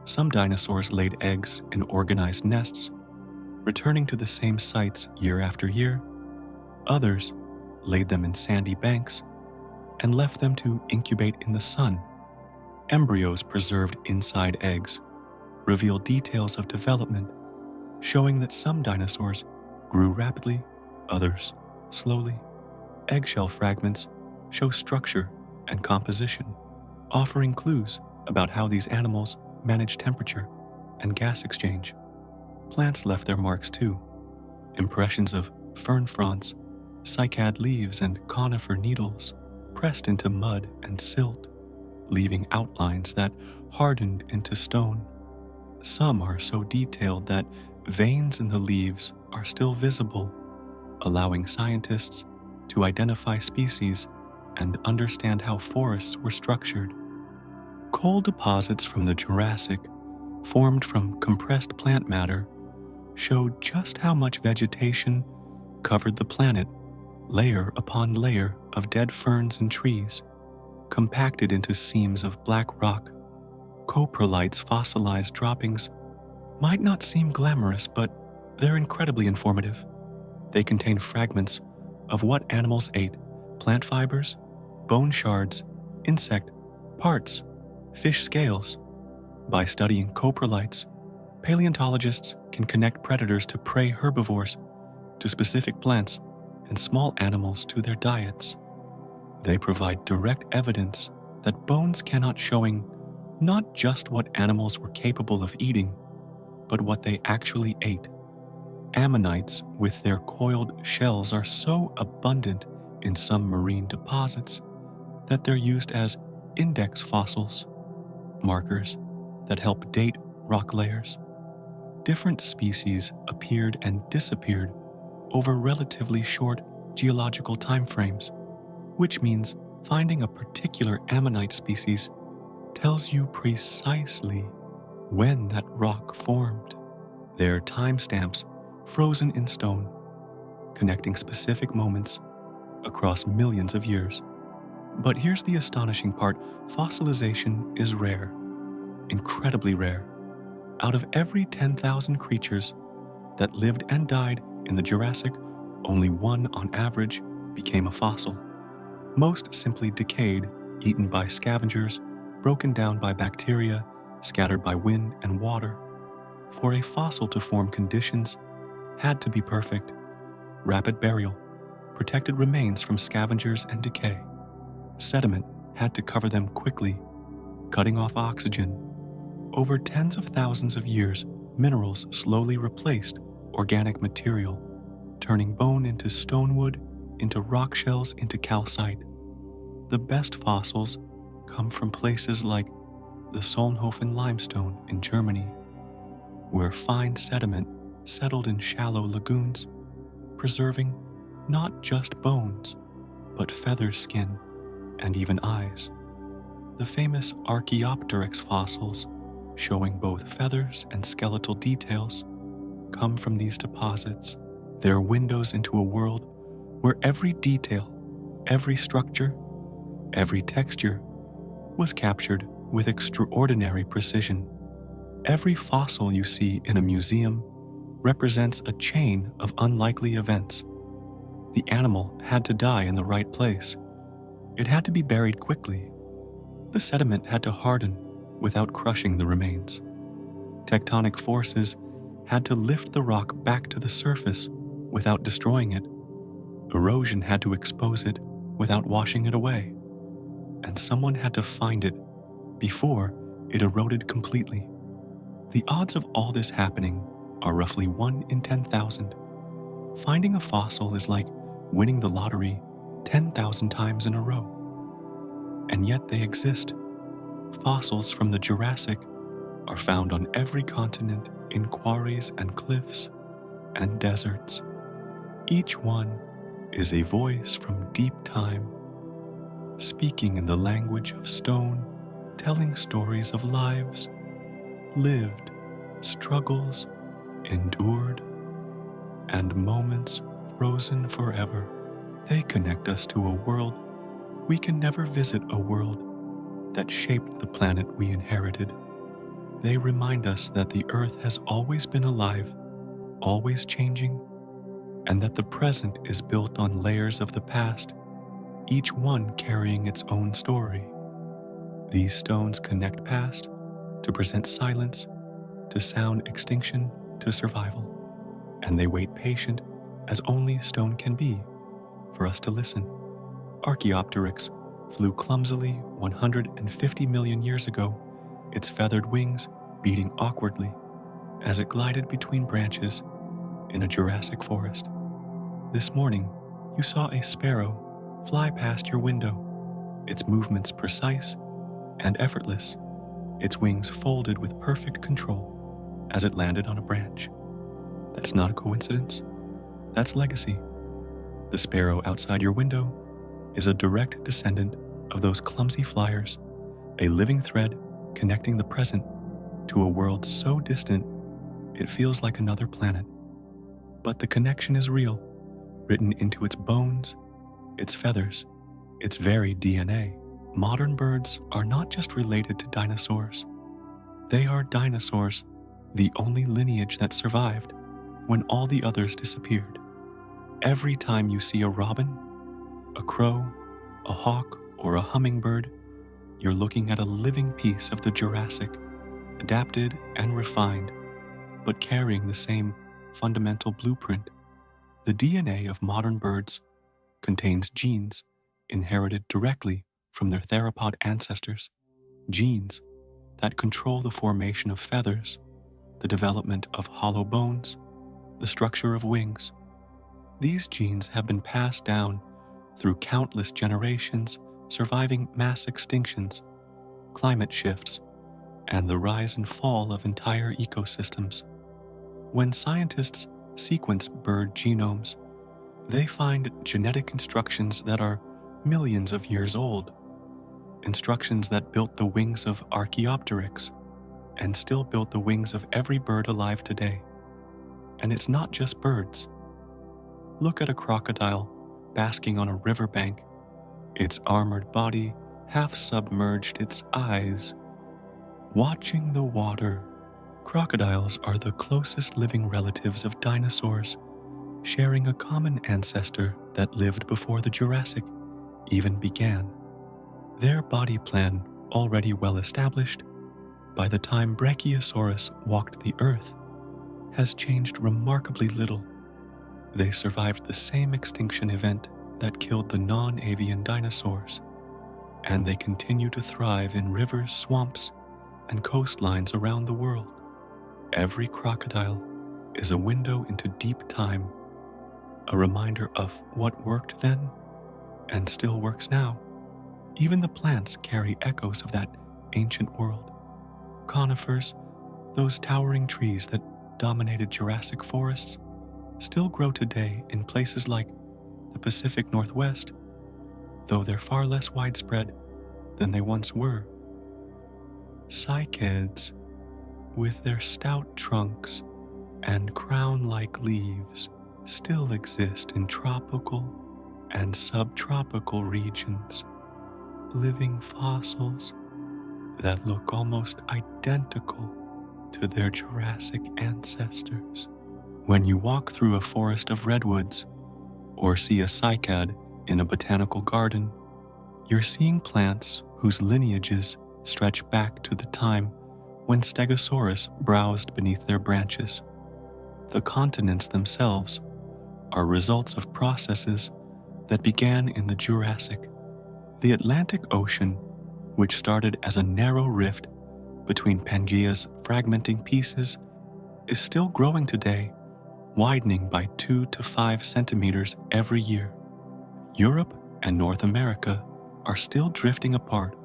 Some dinosaurs laid eggs in organized nests, returning to the same sites year after year. Others laid them in sandy banks and left them to incubate in the sun. Embryos preserved inside eggs reveal details of development, showing that some dinosaurs grew rapidly, others slowly. Eggshell fragments show structure and composition, offering clues about how these animals manage temperature and gas exchange. Plants left their marks too. Impressions of fern fronds, cycad leaves, and conifer needles pressed into mud and silt, leaving outlines that hardened into stone. Some are so detailed that veins in the leaves are still visible, allowing scientists to identify species and understand how forests were structured. Coal deposits from the Jurassic, formed from compressed plant matter, showed just how much vegetation covered the planet, layer upon layer of dead ferns and trees, compacted into seams of black rock. Coprolite's fossilized droppings might not seem glamorous, but they're incredibly informative. They contain fragments of what animals ate: plant fibers, bone shards, insect parts, fish scales. By studying coprolites, paleontologists can connect predators to prey herbivores, to specific plants, and small animals to their diets. They provide direct evidence that bones cannot, showing not just what animals were capable of eating, but what they actually ate. Ammonites with their coiled shells are so abundant in some marine deposits that they're used as index fossils, markers that help date rock layers. Different species appeared and disappeared over relatively short geological timeframes, which means finding a particular ammonite species tells you precisely when that rock formed. There are timestamps frozen in stone, connecting specific moments across millions of years. But here's the astonishing part: fossilization is rare, incredibly rare. Out of every 10,000 creatures that lived and died in the Jurassic, only one on average became a fossil. Most simply decayed, eaten by scavengers, broken down by bacteria, scattered by wind and water. For a fossil to form, conditions had to be perfect: rapid burial, protected remains from scavengers and decay. Sediment had to cover them quickly, cutting off oxygen. Over tens of thousands of years, minerals slowly replaced organic material, turning bone into stonewood, into rock shells, into calcite. The best fossils come from places like the Solnhofen limestone in Germany, where fine sediment settled in shallow lagoons, preserving not just bones, but feather skin and even eyes. The famous Archaeopteryx fossils, showing both feathers and skeletal details, come from these deposits. They're windows into a world where every detail, every structure, every texture was captured with extraordinary precision. Every fossil you see in a museum represents a chain of unlikely events. The animal had to die in the right place. It had to be buried quickly. The sediment had to harden without crushing the remains. Tectonic forces had to lift the rock back to the surface without destroying it. Erosion had to expose it without washing it away. And someone had to find it before it eroded completely. The odds of all this happening are roughly 1 in 10,000. Finding a fossil is like winning the lottery 10,000 times in a row. And yet they exist. Fossils from the Jurassic are found on every continent, in quarries and cliffs and deserts. Each one is a voice from deep time, speaking in the language of stone, telling stories of lives lived, struggles endured, and moments frozen forever. They connect us to a world we can never visit, a world that shaped the planet we inherited. They remind us that the Earth has always been alive, always changing, and that the present is built on layers of the past, each one carrying its own story. These stones connect past to present silence, to sound extinction, to survival, and they wait patient as only stone can be for us to listen. Archaeopteryx flew clumsily 150 million years ago, its feathered wings beating awkwardly as it glided between branches in a Jurassic forest. This morning, you saw a sparrow fly past your window, its movements precise and effortless, its wings folded with perfect control as it landed on a branch. That's not a coincidence. That's legacy. The sparrow outside your window is a direct descendant of those clumsy flyers, a living thread connecting the present to a world so distant it feels like another planet. But the connection is real, written into its bones, its feathers, its very DNA. Modern birds are not just related to dinosaurs. They are dinosaurs, the only lineage that survived when all the others disappeared. Every time you see a robin, a crow, a hawk, or a hummingbird, you're looking at a living piece of the Jurassic, adapted and refined, but carrying the same fundamental blueprint. The DNA of modern birds contains genes inherited directly from their theropod ancestors, genes that control the formation of feathers, the development of hollow bones, the structure of wings. These genes have been passed down through countless generations, surviving mass extinctions, climate shifts, and the rise and fall of entire ecosystems. When scientists sequence bird genomes, they find genetic instructions that are millions of years old, instructions that built the wings of Archaeopteryx and still built the wings of every bird alive today. And it's not just birds. Look at a crocodile basking on a riverbank, its armored body half submerged, its eyes watching the water. Crocodiles are the closest living relatives of dinosaurs, sharing a common ancestor that lived before the Jurassic even began. Their body plan already well established, by the time Brachiosaurus walked the earth, has changed remarkably little. They survived the same extinction event that killed the non-avian dinosaurs, and they continue to thrive in rivers, swamps, and coastlines around the world. Every crocodile is a window into deep time, a reminder of what worked then and still works now. Even the plants carry echoes of that ancient world. Conifers, those towering trees that dominated Jurassic forests, still grow today in places like the Pacific Northwest, though they're far less widespread than they once were. Cycads, with their stout trunks and crown-like leaves, still exist in tropical and subtropical regions, living fossils that look almost identical to their Jurassic ancestors. When you walk through a forest of redwoods or see a cycad in a botanical garden, you're seeing plants whose lineages stretch back to the time when Stegosaurus browsed beneath their branches. The continents themselves are results of processes that began in the Jurassic. The Atlantic Ocean, which started as a narrow rift between Pangaea's fragmenting pieces, is still growing today, widening by 2 to 5 centimeters every year. Europe and North America are still drifting apart,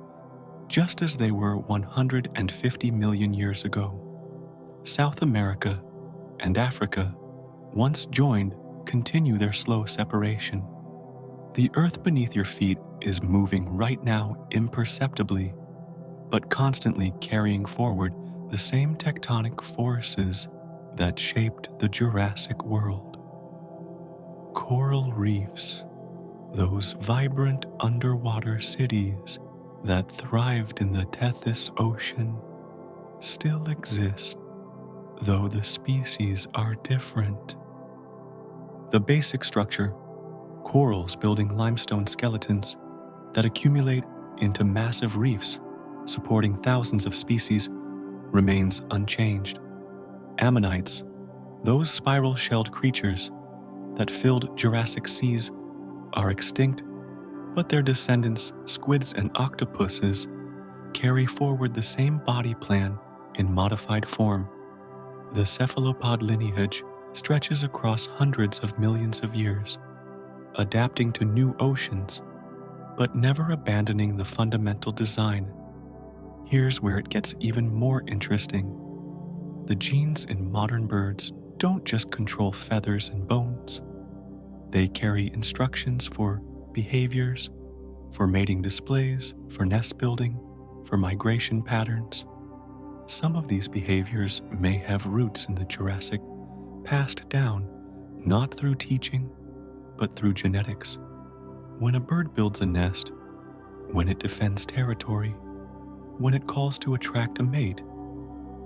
just as they were 150 million years ago. South America and Africa, once joined, continue their slow separation. The earth beneath your feet is moving right now imperceptibly, but constantly carrying forward the same tectonic forces that shaped the Jurassic world. Coral reefs, those vibrant underwater cities that thrived in the Tethys Ocean, still exist, though the species are different. The basic structure, corals building limestone skeletons that accumulate into massive reefs supporting thousands of species, remains unchanged. Ammonites, those spiral-shelled creatures that filled Jurassic seas, are extinct, but their descendants, squids and octopuses, carry forward the same body plan in modified form. The cephalopod lineage stretches across hundreds of millions of years, adapting to new oceans, but never abandoning the fundamental design. Here's where it gets even more interesting. The genes in modern birds don't just control feathers and bones. They carry instructions for behaviors, for mating displays, for nest building, for migration patterns. Some of these behaviors may have roots in the Jurassic, passed down not through teaching, but through genetics. When a bird builds a nest, when it defends territory, when it calls to attract a mate,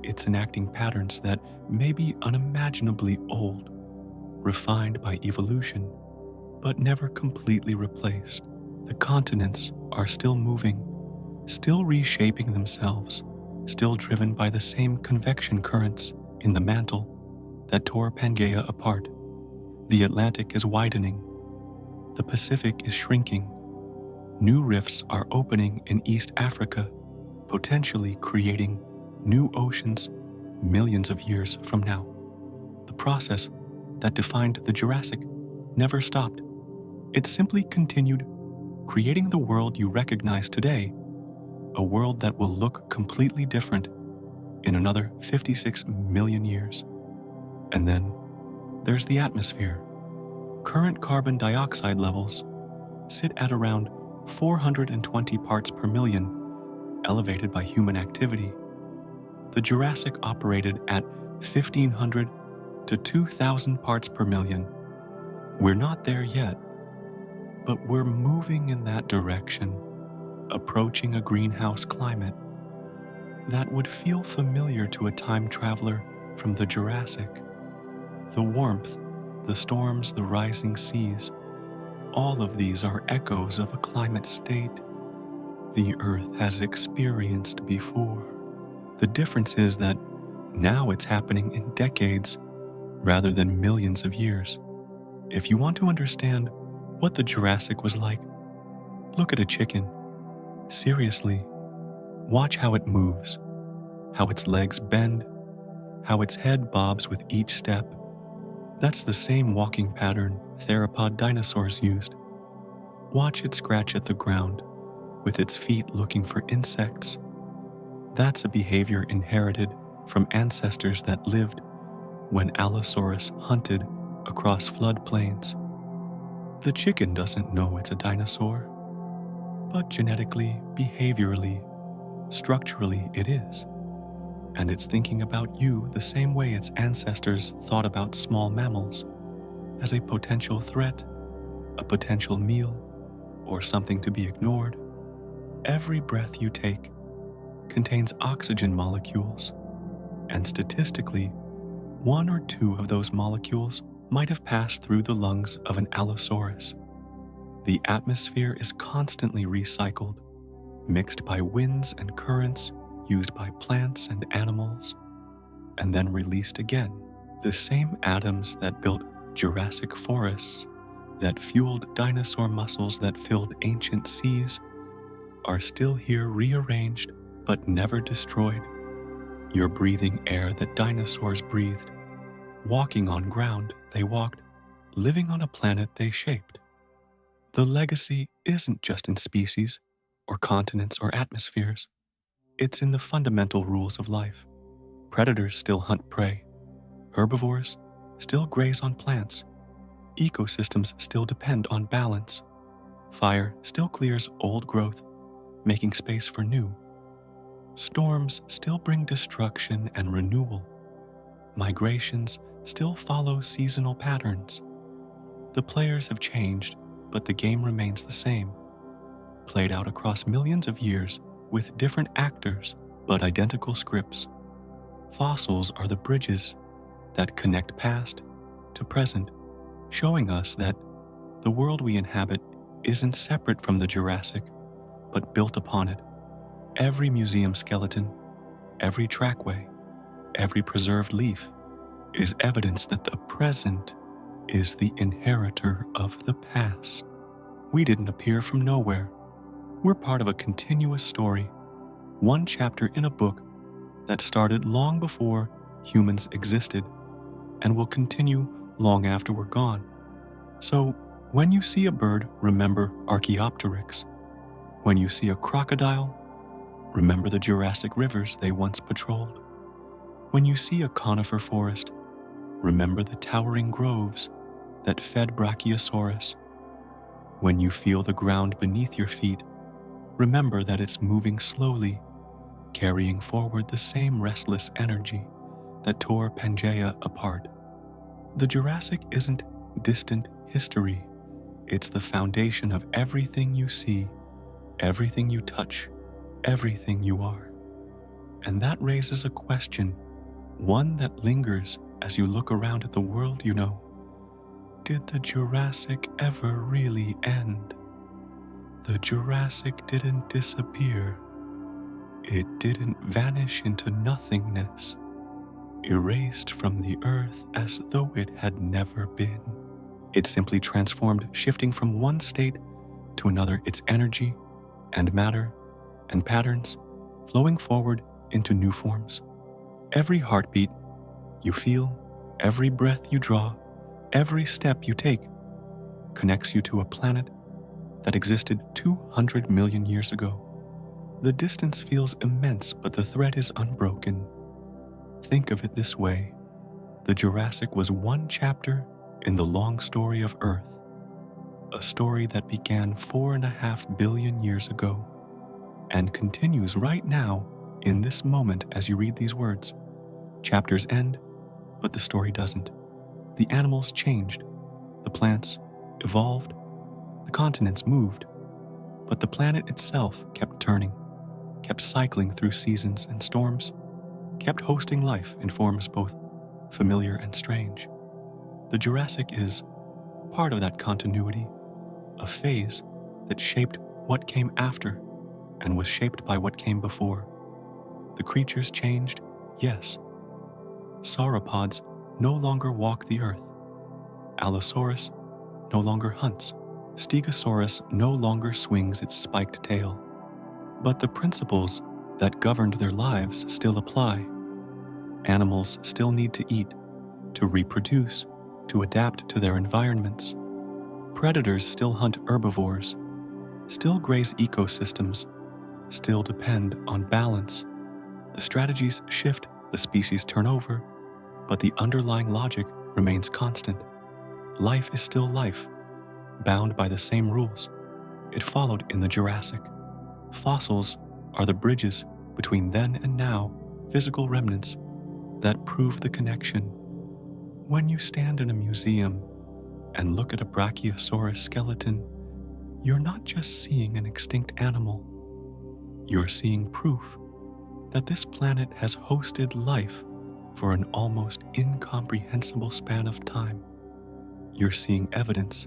it's enacting patterns that may be unimaginably old, refined by evolution, but never completely replaced. The continents are still moving, still reshaping themselves, still driven by the same convection currents in the mantle that tore Pangaea apart. The Atlantic is widening. The Pacific is shrinking. New rifts are opening in East Africa, potentially creating new oceans millions of years from now. The process that defined the Jurassic never stopped. It simply continued, creating the world you recognize today, a world that will look completely different in another 56 million years. And then there's the atmosphere. Current carbon dioxide levels sit at around 420 parts per million, elevated by human activity. The Jurassic operated at 1,500 to 2,000 parts per million. We're not there yet, but we're moving in that direction, approaching a greenhouse climate that would feel familiar to a time traveler from the Jurassic. The warmth, the storms, the rising seas, all of these are echoes of a climate state the Earth has experienced before. The difference is that now it's happening in decades rather than millions of years. If you want to understand what the Jurassic was like, look at a chicken. Seriously, watch how it moves, how its legs bend, how its head bobs with each step. That's the same walking pattern theropod dinosaurs used. Watch it scratch at the ground, with its feet looking for insects. That's a behavior inherited from ancestors that lived when Allosaurus hunted across floodplains. The chicken doesn't know it's a dinosaur, but genetically, behaviorally, structurally it is. And it's thinking about you the same way its ancestors thought about small mammals, as a potential threat, a potential meal, or something to be ignored. Every breath you take contains oxygen molecules, and statistically, one or two of those molecules might have passed through the lungs of an Allosaurus. The atmosphere is constantly recycled, mixed by winds and currents used by plants and animals, and then released again. The same atoms that built Jurassic forests, that fueled dinosaur muscles that filled ancient seas, are still here rearranged but never destroyed. You're breathing air that dinosaurs breathed, walking on ground they walked, living on a planet they shaped. The legacy isn't just in species, or continents, or atmospheres. It's in the fundamental rules of life. Predators still hunt prey. Herbivores still graze on plants. Ecosystems still depend on balance. Fire still clears old growth, making space for new. Storms still bring destruction and renewal. Migrations still follow seasonal patterns. The players have changed, but the game remains the same, played out across millions of years with different actors but identical scripts. Fossils are the bridges that connect past to present, showing us that the world we inhabit isn't separate from the Jurassic, but built upon it. Every museum skeleton, every trackway, every preserved leaf is evidence that the present is the inheritor of the past. We didn't appear from nowhere. We're part of a continuous story, one chapter in a book that started long before humans existed and will continue long after we're gone. So, when you see a bird, remember Archaeopteryx. When you see a crocodile, remember the Jurassic rivers they once patrolled. When you see a conifer forest, remember the towering groves that fed Brachiosaurus. When you feel the ground beneath your feet, remember that it's moving slowly, carrying forward the same restless energy that tore Pangaea apart. The Jurassic isn't distant history. It's the foundation of everything you see, everything you touch, everything you are. And that raises a question, one that lingers as you look around at the world you know. Did the Jurassic ever really end? The Jurassic didn't disappear. It didn't vanish into nothingness, erased from the earth as though it had never been. It simply transformed, shifting from one state to another, its energy and matter and patterns flowing forward into new forms. Every heartbeat you feel, every breath you draw, every step you take connects you to a planet that existed 200 million years ago. The distance feels immense, but the thread is unbroken. Think of it this way. The Jurassic was one chapter in the long story of Earth, a story that began 4.5 billion years ago and continues right now in this moment as you read these words. Chapters end, but the story doesn't. The animals changed, the plants evolved, the continents moved, but the planet itself kept turning, kept cycling through seasons and storms, kept hosting life in forms both familiar and strange. The Jurassic is part of that continuity, a phase that shaped what came after and was shaped by what came before. The creatures changed, yes. Sauropods no longer walk the earth. Allosaurus no longer hunts. Stegosaurus no longer swings its spiked tail. But the principles that governed their lives still apply. Animals still need to eat, to reproduce, to adapt to their environments. Predators still hunt herbivores, still graze ecosystems, still depend on balance. The strategies shift, the species turn over, but the underlying logic remains constant. Life is still life, bound by the same rules it followed in the Jurassic. Fossils are the bridges between then and now, physical remnants that prove the connection. When you stand in a museum and look at a Brachiosaurus skeleton, you're not just seeing an extinct animal. You're seeing proof that this planet has hosted life for an almost incomprehensible span of time. You're seeing evidence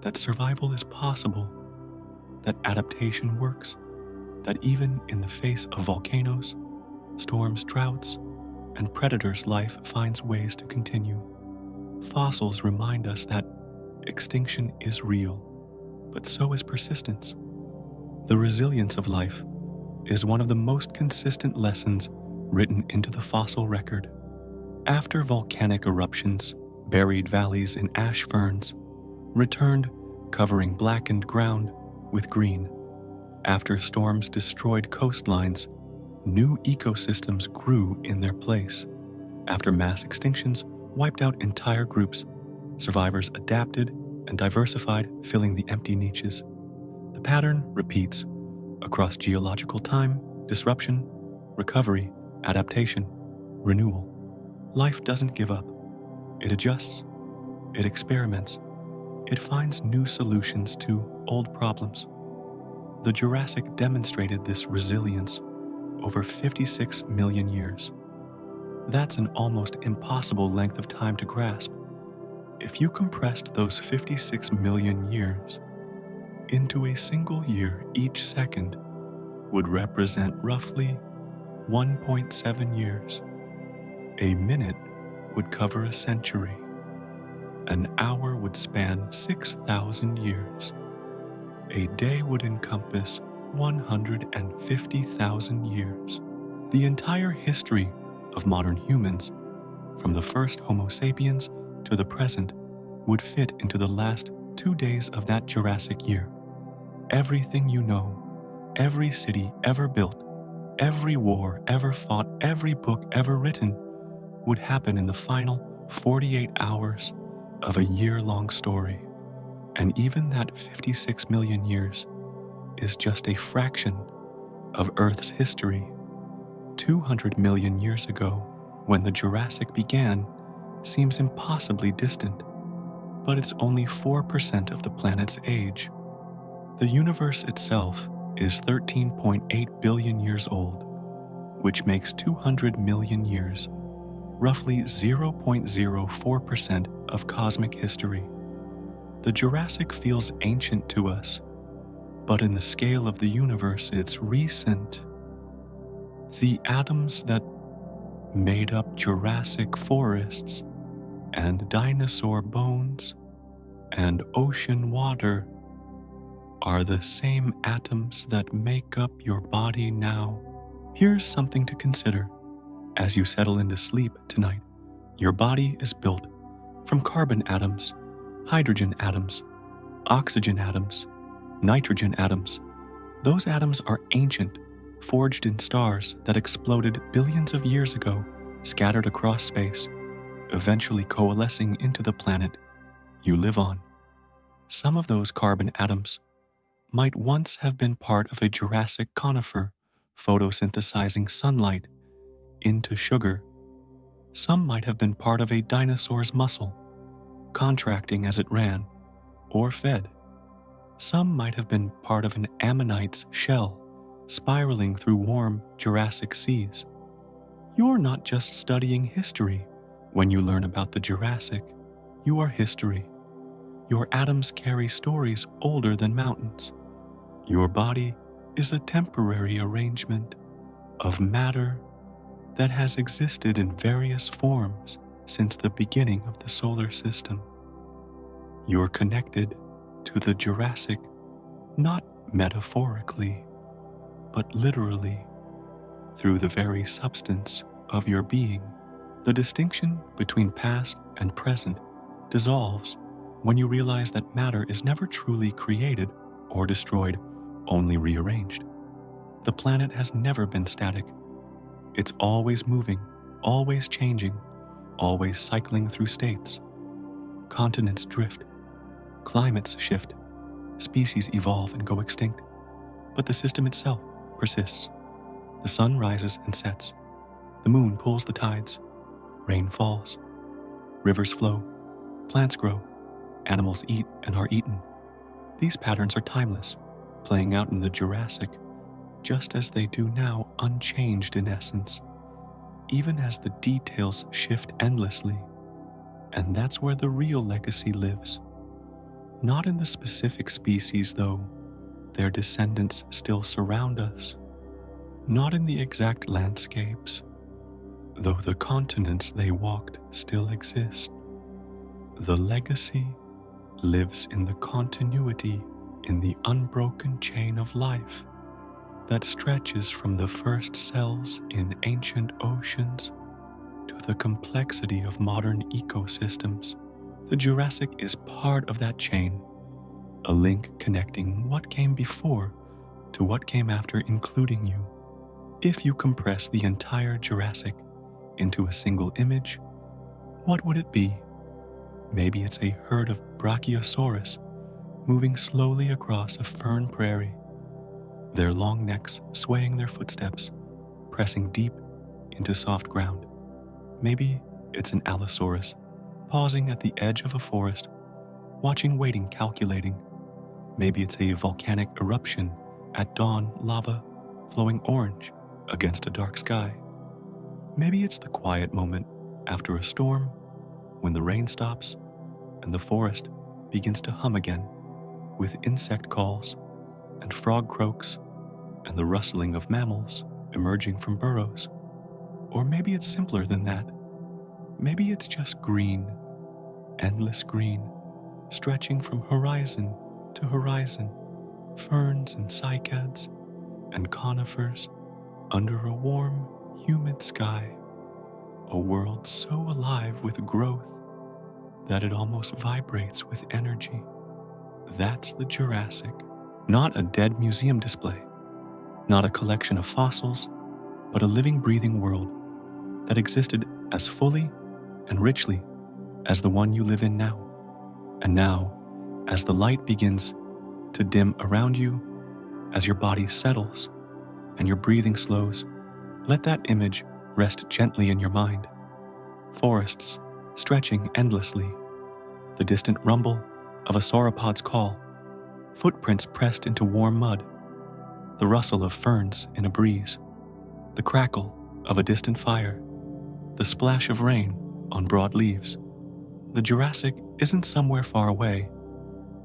that survival is possible, that adaptation works, that even in the face of volcanoes, storms, droughts, and predators, life finds ways to continue. Fossils remind us that extinction is real, but so is persistence. The resilience of life is one of the most consistent lessons written into the fossil record. After volcanic eruptions, buried valleys in ash ferns returned, covering blackened ground with green. After storms destroyed coastlines, new ecosystems grew in their place. After mass extinctions wiped out entire groups, survivors adapted and diversified, filling the empty niches. pattern repeats across geological time, disruption, recovery, adaptation, renewal. Life doesn't give up. It adjusts, it experiments, it finds new solutions to old problems. The Jurassic demonstrated this resilience over 56 million years. That's an almost impossible length of time to grasp. If you compressed those 56 million years into a single year, each second would represent roughly 1.7 years. A minute would cover a century. An hour would span 6,000 years. A day would encompass 150,000 years. The entire history of modern humans, from the first Homo sapiens to the present, would fit into the last 2 days of that Jurassic year. Everything you know, every city ever built, every war ever fought, every book ever written would happen in the final 48 hours of a year-long story. And even that 56 million years is just a fraction of Earth's history. 200 million years ago, when the Jurassic began, seems impossibly distant, but it's only 4% of the planet's age. The universe itself is 13.8 billion years old, which makes 200 million years roughly 0.04% of cosmic history. The Jurassic feels ancient to us, but in the scale of the universe, it's recent. The atoms that made up Jurassic forests and dinosaur bones and ocean water are the same atoms that make up your body now. Here's something to consider as you settle into sleep tonight. Your body is built from carbon atoms, hydrogen atoms, oxygen atoms, nitrogen atoms. Those atoms are ancient, forged in stars that exploded billions of years ago, scattered across space, eventually coalescing into the planet you live on. Some of those carbon atoms might once have been part of a Jurassic conifer photosynthesizing sunlight into sugar. Some might have been part of a dinosaur's muscle, contracting as it ran or fed. Some might have been part of an ammonite's shell, spiraling through warm Jurassic seas. You're not just studying history when you learn about the Jurassic. You are history. Your atoms carry stories older than mountains. Your body is a temporary arrangement of matter that has existed in various forms since the beginning of the solar system. You're connected to the Jurassic, not metaphorically, but literally, through the very substance of your being. The distinction between past and present dissolves when you realize that matter is never truly created or destroyed, only rearranged. The planet has never been static. It's always moving, always changing, always cycling through states. Continents drift, climates shift, species evolve and go extinct, but the system itself persists. The sun rises and sets, the moon pulls the tides, rain falls, rivers flow, plants grow, animals eat and are eaten. These patterns are timeless, playing out in the Jurassic, just as they do now, unchanged in essence, even as the details shift endlessly. And that's where the real legacy lives. Not in the specific species, though their descendants still surround us. Not in the exact landscapes, though the continents they walked still exist. The legacy lives in the continuity, in the unbroken chain of life that stretches from the first cells in ancient oceans to the complexity of modern ecosystems. The Jurassic is part of that chain, a link connecting what came before to what came after, including you. If you compress the entire Jurassic into a single image, what would it be? Maybe it's a herd of Brachiosaurus moving slowly across a fern prairie, their long necks swaying their footsteps, pressing deep into soft ground. Maybe it's an allosaurus, pausing at the edge of a forest, watching, waiting, calculating. Maybe it's a volcanic eruption at dawn, lava flowing orange against a dark sky. Maybe it's the quiet moment after a storm, when the rain stops and the forest begins to hum again with insect calls and frog croaks and the rustling of mammals emerging from burrows. Or maybe it's simpler than that. Maybe it's just green, endless green, stretching from horizon to horizon, ferns and cycads and conifers under a warm, humid sky, a world so alive with growth that it almost vibrates with energy. That's the Jurassic. Not a dead museum display, not a collection of fossils, but a living, breathing world that existed as fully and richly as the one you live in now. And now, as the light begins to dim around you, as your body settles and your breathing slows, let that image rest gently in your mind. Forests stretching endlessly, the distant rumble of a sauropod's call, footprints pressed into warm mud, the rustle of ferns in a breeze, the crackle of a distant fire, the splash of rain on broad leaves. The Jurassic isn't somewhere far away.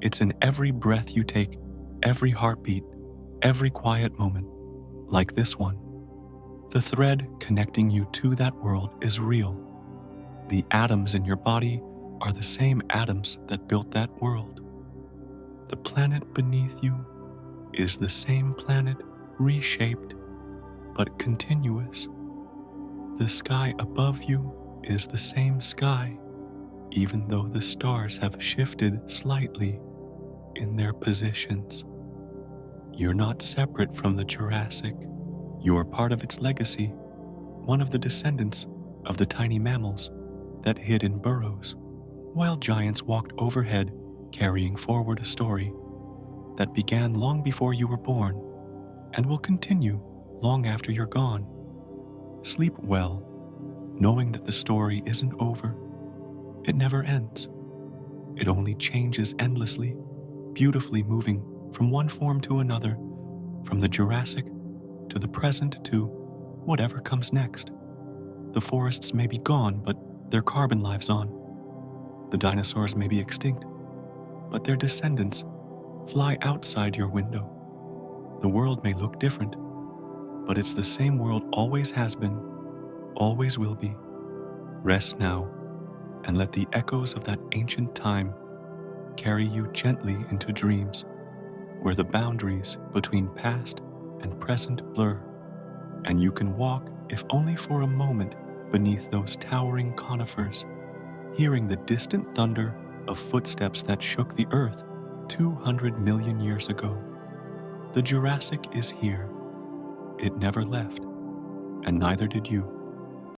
It's in every breath you take, every heartbeat, every quiet moment, like this one. The thread connecting you to that world is real. The atoms in your body are the same atoms that built that world. The planet beneath you is the same planet, reshaped but continuous. The sky above you is the same sky, even though the stars have shifted slightly in their positions. You're not separate from the Jurassic. You are part of its legacy, one of the descendants of the tiny mammals that hid in burrows, while giants walked overhead carrying forward a story that began long before you were born and will continue long after you're gone. Sleep well, knowing that the story isn't over. It never ends. It only changes endlessly, beautifully moving from one form to another, from the Jurassic to the present to whatever comes next. The forests may be gone, but their carbon lives on. The dinosaurs may be extinct, but their descendants fly outside your window. The world may look different, but it's the same world always has been, always will be. Rest now, and let the echoes of that ancient time carry you gently into dreams, where the boundaries between past and present blur, and you can walk, if only for a moment, beneath those towering conifers, hearing the distant thunder of footsteps that shook the earth 200 million years ago. The Jurassic is here. It never left, and neither did you.